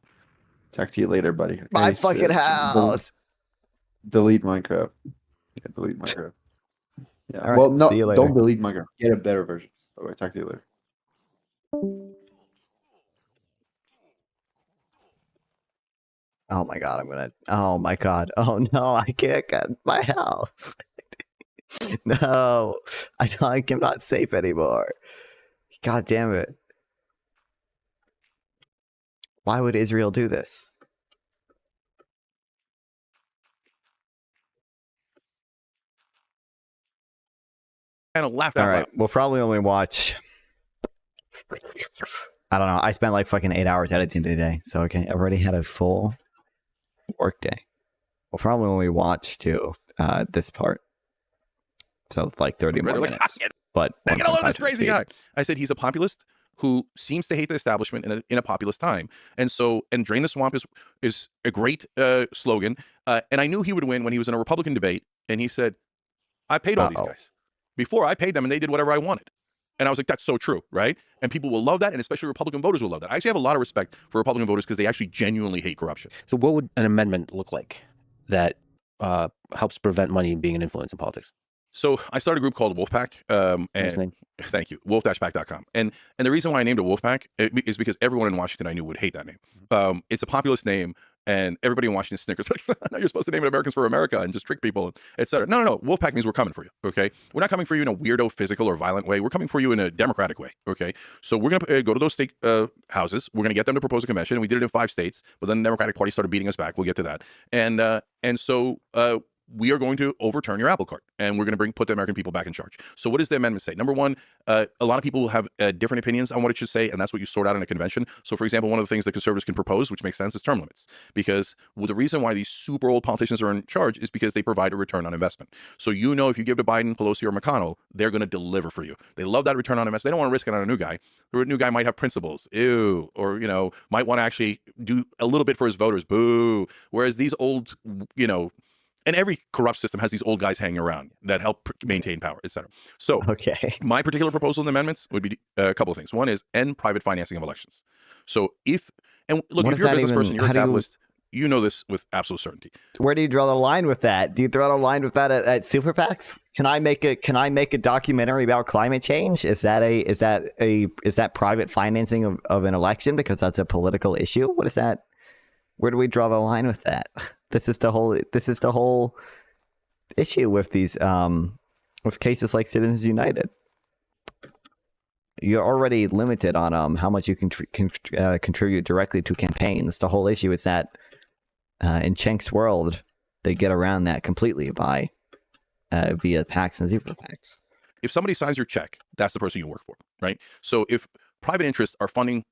Talk to you later, buddy. My fucking house. Delete Minecraft. Yeah, delete Minecraft. Yeah. All right, Well, no, see you later. don't delete Minecraft. Get a better version. Okay, talk to you later. Oh my god, oh my god. Oh no, I can't get my house. No, I'm not safe anymore. God damn it. Why would Israel do this? Kind of laughed All out right, loud. we'll probably only watch. I don't know. I spent like fucking 8 hours editing today, so okay, I've already had a full work day. Well, probably when we watch to this part. So it's like 30 more minutes. But I gotta love this crazy guy. I said he's a populist who seems to hate the establishment in a populist time. And drain the swamp is a great slogan. And I knew he would win when he was in a Republican debate. And he said, I paid all these guys. Before I paid them and they did whatever I wanted. And I was like, that's so true, right? And people will love that, and especially Republican voters will love that. I actually have a lot of respect for Republican voters because they actually genuinely hate corruption. So what would an amendment look like that helps prevent money being an influence in politics? So I started a group called Wolfpack, and thank you, wolf-pack.com. And the reason why I named it Wolfpack is because everyone in Washington I knew would hate that name. It's a populist name, and everybody in Washington snickers like, no, you're supposed to name it Americans for America and just trick people, etc. No. Wolfpack means we're coming for you, okay? We're not coming for you in a weirdo, physical, or violent way. We're coming for you in a democratic way, okay? So we're going to go to those state houses. We're going to get them to propose a convention. We did it in 5 states, but then the Democratic Party started beating us back. We'll get to that. And so we are going to overturn your apple cart, and we're going to put the American people back in charge. So what does the amendment say? Number one, a lot of people will have different opinions on what it should say, and that's what you sort out in a convention. So, for example, one of the things that conservatives can propose, which makes sense, is term limits. Because the reason why these super old politicians are in charge is because they provide a return on investment. So if you give to Biden, Pelosi, or McConnell, they're going to deliver for you. They love that return on investment. They don't want to risk it on a new guy. The new guy might have principles, ew, or might want to actually do a little bit for his voters, boo. Whereas these old, and every corrupt system has these old guys hanging around that help maintain power, et cetera. So my particular proposal in the amendments would be a couple of things. One is end private financing of elections. So if you're a business person, you're a capitalist, you know this with absolute certainty. Where do you draw the line with that? Do you draw the line with that at super PACs? Can I make a documentary about climate change? Is that private financing of an election because that's a political issue? What is that? Where do we draw the line with that? This is the whole issue with these with cases like Citizens United. You're already limited on how much you can contribute directly to campaigns. The whole issue is that in Cenk's world, they get around that completely by via PACs and super PACs. If somebody signs your check, that's the person you work for, right? So if private interests are funding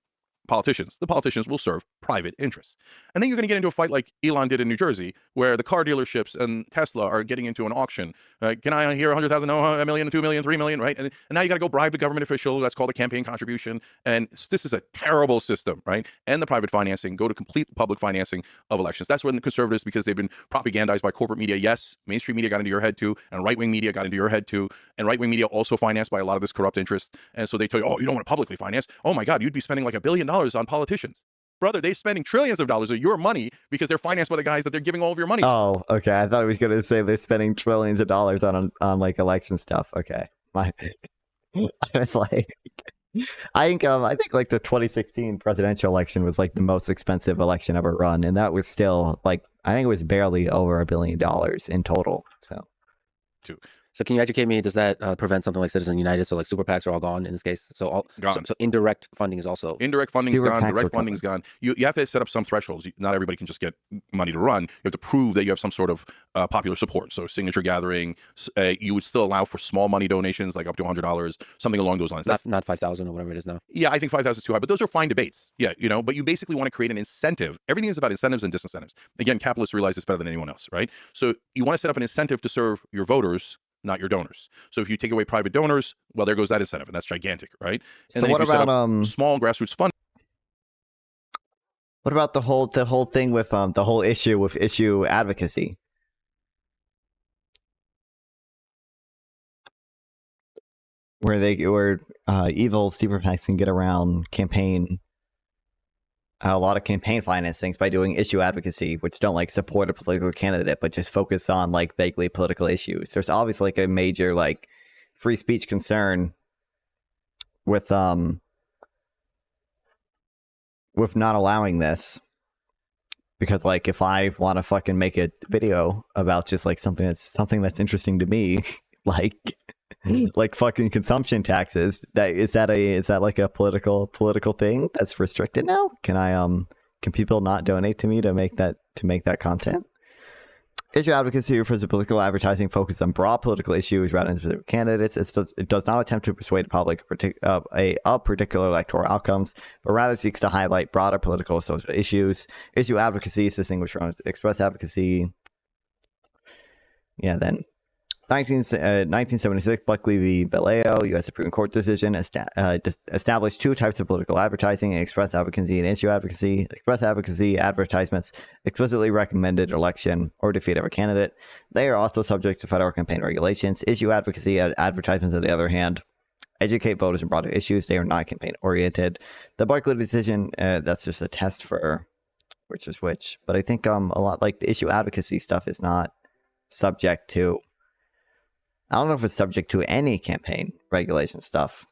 politicians, the politicians will serve private interests. And then you're going to get into a fight like Elon did in New Jersey, where the car dealerships and Tesla are getting into an auction. Can I hear 100,000, no, $1 million, 2 million, 3 million, right? And now you got to go bribe the government official. That's called a campaign contribution. And this is a terrible system, right? And the private financing, go to complete public financing of elections. That's when the conservatives, because they've been propagandized by corporate media. Yes, mainstream media got into your head too, and right-wing media got into your head too. And right-wing media also financed by a lot of this corrupt interest. And so they tell you, oh, you don't want to publicly finance? Oh my God, you'd be spending like $1 billion on politicians. Brother, they're spending trillions of dollars of your money because they're financed by the guys that they're giving all of your money to. Oh, okay. I thought he was going to say they're spending trillions of dollars on like election stuff. Okay. I was like, I think like the 2016 presidential election was like the most expensive election ever run, and that was still like, I think it was barely over $1 billion in total. So can you educate me? Does that prevent something like Citizen United? So like super PACs are all gone in this case. So gone. So indirect funding is also indirect funding's gone. Direct funding's gone. You have to set up some thresholds. Not everybody can just get money to run. You have to prove that you have some sort of popular support. So signature gathering. You would still allow for small money donations, like up to $100, something along those lines. That's not 5,000 or whatever it is now. Yeah, I think 5,000 is too high. But those are fine debates. Yeah, but you basically want to create an incentive. Everything is about incentives and disincentives. Again, capitalists realize this better than anyone else, right? So you want to set up an incentive to serve your voters, not your donors. So if you take away private donors, well, there goes that incentive, and that's gigantic, right? And so what about small grassroots funding? What about the whole thing with the whole issue with issue advocacy? Where evil super PACs can get around a lot of campaign financings by doing issue advocacy, which don't like support a political candidate, but just focus on like vaguely political issues. There's obviously like a major like free speech concern with not allowing this, because like if I want to fucking make a video about just like something that's interesting to me, like fucking consumption taxes, is that like a political thing that's restricted now? Can people not donate to me to make that content? Issue advocacy refers to political advertising focused on broad political issues rather than specific candidates. It does not attempt to persuade the public of particular electoral outcomes, but rather seeks to highlight broader political and social issues. Issue advocacy is distinguished from express advocacy. Yeah, then 1976, Buckley v. Vallejo, U.S. Supreme Court decision established two types of political advertising: express advocacy and issue advocacy. Express advocacy advertisements explicitly recommended election or defeat of a candidate. They are also subject to federal campaign regulations. Issue advocacy advertisements, on the other hand, educate voters on broader issues. They are not campaign oriented. The Buckley decision, that's just a test for which is which. But I think a lot like the issue advocacy stuff is not subject to. I don't know if it's subject to any campaign regulation stuff.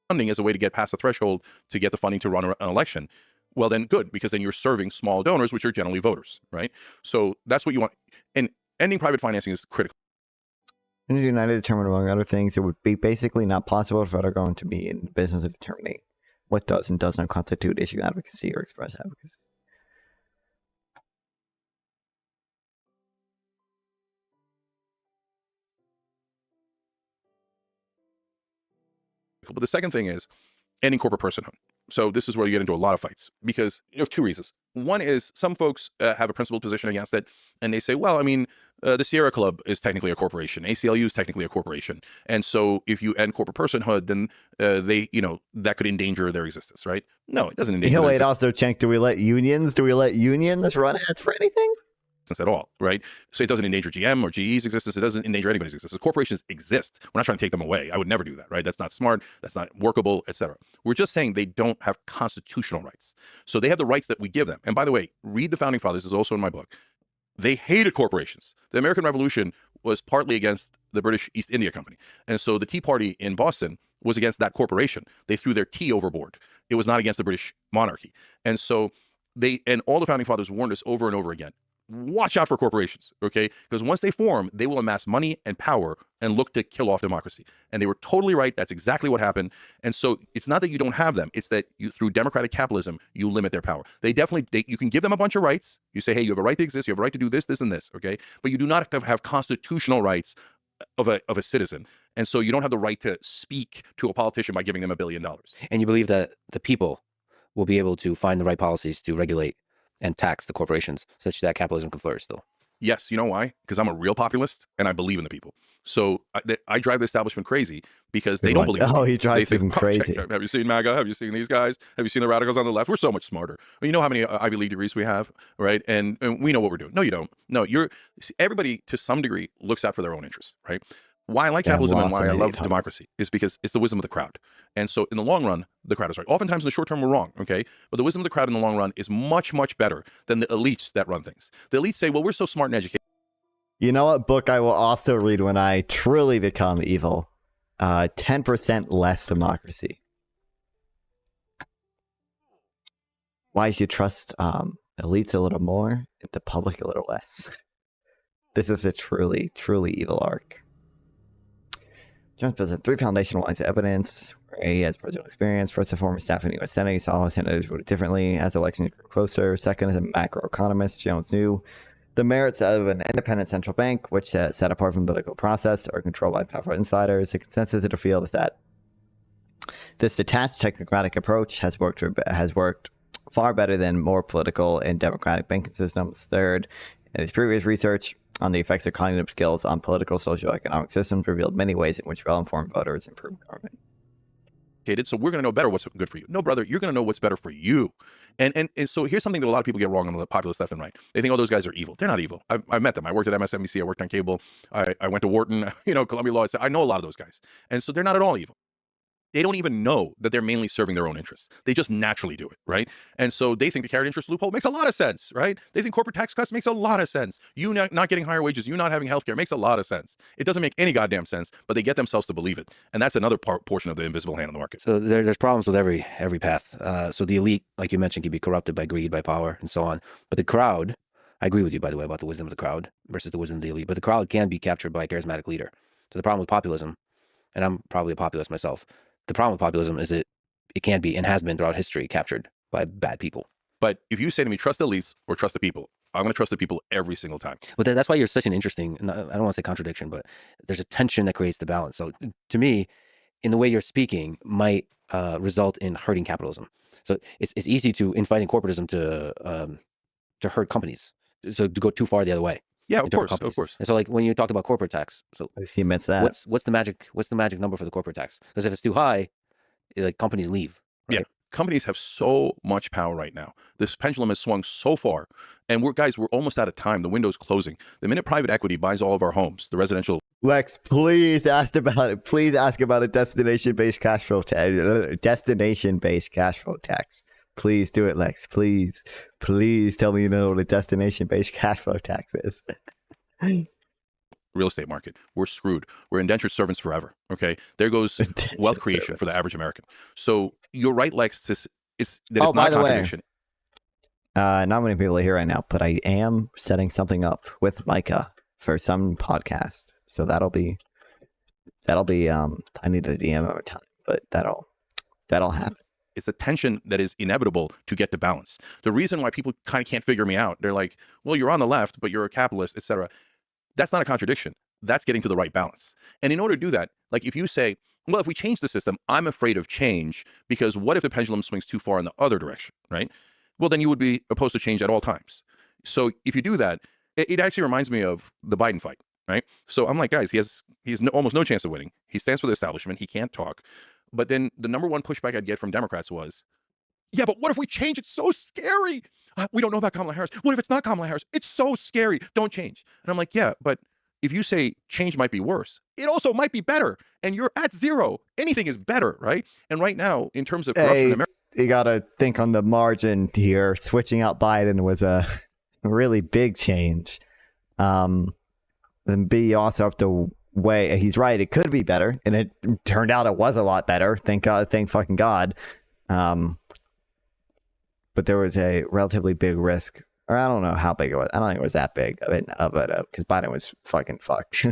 Funding as a way to get past the threshold to get the funding to run an election. Well, then good, because then you're serving small donors, which are generally voters, right? So that's what you want. And ending private financing is critical. In the United determined, among other things, it would be basically not possible for federal government to be in the business of determining what does and does not constitute issue advocacy or express advocacy. But the second thing is ending corporate personhood. So this is where you get into a lot of fights because there's two reasons. One is some folks have a principled position against it, and they say, well, I mean, the Sierra Club is technically a corporation. ACLU is technically a corporation. And so if you end corporate personhood, then that could endanger their existence, right? No, it doesn't endanger their existence. Also, Cenk, do we let unions run ads for anything? At all, right? So it doesn't endanger GM or GE's existence. It doesn't endanger anybody's existence. The corporations exist. We're not trying to take them away. I would never do that, right? That's not smart. That's not workable, etc. We're just saying they don't have constitutional rights. So they have the rights that we give them. And by the way, read the Founding Fathers. This is also in my book. They hated corporations. The American Revolution was partly against the British East India Company. And so the Tea Party in Boston was against that corporation. They threw their tea overboard. It was not against the British monarchy. And so all the Founding Fathers warned us over and over again. Watch out for corporations, okay? Because once they form, they will amass money and power and look to kill off democracy. And they were totally right. That's exactly what happened. And so it's not that you don't have them. It's that through democratic capitalism, you limit their power. You can give them a bunch of rights. You say, hey, you have a right to exist. You have a right to do this, this, and this, okay? But you do not have constitutional rights of a citizen. And so you don't have the right to speak to a politician by giving them $1 billion. And you believe that the people will be able to find the right policies to regulate and tax the corporations such that capitalism can flourish still? Yes. You know why? Because I'm a real populist and I believe in the people. So I drive the establishment crazy because they don't believe in me. He drives even crazy. Have you seen MAGA? Have you seen these guys? Have you seen the radicals on the left? We're so much smarter. You know how many Ivy League degrees we have, right? And we know what we're doing. No, you don't. No, everybody to some degree looks out for their own interests, right? Why I like capitalism and why I love democracy is because it's the wisdom of the crowd. And so in the long run, the crowd is right. Oftentimes in the short term, we're wrong, okay? But the wisdom of the crowd in the long run is much, much better than the elites that run things. The elites say, well, we're so smart and educated. You know what book I will also read when I truly become evil? 10% Less Democracy. Why you should trust elites a little more and the public a little less. This is a truly, truly evil arc. Jones presents 3 foundational lines of evidence where he has personal experience. First and foremost, staff in the U.S. Senate. He saw senators voted differently as elections grew closer. Second, as a macroeconomist, Jones knew the merits of an independent central bank, which set apart from the political process or controlled by powerful insiders. The consensus in the field is that this detached technocratic approach has worked far better than more political and democratic banking systems. Third, in his previous research on the effects of cognitive skills on political, socioeconomic systems revealed many ways in which well-informed voters improve government. So we're going to know better what's good for you. No, brother, you're going to know what's better for you. And so here's something that a lot of people get wrong on the populist left and right. They think, oh, those guys are evil. They're not evil. I've met them. I worked at MSNBC. I worked on cable. I went to Wharton, Columbia Law. I know a lot of those guys. And so they're not at all evil. They don't even know that they're mainly serving their own interests. They just naturally do it, right? And so they think the carried interest loophole makes a lot of sense, right? They think corporate tax cuts makes a lot of sense. You not getting higher wages, you not having healthcare makes a lot of sense. It doesn't make any goddamn sense, but they get themselves to believe it. And that's another portion of the invisible hand in the market. So there's problems with every path. So the elite, like you mentioned, can be corrupted by greed, by power, and so on. But the crowd, I agree with you, by the way, about the wisdom of the crowd versus the wisdom of the elite. But the crowd can be captured by a charismatic leader. So the problem with populism, and I'm probably a populist myself, the problem with populism is it can be and has been throughout history captured by bad people. But if you say to me, trust the elites or trust the people, I'm going to trust the people every single time. But that's why you're such an interesting, I don't want to say contradiction, but there's a tension that creates the balance. So to me, in the way you're speaking might result in hurting capitalism. So it's easy to infighting corporatism to hurt companies. So to go too far the other way. Yeah, of course. And so like when you talked about corporate tax, so he admits that. What's the magic number for the corporate tax? Because if it's too high, like companies leave. Right? Yeah, companies have so much power right now. This pendulum has swung so far, and we're almost out of time. The window's closing. The minute private equity buys all of our homes, the residential. Lex, please ask about it. Please ask about a destination-based cash flow tax. Destination-based cash flow tax. Please do it, Lex. Please tell me you know what a destination-based cash flow tax is. Real estate market. We're screwed. We're indentured servants forever. Okay, there goes wealth creation for the average American. So you're right, Lex. It's not a contradiction. Not many people are here right now, but I am setting something up with Micah for some podcast. So that'll be. I need a DM over time, but that'll happen. It's a tension that is inevitable to get to balance. The reason why people kind of can't figure me out, they're like, well, you're on the left, but you're a capitalist, etc. That's not a contradiction. That's getting to the right balance. And in order to do that, like if you say, well, if we change the system, I'm afraid of change because what if the pendulum swings too far in the other direction, right? Well, then you would be opposed to change at all times. So if you do that, it actually reminds me of the Biden fight, right? So I'm like, guys, he has almost no chance of winning. He stands for the establishment. He can't talk. But then the number one pushback I'd get from Democrats was, yeah, but what if we change? It's so scary. We don't know about Kamala Harris. What if it's not Kamala Harris? It's so scary. Don't change. And I'm like, yeah, but if you say change might be worse, it also might be better. And you're at zero. Anything is better, right? And right now, in terms of corruption in America, you got to think on the margin here. Switching out Biden was a really big change. And B, you also have to weigh. He's right. It could be better. And it turned out it was a lot better. Thank God. Thank fucking God. But there was a relatively big risk, or I don't know how big it was. I don't think it was that big of it, because Biden was fucking fucked.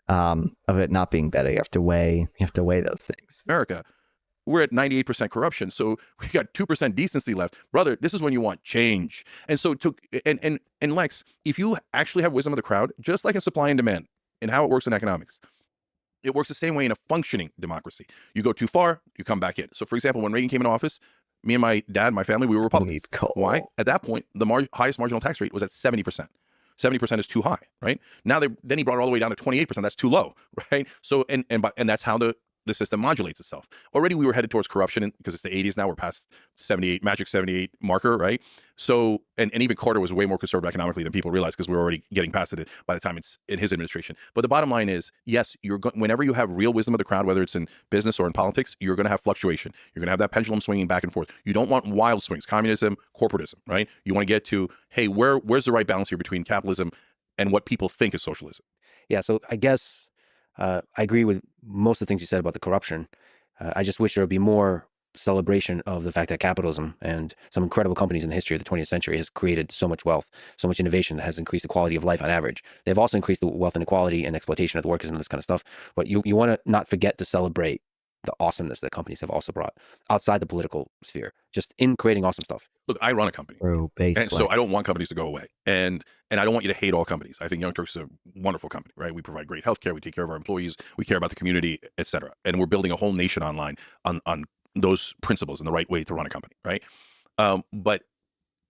Of it not being better, you have to weigh those things. America, we're at 98% corruption, so we got 2% decency left, brother. This is when you want change. And so, and Lex, if you actually have wisdom of the crowd, just like in supply and demand, and how it works in economics, it works the same way in a functioning democracy. You go too far, you come back in. So, for example, when Reagan came into office, me and my dad, my family, we were Republicans. Why? At that point, the highest marginal tax rate was at 70%. 70% is too high, right? Now then he brought it all the way down to 28%. That's too low, right? So and that's how the system modulates itself. Already we were headed towards corruption because it's the 80s now. We're past 78, magic 78 marker, right? So and even Carter was way more conservative economically than people realize because we were already getting past it by the time it's in his administration. But the bottom line is, yes, whenever you have real wisdom of the crowd, whether it's in business or in politics, you're going to have fluctuation. You're going to have that pendulum swinging back and forth. You don't want wild swings, communism, corporatism, right? You want to get to, hey, where's the right balance here between capitalism and what people think is socialism? Yeah, so I guess I agree with most of the things you said about the corruption. I just wish there would be more celebration of the fact that capitalism and some incredible companies in the history of the 20th century has created so much wealth, so much innovation that has increased the quality of life on average. They've also increased the wealth inequality and exploitation of the workers and this kind of stuff. But you want to not forget to celebrate the awesomeness that companies have also brought outside the political sphere, just in creating awesome stuff. Look, I run a company, and so I don't want companies to go away, and I don't want you to hate all companies. I think Young Turks is a wonderful company, right? We provide great healthcare, we take care of our employees, we care about the community, etc. And we're building a whole nation online on those principles and the right way to run a company, right? But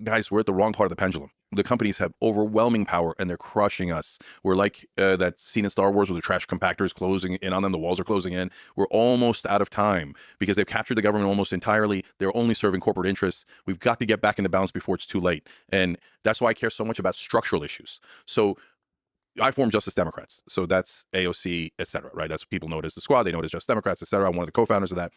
guys, we're at the wrong part of the pendulum. The companies have overwhelming power and they're crushing us. We're like that scene in Star Wars where the trash compactor is closing in on them, the walls are closing in. We're almost out of time because they've captured the government almost entirely. They're only serving corporate interests. We've got to get back into balance before it's too late. And that's why I care so much about structural issues. So I form Justice Democrats. So that's AOC, et cetera, right? That's what people know it as the Squad. They know it as Justice Democrats, et cetera. I'm one of the co-founders of that.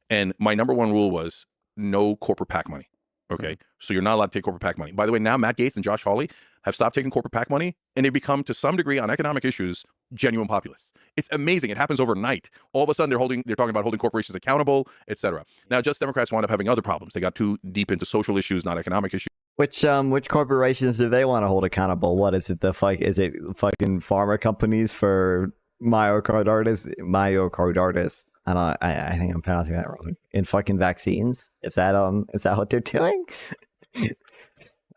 And my number one rule was no corporate PAC money. Okay, so you're not allowed to take corporate PAC money. By the way, now Matt Gaetz and Josh Hawley have stopped taking corporate PAC money, and they've become, to some degree, on economic issues, genuine populists. It's amazing. It happens overnight. All of a sudden, they're talking about holding corporations accountable, etc. Now, just Democrats wound up having other problems. They got too deep into social issues, not economic issues. Which corporations do they want to hold accountable? What is it? Is it fucking pharma companies for myocarditis? I think I'm pronouncing that wrong. In fucking vaccines? Is that what they're doing?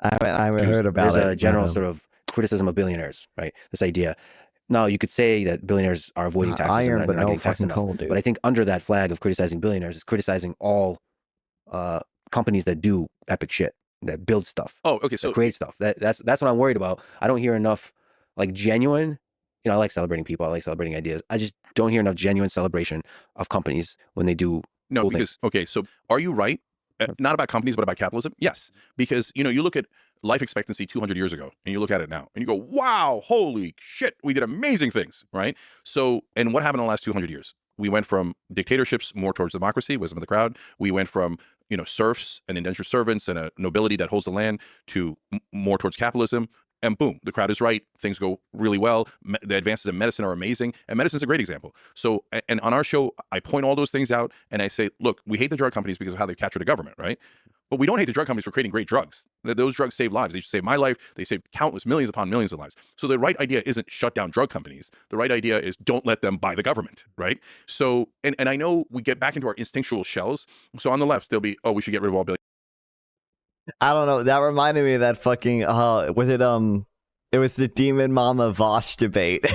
I haven't heard about it. There's a general sort of criticism of billionaires, right? This idea, now you could say that billionaires are avoiding taxes iron, and but they're not no getting taxed fucking enough. coal, dude. But I think under that flag of criticizing billionaires is criticizing all companies that do epic shit, that build stuff. Oh, okay. So that create stuff. That's what I'm worried about. I don't hear enough like genuine. You know, I like celebrating people. I like celebrating ideas. I just don't hear enough genuine celebration of companies when they do. No, cool because things. okay, so are you right? Not about companies, but about capitalism. Yes, because you know you look at life expectancy 200 years ago, and you look at it now, and you go, "Wow, holy shit, we did amazing things!" Right? So, and what happened in the last 200 years? We went from dictatorships more towards democracy, wisdom of the crowd. We went from serfs and indentured servants and a nobility that holds the land to more towards capitalism. And boom, the crowd is right. Things go really well. The advances in medicine are amazing. And medicine is a great example. So, and on our show, I point all those things out and I say, look, we hate the drug companies because of how they've captured the government, right? But we don't hate the drug companies for creating great drugs. Those drugs save lives. They save my life. They save countless millions upon millions of lives. So the right idea isn't shut down drug companies. The right idea is don't let them buy the government, right? So, and I know we get back into our instinctual shells. So on the left, they'll be, oh, we should get rid of all billion. I don't know. That reminded me of that fucking was it it was the Demon Mama Vosh debate.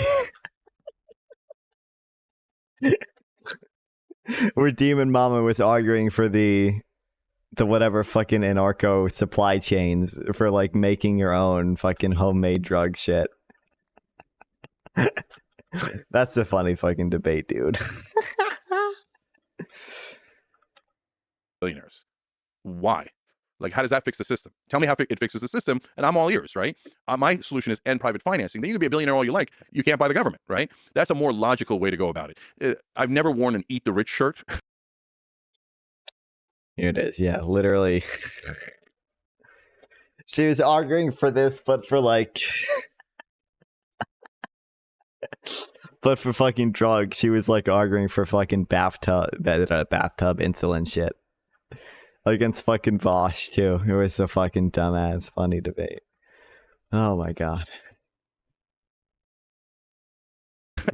Where Demon Mama was arguing for the whatever fucking anarcho supply chains for like making your own fucking homemade drug shit. That's a funny fucking debate, dude. Billionaires. Why? Like, how does that fix the system? Tell me how it fixes the system, and I'm all ears, right? My solution is end private financing. Then you can be a billionaire all you like. You can't buy the government, right? That's a more logical way to go about it. I've never worn an Eat the Rich shirt. Here it is. Yeah, literally. She was arguing for this, but for like... but for fucking drugs. She was like arguing for fucking bathtub insulin shit. Against fucking Vosh too. It was a fucking dumbass funny debate. Oh my god.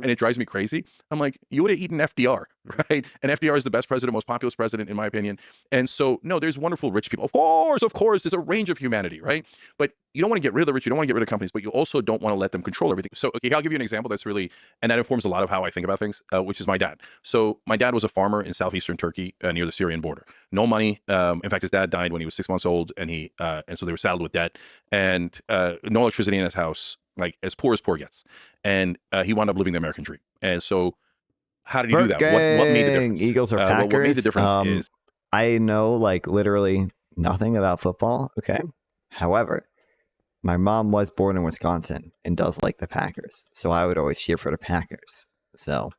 And it drives me crazy. I'm like, you would have eaten FDR, right? And FDR is the best president, most populous president, in my opinion. And so, no, there's wonderful rich people. Of course, there's a range of humanity, right? But you don't want to get rid of the rich. You don't want to get rid of companies, but you also don't want to let them control everything. So, okay, I'll give you an example that's really, and that informs a lot of how I think about things, which is my dad. So my dad was a farmer in southeastern Turkey near the Syrian border. No money. In fact, his dad died when he was 6 months old, and so they were saddled with debt, and no electricity in his house. Like as poor gets, and he wound up living the American dream. And so, how did he do that? What made the difference? Eagles or Packers? What made the difference is I know like literally nothing about football. Okay, however, my mom was born in Wisconsin and does like the Packers, so I would always cheer for the Packers. So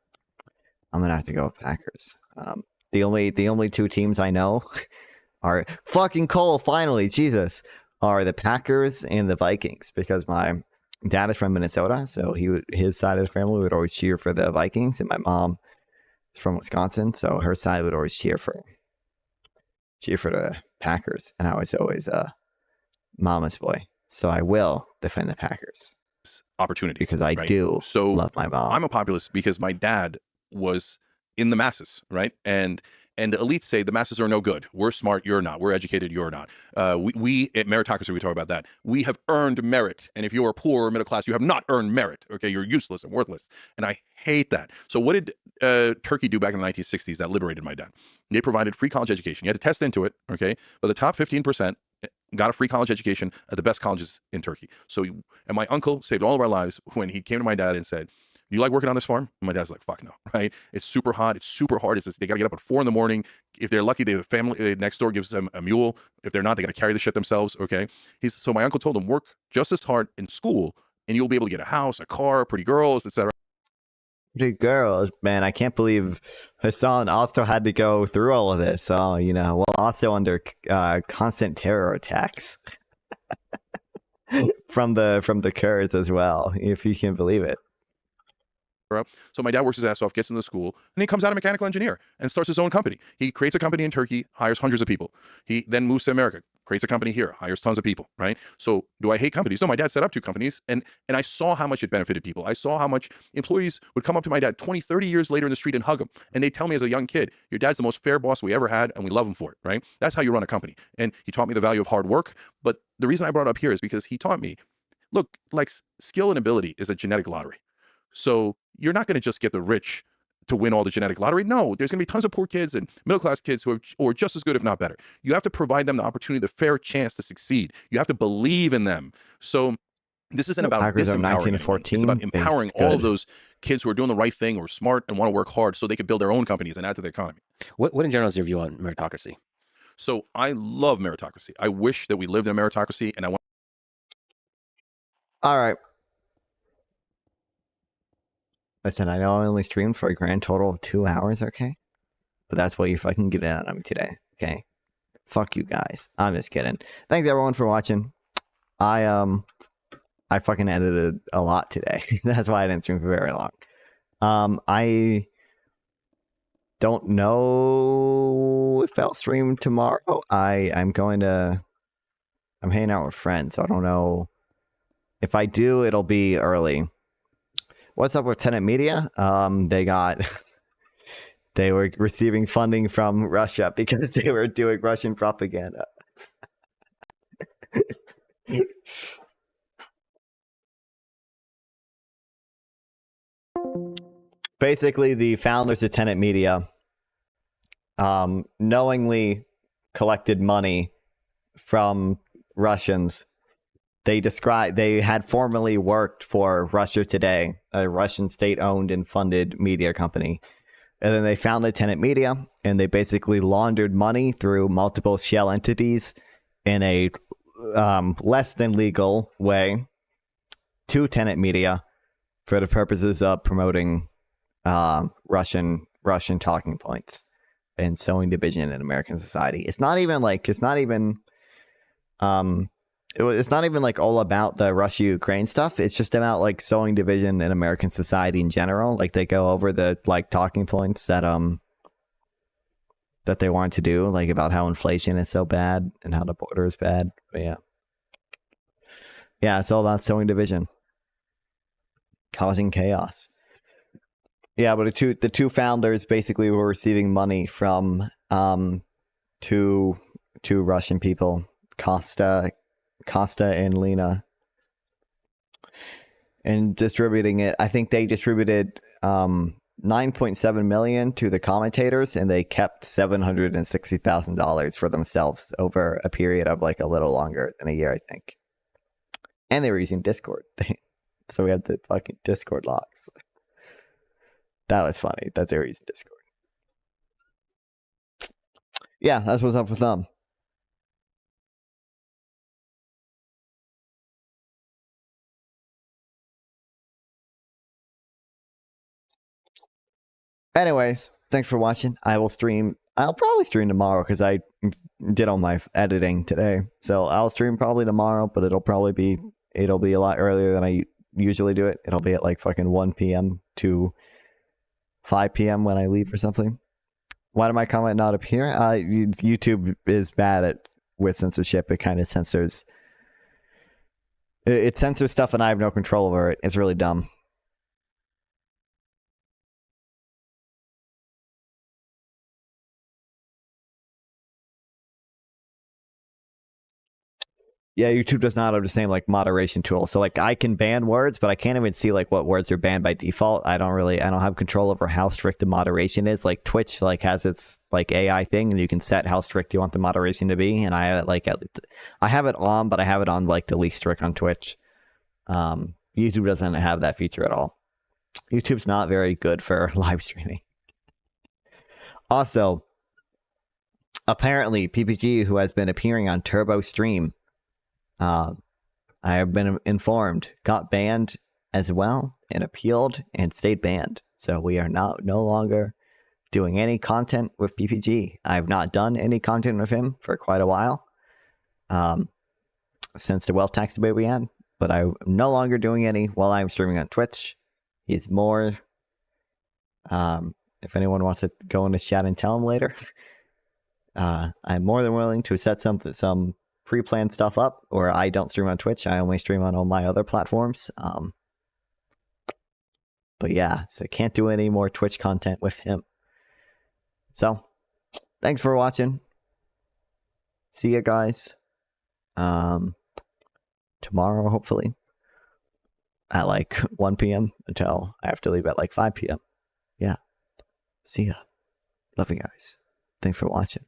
I'm gonna have to go with Packers. The only two teams I know are fucking Cole. Finally, Jesus, are the Packers and the Vikings because my dad is from Minnesota, so his side of the family would always cheer for the Vikings, and my mom is from Wisconsin, so her side would always cheer for the Packers, and I was always mama's boy, so I will defend the Packers. Opportunity because I do love my mom. I'm a populist because my dad was in the masses, right? And the elites say the masses are no good. We're smart, you're not. We're educated, you're not. We at meritocracy, we talk about that. We have earned merit. And if you are poor or middle class, you have not earned merit. Okay, you're useless and worthless. And I hate that. So what did Turkey do back in the 1960s that liberated my dad? They provided free college education. You had to test into it, okay? But the top 15% got a free college education at the best colleges in Turkey. So, and my uncle saved all of our lives when he came to my dad and said, you like working on this farm? And my dad's like, fuck no, right? It's super hot. It's super hard. They got to get up at 4 a.m. If they're lucky, the family next door gives them a mule. If they're not, they got to carry the shit themselves, okay? So my uncle told him, work just as hard in school and you'll be able to get a house, a car, pretty girls, etc. Pretty girls, man. I can't believe Hassan also had to go through all of this. So, also under constant terror attacks from the Kurds as well, if you can believe it. So my dad works his ass off, gets into school, and he comes out a mechanical engineer and starts his own company. He creates a company in Turkey, hires hundreds of people. He then moves to America, creates a company here, hires tons of people, right? So do I hate companies? No, my dad set up 2 companies, and I saw how much it benefited people. I saw how much employees would come up to my dad 20, 30 years later in the street and hug him. And they tell me as a young kid, your dad's the most fair boss we ever had, and we love him for it, right? That's how you run a company. And he taught me the value of hard work. But the reason I brought it up here is because he taught me, look, like skill and ability is a genetic lottery. So you're not going to just get the rich to win all the genetic lottery. No, there's going to be tons of poor kids and middle-class kids who are just as good, if not better. You have to provide them the opportunity, the fair chance to succeed. You have to believe in them. So this isn't about disempowering anyone. It's about empowering all of those kids who are doing the right thing, who are smart and want to work hard so they can build their own companies and add to the economy. What in general is your view on meritocracy? So I love meritocracy. I wish that we lived in a meritocracy, and I want. All right. Listen, I know I only streamed for a grand total of 2 hours, okay? But that's what you fucking get out of me today, okay? Fuck you guys. I'm just kidding. Thanks everyone for watching. I fucking edited a lot today. That's why I didn't stream for very long. I don't know if I'll stream tomorrow. I'm hanging out with friends, so I don't know. If I do, it'll be early. What's up with Tenet Media? They were receiving funding from Russia because they were doing Russian propaganda. Basically, the founders of Tenet Media knowingly collected money from Russians. They had formerly worked for Russia Today, a Russian state-owned and funded media company. And then they founded Tenet Media, and they basically laundered money through multiple shell entities in a less than legal way to Tenet Media for the purposes of promoting Russian talking points and sowing division in American society. It's not even like all about the Russia-Ukraine stuff. It's just about like sowing division in American society in general. Like they go over the like talking points that they want to do, like about how inflation is so bad and how the border is bad. But yeah, it's all about sowing division, causing chaos. Yeah, but the two founders basically were receiving money from two Russian people, Costa and Lena, and distributing it. I think they distributed 9.7 million to the commentators, and they kept $760,000 for themselves over a period of like a little longer than a year, I think. And they were using Discord, so we had the fucking Discord logs. That was funny that they were using Discord. Yeah, that's what's up with them. Anyways, thanks for watching. I'll probably stream tomorrow because I did all my editing today. So I'll stream probably tomorrow, but it'll be a lot earlier than I usually do it. It'll be at like fucking 1 p.m. to 5 p.m. when I leave or something. Why did my comment not appear? YouTube is bad with censorship. It kind of censors. It censors stuff and I have no control over it. It's really dumb. Yeah, YouTube does not have the same like moderation tool. So like I can ban words, but I can't even see like what words are banned by default. I don't have control over how strict the moderation is. Like Twitch like has its like AI thing, and you can set how strict you want the moderation to be. And I have it I have it on, but I have it on like the least strict on Twitch. YouTube doesn't have that feature at all. YouTube's not very good for live streaming. Also, apparently PPG, who has been appearing on Turbo Stream, I have been informed, got banned as well and appealed and stayed banned. So we are no longer doing any content with PPG. I have not done any content with him for quite a while, since the wealth tax debate we had. But I'm no longer doing any while I'm streaming on Twitch. He's more. If anyone wants to go in his chat and tell him later, I'm more than willing to set some pre-planned stuff up, or I don't stream on Twitch. I only stream on all my other platforms. But yeah, so can't do any more Twitch content with him. So, thanks for watching. See you guys tomorrow, hopefully. at like 1 p.m. until I have to leave at like 5 p.m. Yeah. See ya. Love you guys. Thanks for watching.